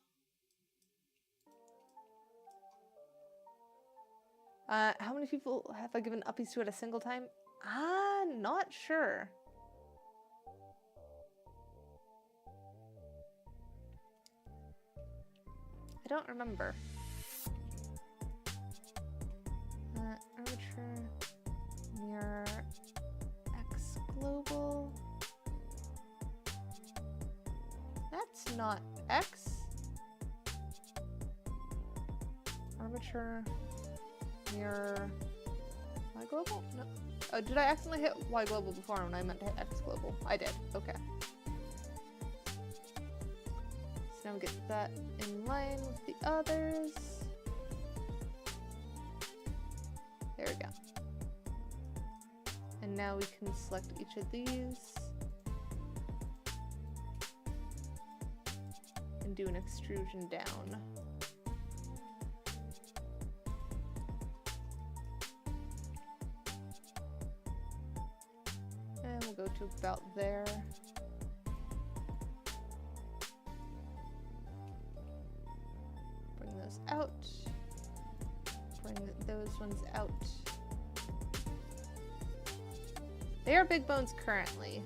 [SPEAKER 2] How many people have I given uppies to at a single time? Not sure. I don't remember. Armature, mirror, X global. That's not X. Armature, mirror, Y global? No. Oh, did I accidentally hit Y global before when I meant to hit X global? I did. Okay. So now we get that in line with the others. There we go. And now we can select each of these and do an extrusion down. And we'll go to about there. Bring those out. Bring those ones out. They are big bones currently.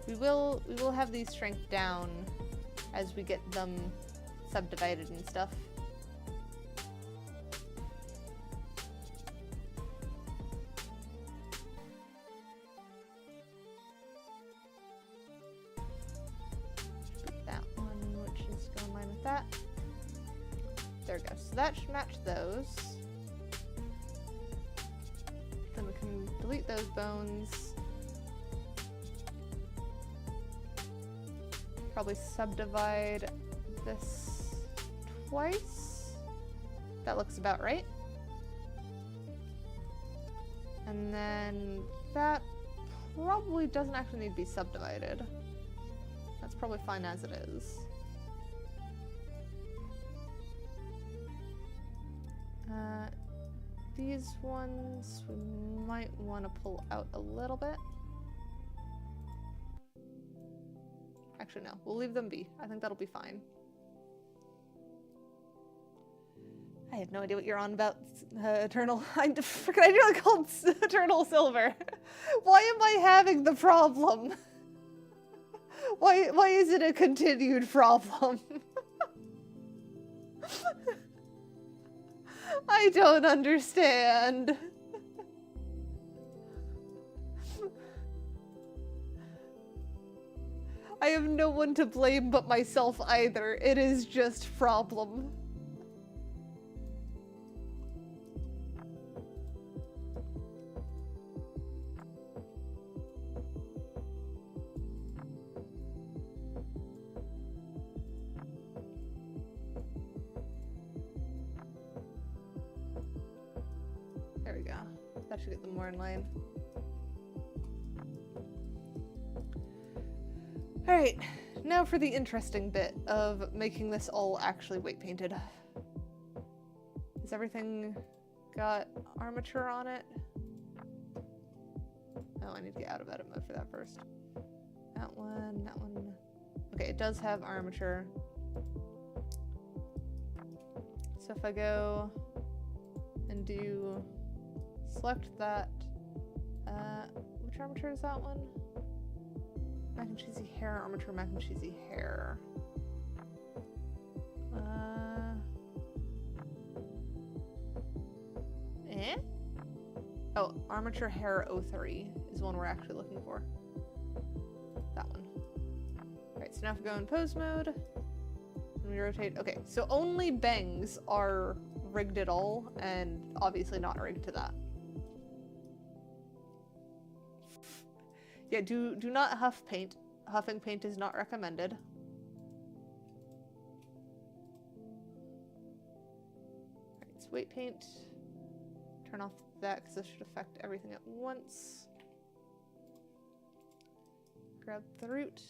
[SPEAKER 2] We will have these shrink down as we get them subdivided and stuff. Put that one, which is going in line with that. There we go. So that should match those. Then we can delete those bones. Probably subdivide this twice. That looks about right. And then that probably doesn't actually need to be subdivided. That's probably fine as it is. These ones we might want to pull out a little bit. Actually, no. We'll leave them be. I think that'll be fine. I have no idea what you're on about, Eternal. I nearly called Eternal Silver. Why am I having the problem? Why is it a continued problem? I don't understand. I have no one to blame but myself either. It is just problem. There we go. That should get them more in line. Alright, now for the interesting bit of making this all actually weight painted. Has everything got armature on it? Oh, I need to get out of edit mode for that first. That one, that one. Okay, it does have armature. So if I go and do select that, which armature is that one? Mac and cheesy hair, armature, mac and cheesy hair. Oh, armature hair 03 is the one we're actually looking for. That one. Alright, so now if we go in pose mode, and we rotate. Okay, so only bangs are rigged at all, and obviously not rigged to that. Yeah, do not huff paint. Huffing paint is not recommended. Alright, it's weight paint. Turn off that because this should affect everything at once. Grab the root.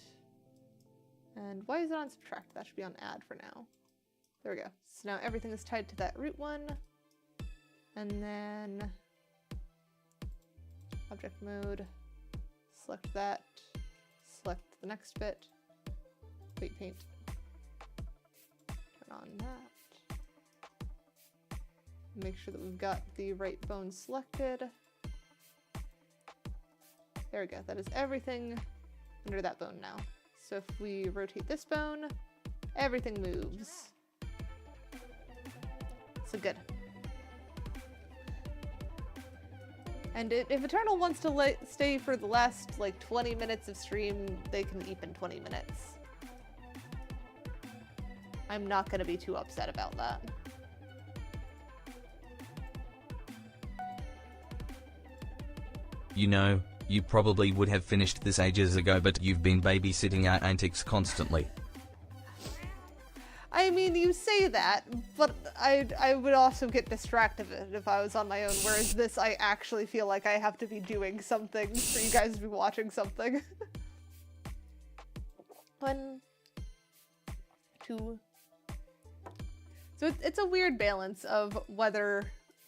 [SPEAKER 2] And why is it on subtract? That should be on add for now. There we go. So now everything is tied to that root one. And then object mode. Select that. Select the next bit. Weight paint. Turn on that. Make sure that we've got the right bone selected. There we go. That is everything under that bone now. So if we rotate this bone, everything moves. So good. And if Eternal wants to stay for the last, like, 20 minutes of stream, they can eep in 20 minutes. I'm not gonna be too upset about that.
[SPEAKER 1] You know, you probably would have finished this ages ago, but you've been babysitting our antics constantly.
[SPEAKER 2] I mean, you say that, but I would also get distracted if I was on my own, whereas this, I actually feel like I have to be doing something for you guys to be watching something. 1, 2. So it's a weird balance of whether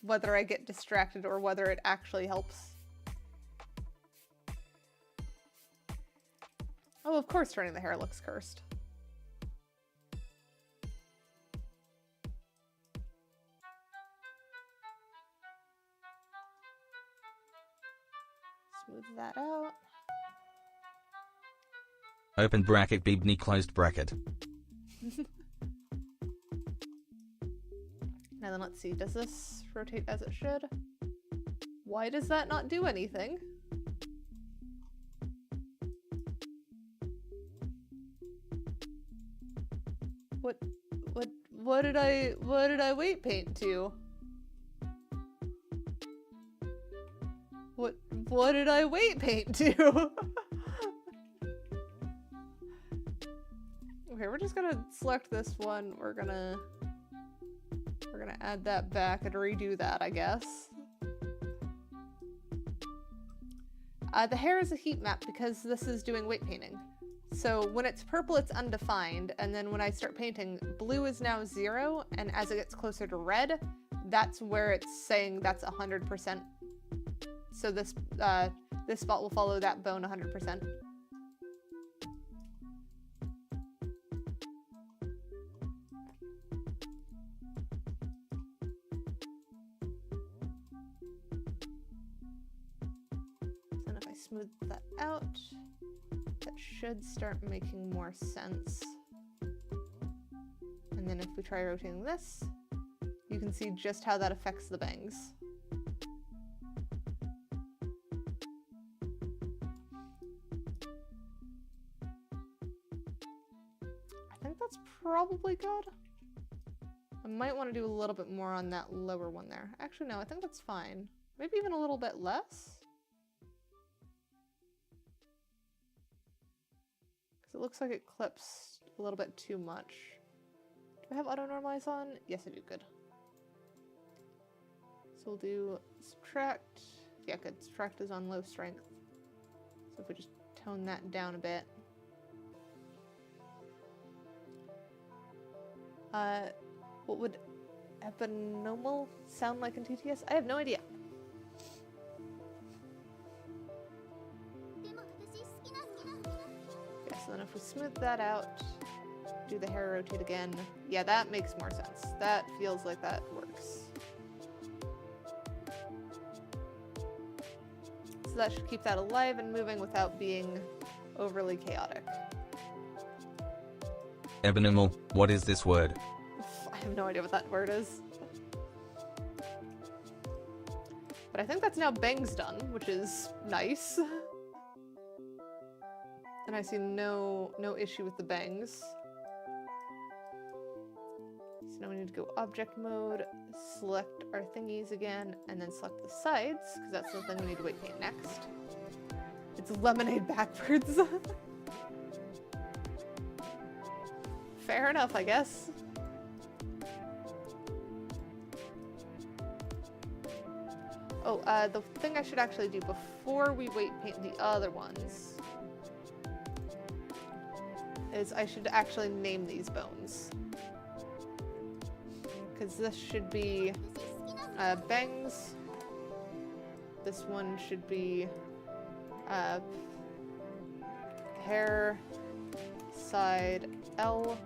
[SPEAKER 2] I get distracted or whether it actually helps. Oh, of course turning the hair looks cursed. Smooth that out.
[SPEAKER 1] Open bracket Bibney closed bracket.
[SPEAKER 2] Now then, let's see. Does this rotate as it should? Why does that not do anything? What did I weight paint to? What did I weight paint to? Okay, we're just gonna select this one. We're gonna add that back and redo that, I guess. The hair is a heat map because this is doing weight painting. So when it's purple, it's undefined, and then when I start painting, blue is now 0, and as it gets closer to red, that's where it's saying that's 100%. So this spot will follow that bone 100%. And if I smooth that out, that should start making more sense. And then if we try rotating this, you can see just how that affects the bangs. I think that's probably good. I might want to do a little bit more on that lower one there. Actually, no, I think that's fine. Maybe even a little bit less. It looks like it clips a little bit too much. Do I have auto normalize on? Yes, I do. Good. So we'll do subtract. Yeah, good. Subtract is on low strength. So if we just tone that down a bit. What would epinormal sound like in TTS? I have no idea. So then if we smooth that out, do the hair rotate again. Yeah, that makes more sense. That feels like that works. So that should keep that alive and moving without being overly chaotic.
[SPEAKER 1] Abnormal, what is this word?
[SPEAKER 2] I have no idea what that word is. But I think that's now bangs done, which is nice. And I see no issue with the bangs. So now we need to go object mode, select our thingies again, and then select the sides, because that's the thing we need to weight paint next. It's lemonade backwards. Fair enough, I guess. Oh, the thing I should actually do before we weight paint the other ones is I should actually name these bones. Because this should be bangs. This one should be hair side L.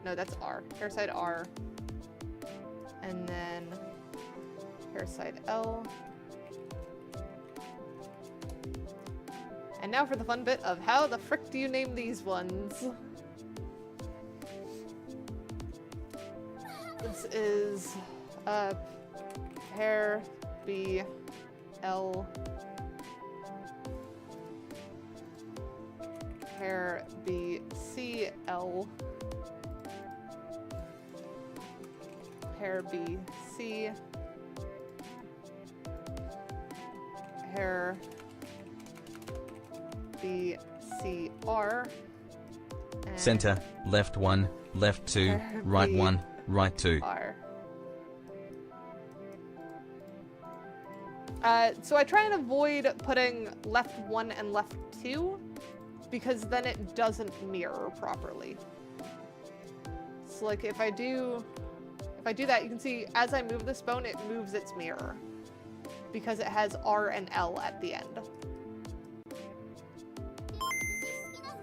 [SPEAKER 2] No, that's R. Hair side R. And then hair side L. And now for the fun bit of how the frick do you name these ones? This is hair B L hair B C L hair B C hair B C R
[SPEAKER 1] Center, left 1, left 2, right 1, right 2.
[SPEAKER 2] R. So I try and avoid putting left 1 and left 2 because then it doesn't mirror properly. So like if I do that, you can see as I move this bone, it moves its mirror because it has R and L at the end.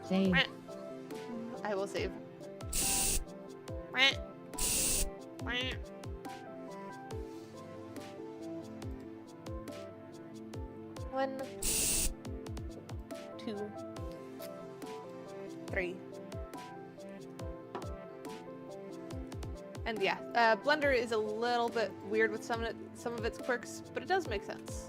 [SPEAKER 6] Save.
[SPEAKER 2] I will save. One, 2, 3. And yeah, Blender is a little bit weird with some of its quirks, but it does make sense.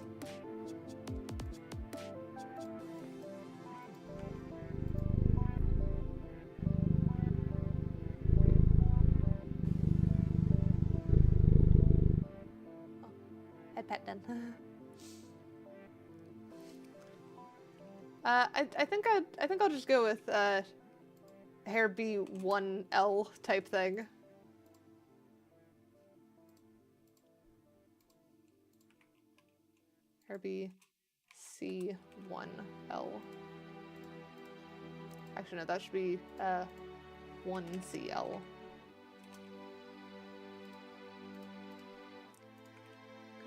[SPEAKER 2] Head pat done. I think I'll just go with hair B1L type thing. Hair B C1L. Actually no, that should be 1CL.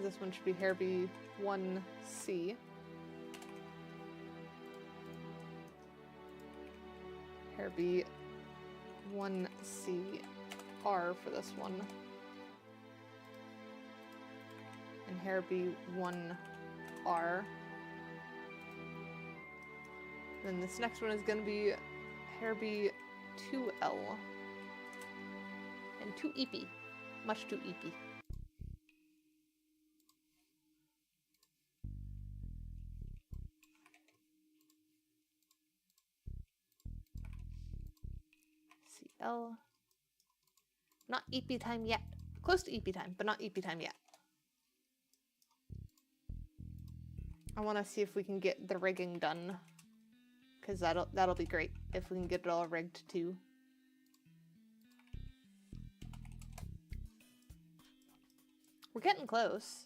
[SPEAKER 2] This one should be hair B1C. Hair B1CR for this one. And hair B1R. Then this next one is going to be hair B2L. And too eepy. Much too eepy. CL. Not EP time yet. Close to EP time, but not EP time yet. I want to see if we can get the rigging done, because that'll be great if we can get it all rigged too. We're getting close.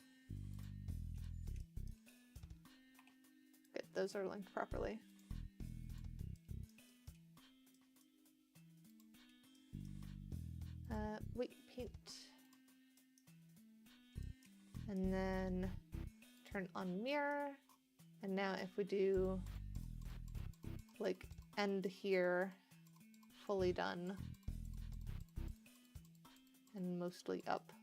[SPEAKER 2] Good, those are linked properly. Weight paint. And then turn on mirror. And now if we do like end here, fully done. And mostly up.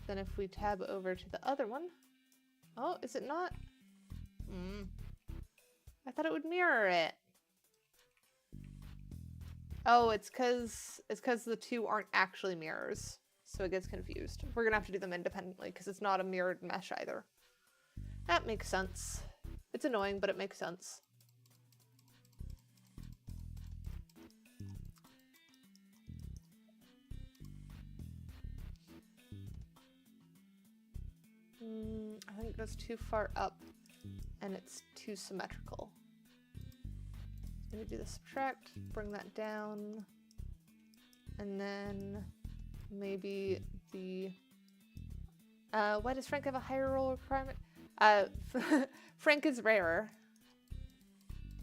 [SPEAKER 2] Then if we tab over to the other one. Oh, is it not? I thought it would mirror it. Oh, it's cause the two aren't actually mirrors. so it gets confused. We're gonna have to do them independently because it's not a mirrored mesh either. That makes sense. It's annoying, but it makes sense. I think it goes too far up and it's too symmetrical. I'm gonna do the subtract, bring that down, and then maybe the why does Frank have a higher roll requirement? Frank is rarer.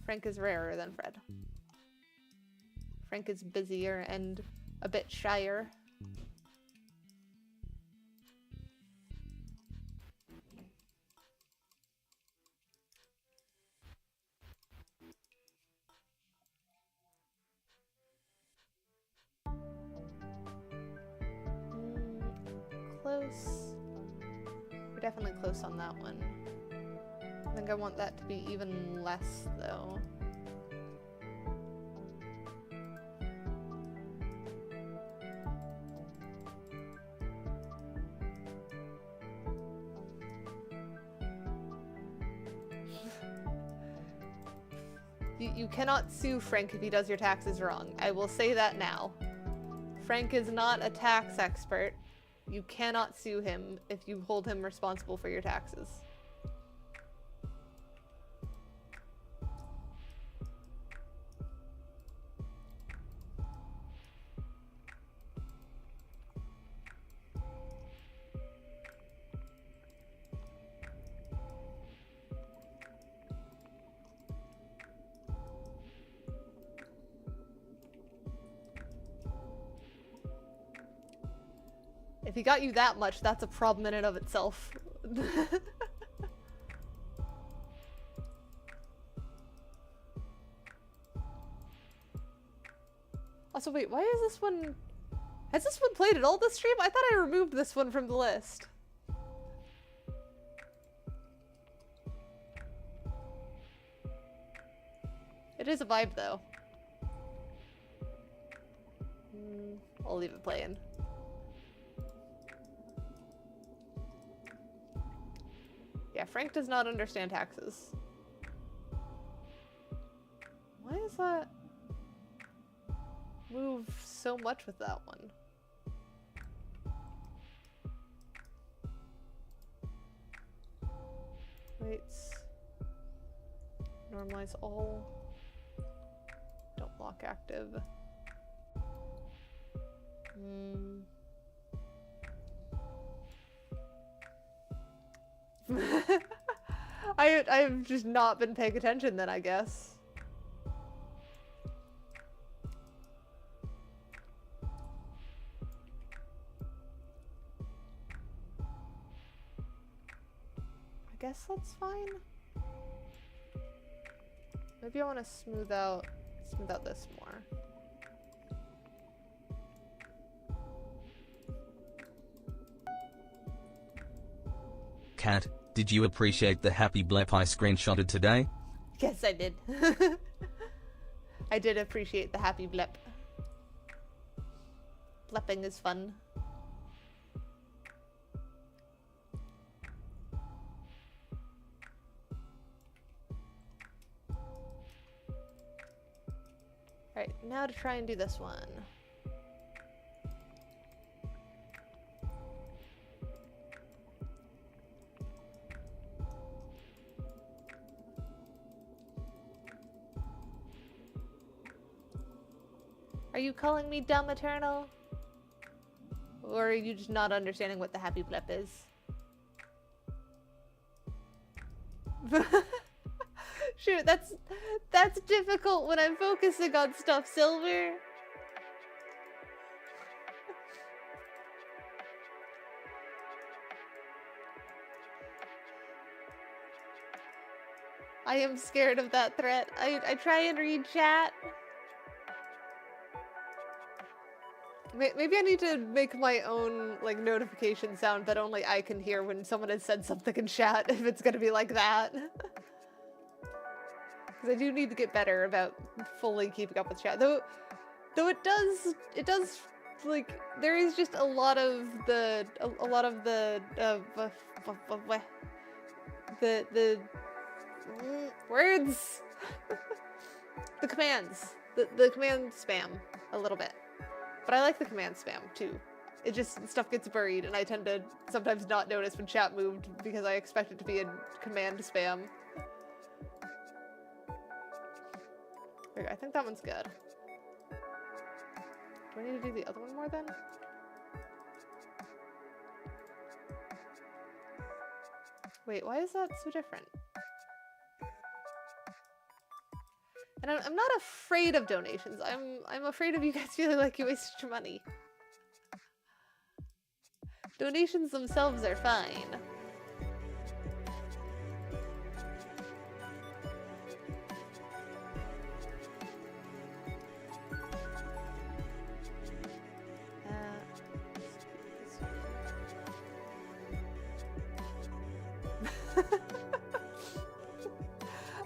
[SPEAKER 2] Frank is rarer than Fred. Frank is busier and a bit shyer. Close. We're definitely close on that one. I think I want that to be even less, though. You cannot sue Frank if he does your taxes wrong. I will say that now. Frank is not a tax expert. You cannot sue him if you hold him responsible for your taxes. If he got you that much, that's a problem in and of itself. Also, wait, why is this one... Has this one played at all this stream? I thought I removed this one from the list. It is a vibe, though. I'll leave it playing. Yeah, Frank does not understand taxes. Why is that move so much with that one? Weights. Normalize all. Don't block active. I've just not been paying attention then, I guess. I guess that's fine. Maybe I want to smooth out this more.
[SPEAKER 1] Kat, did you appreciate the happy blep I screenshotted today?
[SPEAKER 2] Yes, I did. I did appreciate the happy blep. Blepping is fun. Alright, now to try and do this one. Are you calling me dumb, Eternal? Or are you just not understanding what the happy blep is? Shoot, that's difficult when I'm focusing on stuff, Silver. I am scared of that threat. I try and read chat. Maybe I need to make my own, like, notification sound that only I can hear when someone has said something in chat, if it's gonna be like that. Because I do need to get better about fully keeping up with chat. Though it does like, there is just a lot of the words, the commands, the command spam a little bit, but I like the command spam too. It just, stuff gets buried, and I tend to sometimes not notice when chat moved because I expect it to be in command spam. Okay, I think that one's good. Do I need to do the other one more then? Wait, why is that so different? And I'm not afraid of donations. I'm afraid of you guys feeling like you wasted your money. Donations themselves are fine.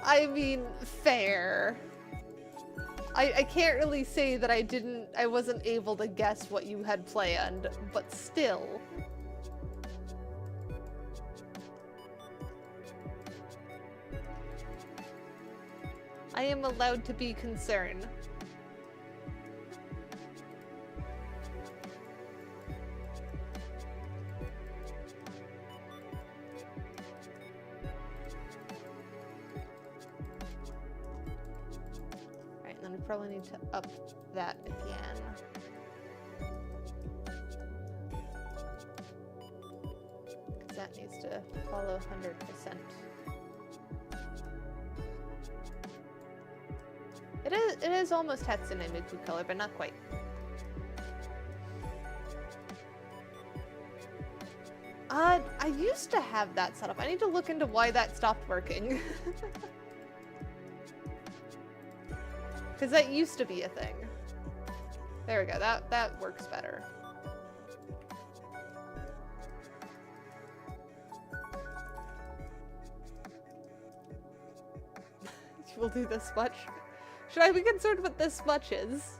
[SPEAKER 2] I mean, fair. I can't really say that I wasn't able to guess what you had planned, but still. I am allowed to be concerned. Right, and then we probably need to up that again. Because that needs to follow 100%. It is almost Hatsune Miku color, but not quite. I used to have that set up. I need to look into why that stopped working. Because that used to be a thing. There we go, that works better. We'll do this much. Should I be concerned with this much is?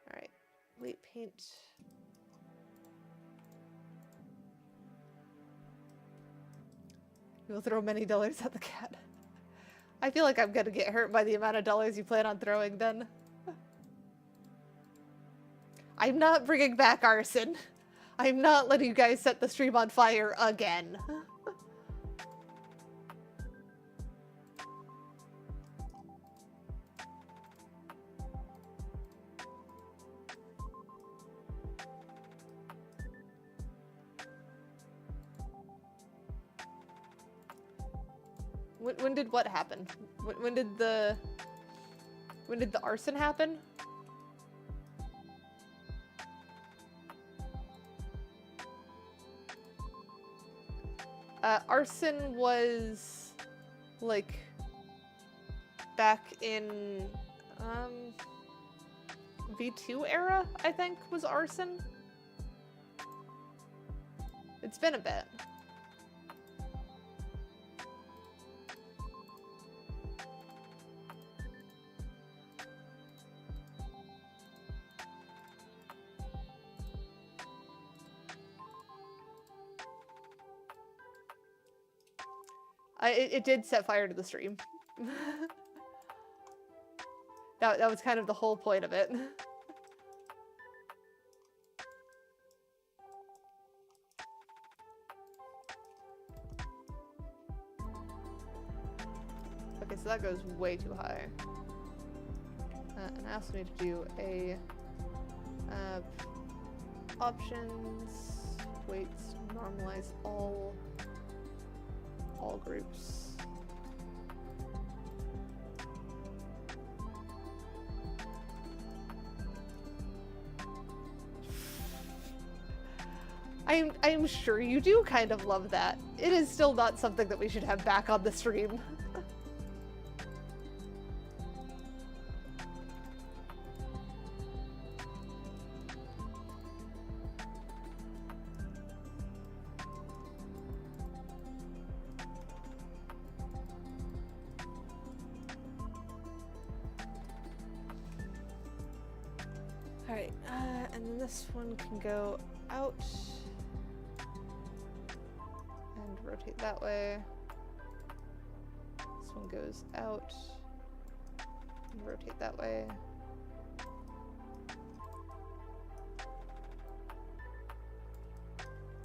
[SPEAKER 2] Alright, weight paint. You'll throw many dollars at the cat. I feel like I'm gonna get hurt by the amount of dollars you plan on throwing then. I'm not bringing back arson. I'm not letting you guys set the stream on fire again. When did what happen? When did the arson happen? Arson was, like, back in, V2 era, I think, was arson. It's been a bit. It did set fire to the stream. That was kind of the whole point of it. Okay, so that goes way too high. And I also need to do a options, weights, normalize all groups. I'm sure you do kind of love that. It is still not something that we should have back on the stream. and then this one can go out and rotate that way. This one goes out and rotate that way.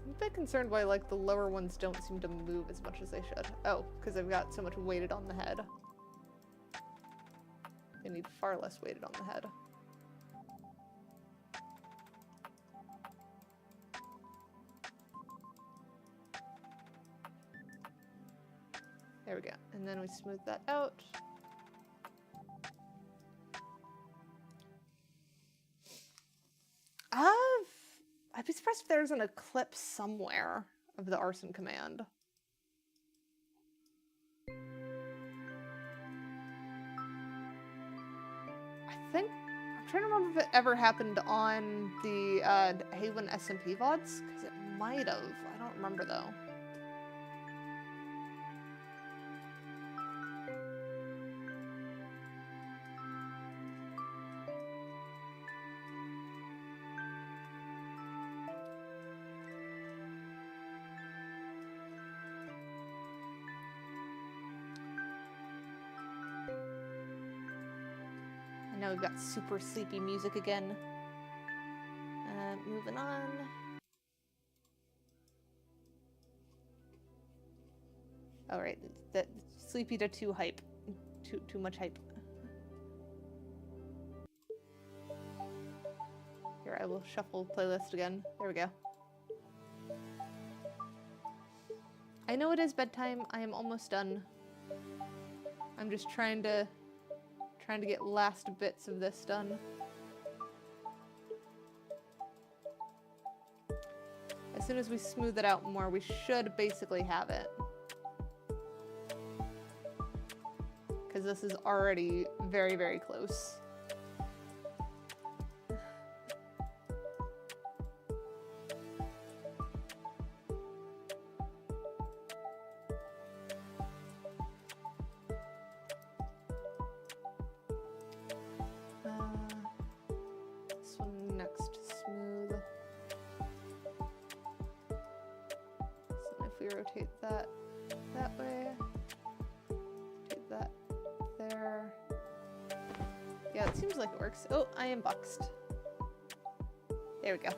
[SPEAKER 2] I'm a bit concerned why like the lower ones don't seem to move as much as they should. Oh, because they've got so much weighted on the head. They need far less weighted on the head. There we go. And then we smooth that out. I'd be surprised if there's an eclipse somewhere of the arson command. I'm trying to remember if it ever happened on the Haywen SMP VODs, because it might have. I don't remember though. Now we've got super sleepy music again. Moving on. All right, that sleepy to too hype, too much hype. Here, I will shuffle playlist again. There we go. I know it is bedtime. I am almost done. I'm just trying to get last bits of this done. As soon as we smooth it out more, we should basically have it. Because this is already very, very close. Rotate that that way. Rotate that there. Yeah, it seems like it works. Oh, I am boxed. There we go.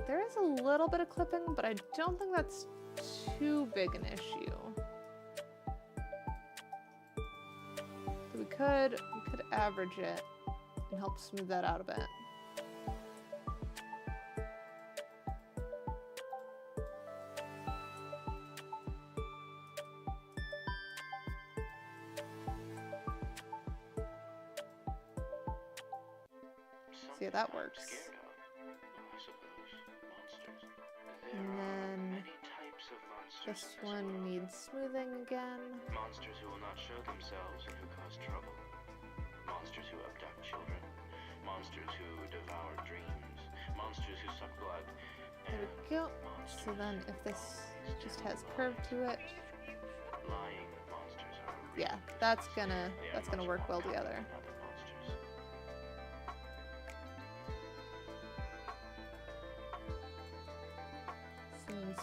[SPEAKER 2] There is a little bit of clipping, but I don't think that's too big an issue. So we could average it and help smooth that out a bit. See how that works. And then this one needs smoothing again.
[SPEAKER 4] Monsters who will not show themselves and who cause trouble. Monsters who abduct children. Monsters who devour dreams. Monsters who suck blood.
[SPEAKER 2] There we go. So then if this just has curve to it.
[SPEAKER 4] Lying monsters are
[SPEAKER 2] yeah, that's gonna work well together.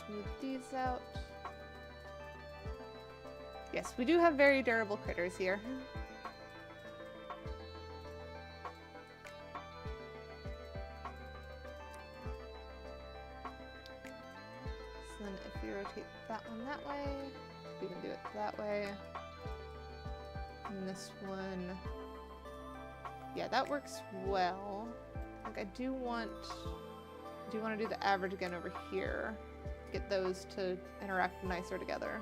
[SPEAKER 2] Smooth these out. Yes, we do have very durable critters here. So then if we rotate that one that way, we can do it that way. And this one, yeah, that works well. Like I do want to do the average again over here. Get those to interact nicer together.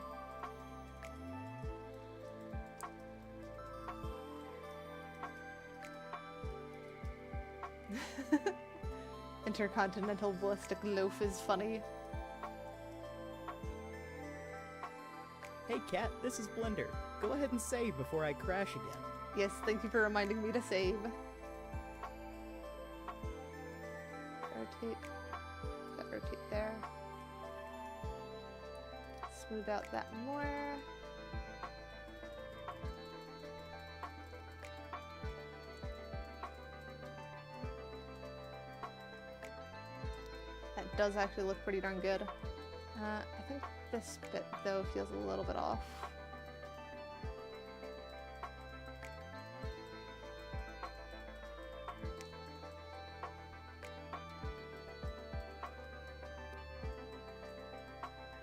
[SPEAKER 2] Intercontinental ballistic loaf is funny.
[SPEAKER 3] Hey Cat, this is Blender. Go ahead and save before I crash again.
[SPEAKER 2] Yes, thank you for reminding me to save. Rotate. That rotate there. Smooth out that more. does actually look pretty darn good. I think this bit, though, feels a little bit off.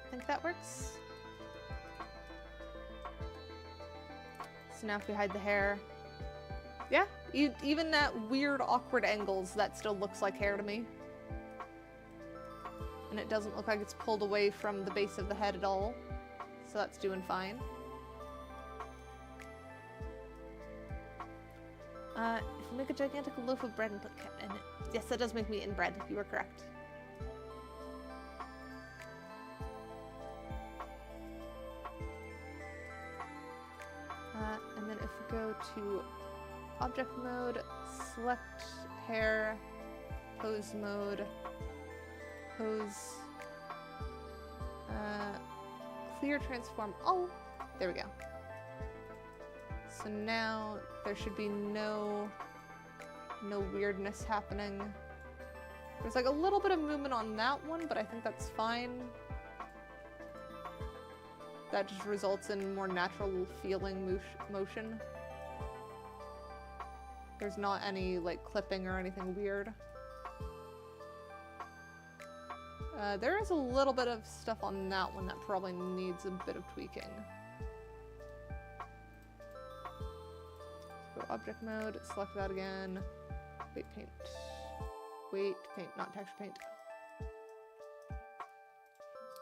[SPEAKER 2] I think that works. So now if we hide the hair, yeah, even at weird, awkward angles, that still looks like hair to me. And it doesn't look like it's pulled away from the base of the head at all. So that's doing fine. If we make a gigantic loaf of bread and put cat in it. Yes, that does make me inbred. You were correct. And then if we go to object mode, select hair, pose mode, pose, clear transform all. There we go. So now there should be no weirdness happening. There's like a little bit of movement on that one, but I think that's fine. That just results in more natural feeling motion. There's not any like clipping or anything weird. There is a little bit of stuff on that one that probably needs a bit of tweaking. Go object mode, select that again. Weight paint. Weight paint, not texture paint.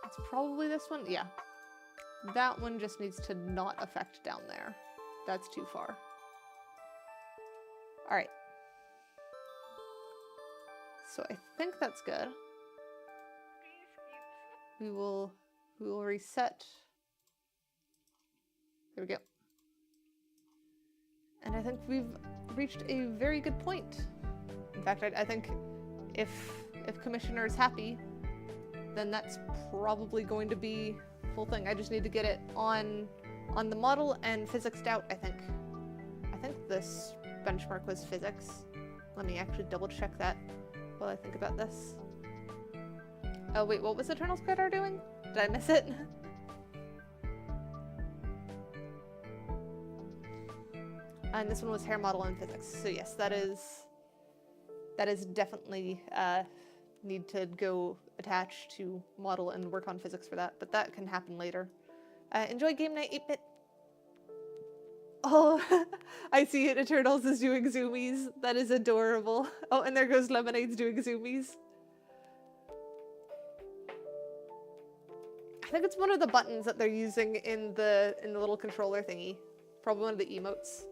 [SPEAKER 2] It's probably this one. Yeah. That one just needs to not affect down there. That's too far. Alright. So I think that's good. We will reset. There we go. And I think we've reached a very good point. In fact, I think if Commissioner is happy, then that's probably going to be full thing. I just need to get it on the model and physicsed out, I think. I think this benchmark was physics. Let me actually double check that while I think about this. Oh wait, what was Eternal's Credar doing? Did I miss it? And this one was hair model and physics. So yes, that is definitely need to go attach to model and work on physics for that, but that can happen later. Enjoy game night 8-bit. Oh, I see it. Eternals is doing zoomies. That is adorable. Oh, and there goes Lemonade's doing zoomies. I think it's one of the buttons that they're using in the little controller thingy. Probably one of the emotes.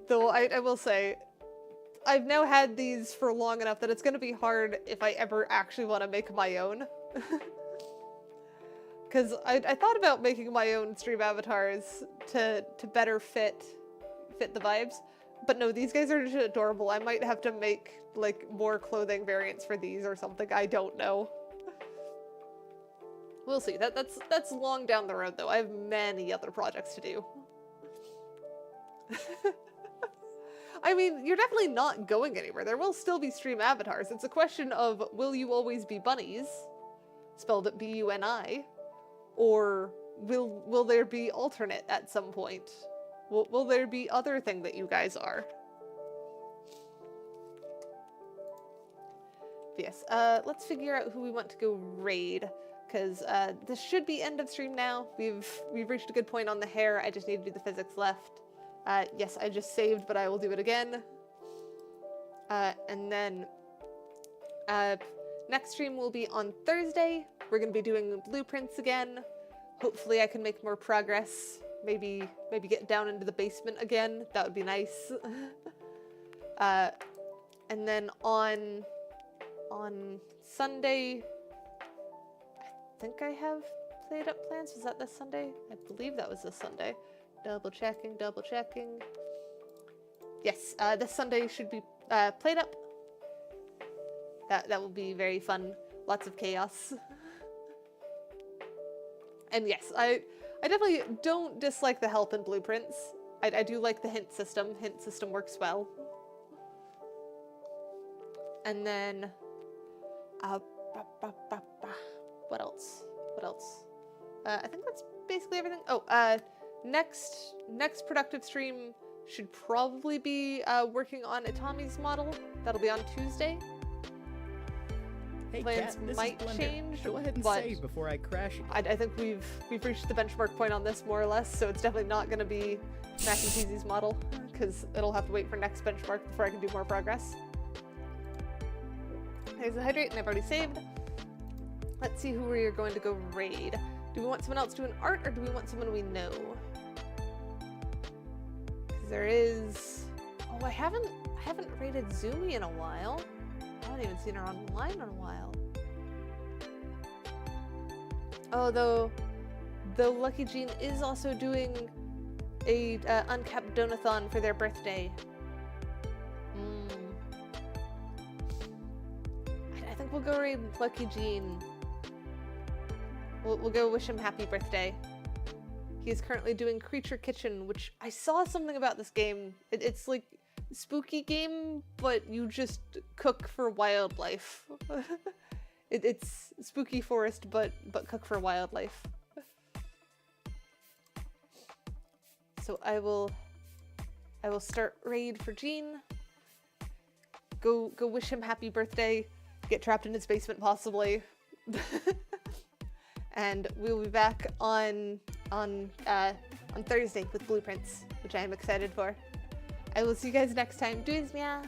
[SPEAKER 2] Though I will say, I've now had these for long enough that it's going to be hard if I ever actually want to make my own. Because I thought about making my own stream avatars to better fit the vibes. But no, these guys are just adorable. I might have to make like more clothing variants for these or something. I don't know. We'll see. That's long down the road though. I have many other projects to do. I mean, you're definitely not going anywhere. There will still be stream avatars. It's a question of, will you always be bunnies? Spelled B-U-N-I. Or will there be alternate at some point? Will there be other thing that you guys are? But yes, let's figure out who we want to go raid. Because this should be end of stream now. We've reached a good point on the hair. I just need to do the physics left. Yes, I just saved, but I will do it again. And then next stream will be on Thursday. We're going to be doing blueprints again. Hopefully I can make more progress. Maybe get down into the basement again. That would be nice. And then on Sunday, I think I have played up plans. Was that this Sunday? I believe that was this Sunday. Double checking. Yes, this Sunday should be played up. That will be very fun. Lots of chaos. And yes, I definitely don't dislike the help in blueprints. I do like the hint system. Hint system works well. And then, what else? What else? I think that's basically everything. Oh, next productive stream should probably be working on Itami's model. That'll be on Tuesday.
[SPEAKER 3] Hey,
[SPEAKER 2] Plans
[SPEAKER 3] Cat, this
[SPEAKER 2] might
[SPEAKER 3] is Blender.
[SPEAKER 2] change,
[SPEAKER 3] Go ahead and
[SPEAKER 2] but
[SPEAKER 3] save before I crash again.
[SPEAKER 2] I think we've reached the benchmark point on this more or less, so it's definitely not going to be Mac and Cheesy's model, because it'll have to wait for next benchmark before I can do more progress. There's a hydrate, and I've already saved. Let's see who we are going to go raid. Do we want someone else doing art, or do we want someone we know? Because there is... Oh, I haven't raided Zumi in a while. I haven't even seen her online in a while. Oh, though Lucky Jean is also doing a uncapped donathon for their birthday. I think we'll go raid Lucky Jean. We'll go wish him happy birthday. He is currently doing Creature Kitchen, which I saw something about this game. It's like spooky game, but you just cook for wildlife. It's spooky forest, but cook for wildlife. So I will start raid for Jean. Go wish him happy birthday. Get trapped in his basement possibly. And we'll be back on Thursday with blueprints, which I am excited for. I will see you guys next time. Doings, meow!